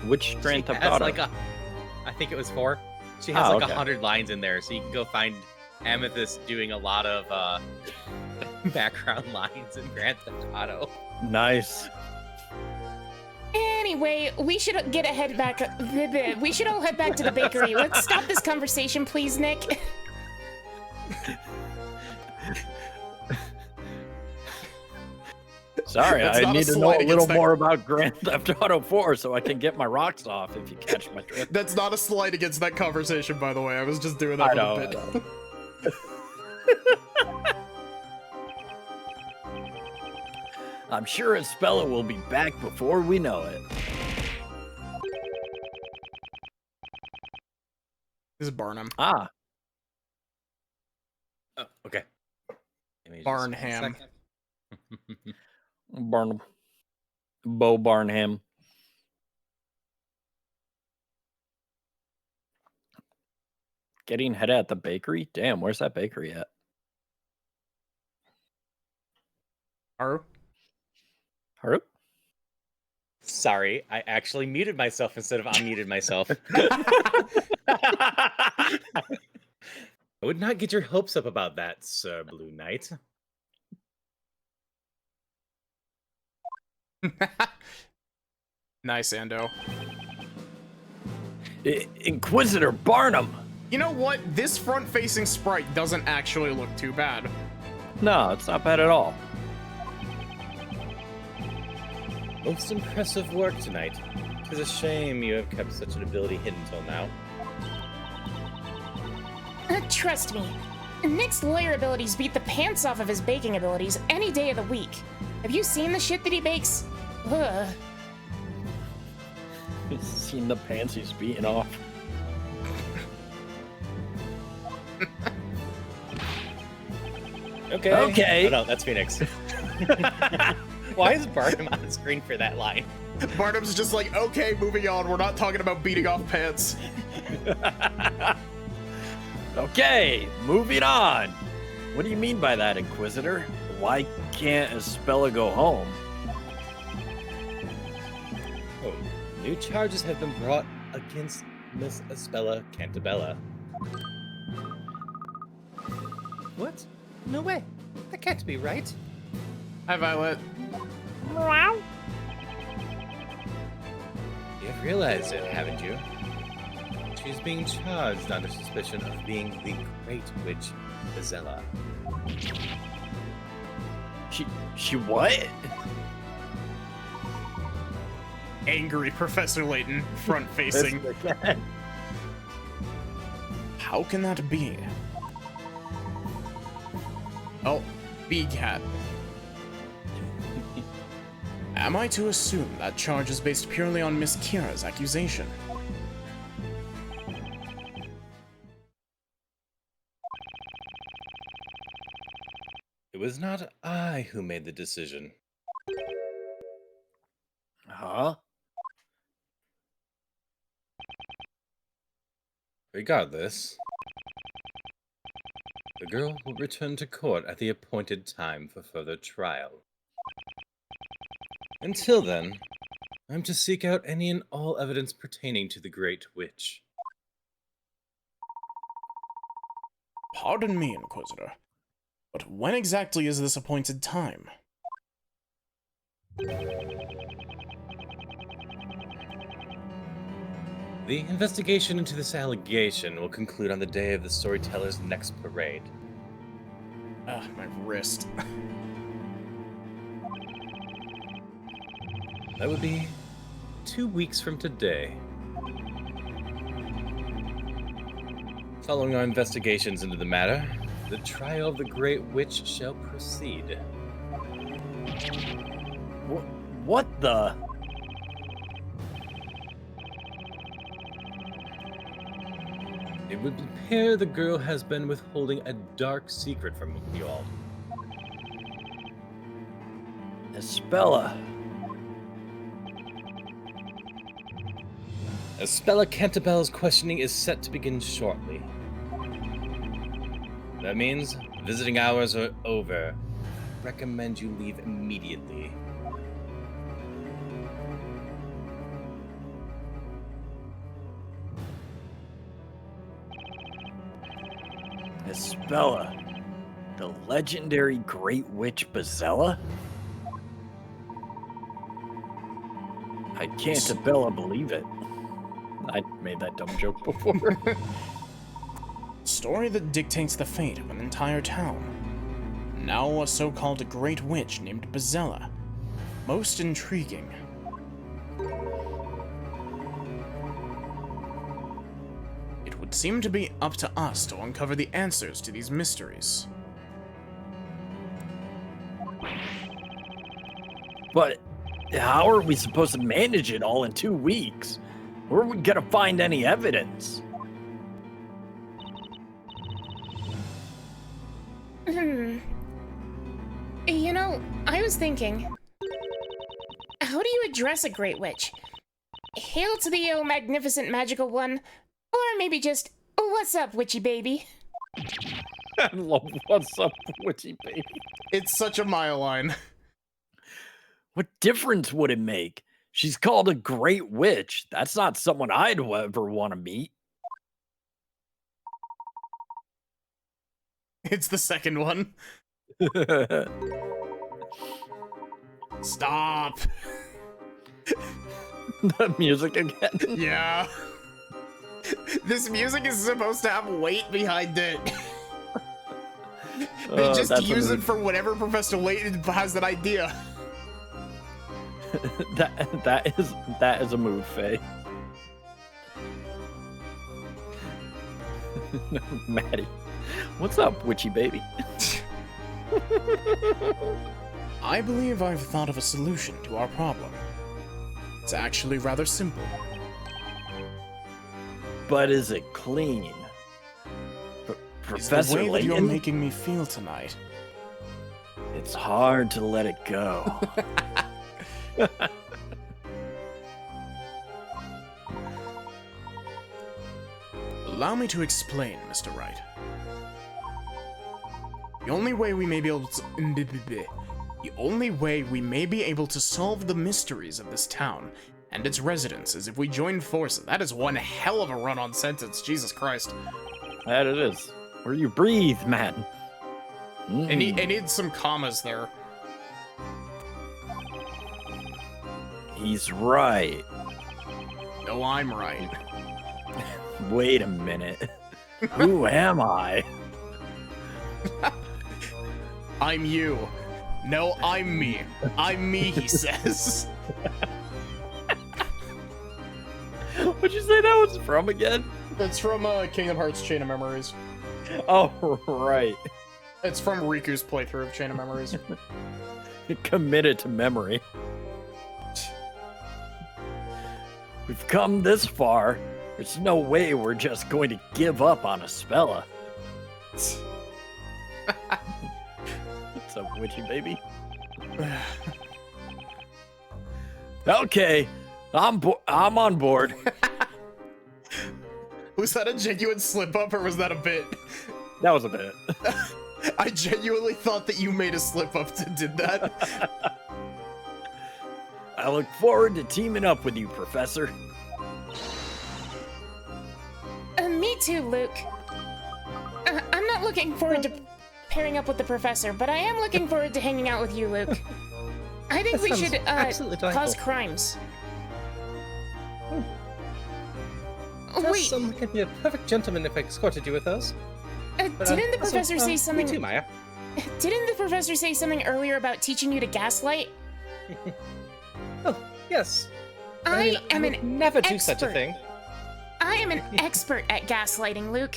Which Grand Theft Has Auto? like I think it was 4. She has like okay. 100 lines in there, so you can go find Amethyst doing a lot of background lines in Grand Theft Auto. Nice. Anyway, we should head back. We should all head back to the bakery. Let's stop this conversation, please, Nick. Sorry, That's I not a need to know slight a little against that- more about Grand Theft Auto 4 so I can get my rocks off, if you catch my drift. That's not a slight against that conversation, by the way. I was just doing that for a bit. I'm sure Espella will be back before we know it. This is Barnum. Ah. Oh, okay. Give me just Barnham. 1 second. Barnum. Bo Barnham. Getting head at the bakery? Damn, where's that bakery at? Haru? Haru? Sorry, I actually muted myself instead of unmuted myself. I would not get your hopes up about that, Sir Blue Knight. Nice, Ando. Inquisitor Barnum! You know what? This front-facing sprite doesn't actually look too bad. No, it's not bad at all. Most impressive work tonight. Tis a shame you have kept such an ability hidden till now. Trust me, Nick's lawyer abilities beat the pants off of his baking abilities any day of the week. Have you seen the shit that he bakes? Ugh. Seen the pants he's beating off. Okay. Oh, no, that's Phoenix. Why is Barnum on the screen for that line? Barnum's just like, okay, moving on. We're not talking about beating off pants. Okay, moving on. What do you mean by that, Inquisitor? Why can't Espella go home? Oh, new charges have been brought against Miss Espella Cantabella. What? No way. That can't be right. Hi, Violet. Wow. You've realized it, haven't you? She's being charged under suspicion of being the Great Witch Azella. She what? Angry Professor Layton, front-facing. How can that be? Oh, big hat. Am I to assume that charge is based purely on Miss Kira's accusation? It was not I who made the decision. Huh? Regardless, the girl will return to court at the appointed time for further trial. Until then, I'm to seek out any and all evidence pertaining to the Great Witch. Pardon me, Inquisitor, but when exactly is this appointed time? The investigation into this allegation will conclude on the day of the storyteller's next parade. Ah, my wrist. That would be 2 weeks from today. Following our investigations into the matter, the trial of the Great Witch shall proceed. What the? It would appear the girl has been withholding a dark secret from you all. Espella. Espella Cantabelle's questioning is set to begin shortly. That means visiting hours are over. Recommend you leave immediately. Espella. The legendary Great Witch Bazella? I can't Abella believe it. I made that dumb joke before. Story that dictates the fate of an entire town. Now a so-called Great Witch named Bazella. Most intriguing. It would seem to be up to us to uncover the answers to these mysteries. But how are we supposed to manage it all in 2 weeks? Where are we gonna find any evidence? You know, I was thinking, how do you address a Great Witch? Hail to thee, O magnificent magical one, or maybe just, what's up, witchy baby? I love what's up, witchy baby. It's such a mile line. What difference would it make? She's called a Great Witch. That's not someone I'd ever want to meet. It's the second one. Stop. The music again. Yeah. This music is supposed to have weight behind it. They just use it for whatever Professor Layton has that idea. that is a move, Faye. Maddie, what's up, witchy baby? I believe I've thought of a solution to our problem. It's actually rather simple. But is it clean? It's Professor the way that you're Layton? making me feel tonight. It's hard to let it go. Allow me to explain, Mr. Wright. The only way we may be able to solve the mysteries of this town and its residents is if we join forces. That is one hell of a run-on sentence, Jesus Christ. That it is. Where you breathe, man. It needs some commas there. He's right. No, I'm right. Wait a minute. Who am I? I'm you. No, I'm me. I'm me, he says. What'd you say that was from again? It's from Kingdom Hearts Chain of Memories. Oh, right. It's from Riku's playthrough of Chain of Memories. Committed to memory. We've come this far. There's no way we're just going to give up on Aspella. It's a witchy baby. Okay, I'm on board. Was that a genuine slip up or was that a bit? That was a bit. I genuinely thought that you made a slip up that did that. I look forward to teaming up with you, Professor. Me too, Luke. I'm not looking forward to pairing up with the professor, but I am looking forward to hanging out with you, Luke. I think we should cause crimes. Wait. Could be a perfect gentleman if I escorted you with us. Didn't the professor say something? Me too, Maya. Didn't the professor say something earlier about teaching you to gaslight? Oh, yes. I would never do such a thing. I am an expert at gaslighting, Luke.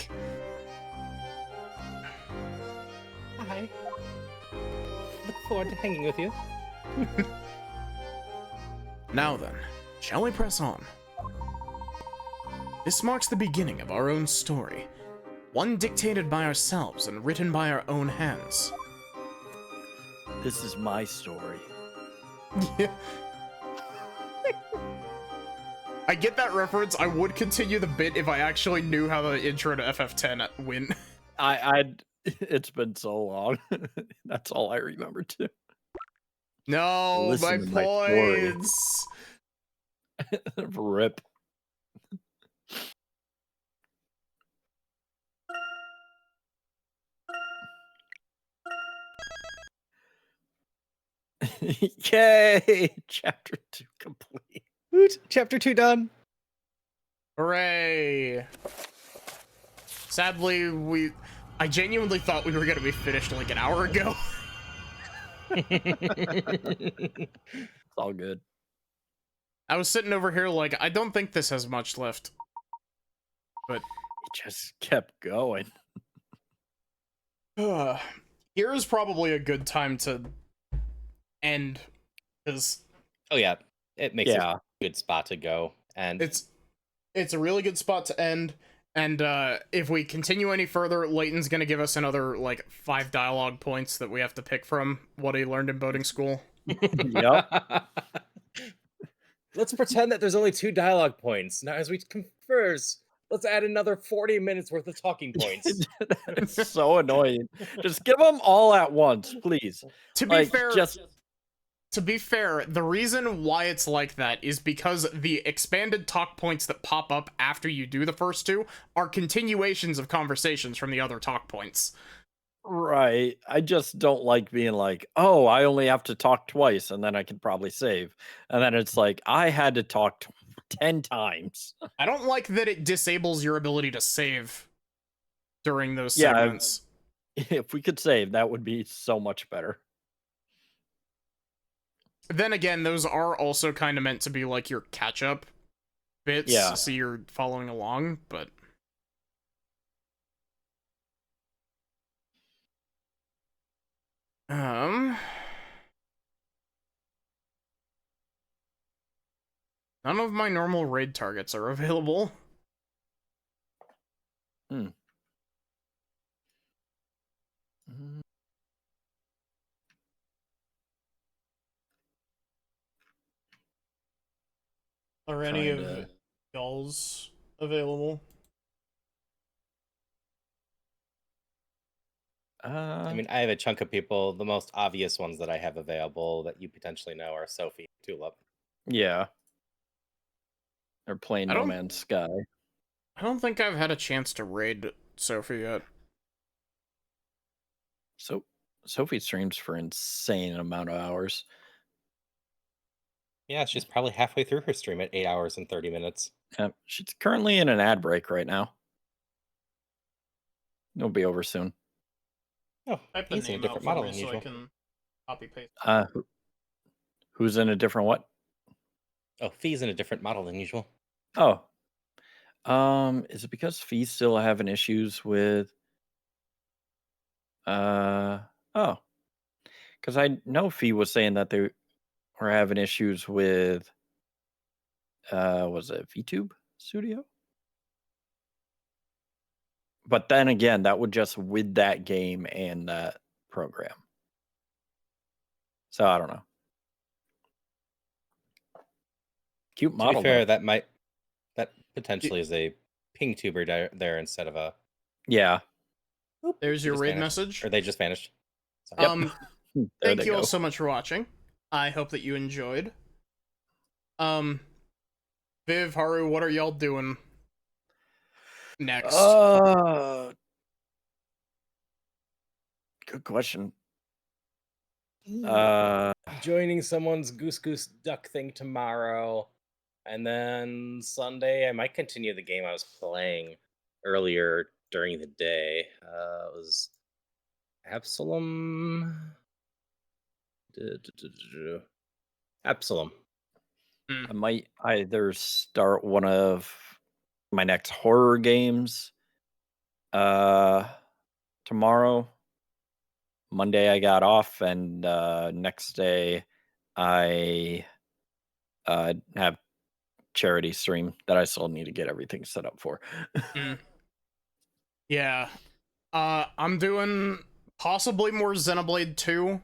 I look forward to hanging with you. Now then, shall we press on? This marks the beginning of our own story. One dictated by ourselves and written by our own hands. This is my story. Yeah. I get that reference. I would continue the bit if I actually knew how the intro to FF10 went. It's been so long. That's all I remember too. No, Listen my to points. Rip. Yay! Chapter 2 complete. Woot! Chapter 2 done. Hooray! Sadly, I genuinely thought we were gonna be finished like an hour ago. It's all good. I was sitting over here like, I don't think this has much left. But it just kept going. Here is probably a good time to end, because oh yeah, it makes a good spot to go, and it's a really good spot to end. And if we continue any further, Layton's gonna give us another like 5 dialogue points that we have to pick from what he learned in boating school. Yep. Let's pretend that there's only 2 dialogue points. Now, as we converse, let's add another 40 minutes worth of talking points. It's so annoying. Just give them all at once, please. To be fair, to be fair, the reason why it's like that is because the expanded talk points that pop up after you do the first 2 are continuations of conversations from the other talk points. Right. I just don't like being like, oh, I only have to talk twice and then I can probably save. And then it's like, I had to talk 10 times. I don't like that it disables your ability to save during those segments. If we could save, that would be so much better. Then again, those are also kind of meant to be like your catch-up bits, so you're following along, but... None of my normal raid targets are available. Are any of y'all's available? I mean, I have a chunk of people. The most obvious ones that I have available that you potentially know are Sophie and Tulip. Yeah. They're playing No Man's Sky. I don't think I've had a chance to raid Sophie yet. So Sophie streams for insane amount of hours. Yeah, she's probably halfway through her stream at 8 hours and 30 minutes. She's currently in an ad break right now. It'll be over soon. Oh, he's in a different model than usual. I can copy paste. Who's in a different what? Oh, Fee's in a different model than usual. Oh. Is it because Fee's still having issues with because I know Fee was saying that they were having issues with was it VTube Studio? But then again, that would just with that game and that program. So I don't know. Cute To model. be fair, though. that potentially is a ping tuber there instead of a. Yeah. There's your just raid vanished. message. Or they just vanished. Sorry. There Thank they you all go. so much for watching. I hope that you enjoyed. Viv, Haru, what are y'all doing next? Good question. Joining someone's Goose Goose Duck thing tomorrow. And then Sunday, I might continue the game I was playing earlier during the day. It was Absalom. Absalom. I might either start one of my next horror games tomorrow. Monday I got off, and next day I have charity stream that I still need to get everything set up for. Yeah. I'm doing possibly more Xenoblade 2.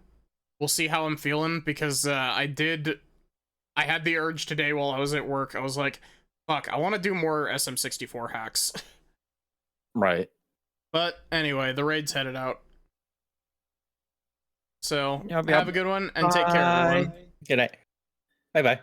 We'll see how I'm feeling, because I had the urge today while I was at work. I was like, fuck, I want to do more SM64 hacks. Right. But anyway, the raid's headed out. So Yep. have a good one and take care, everyone. Good night. Bye bye.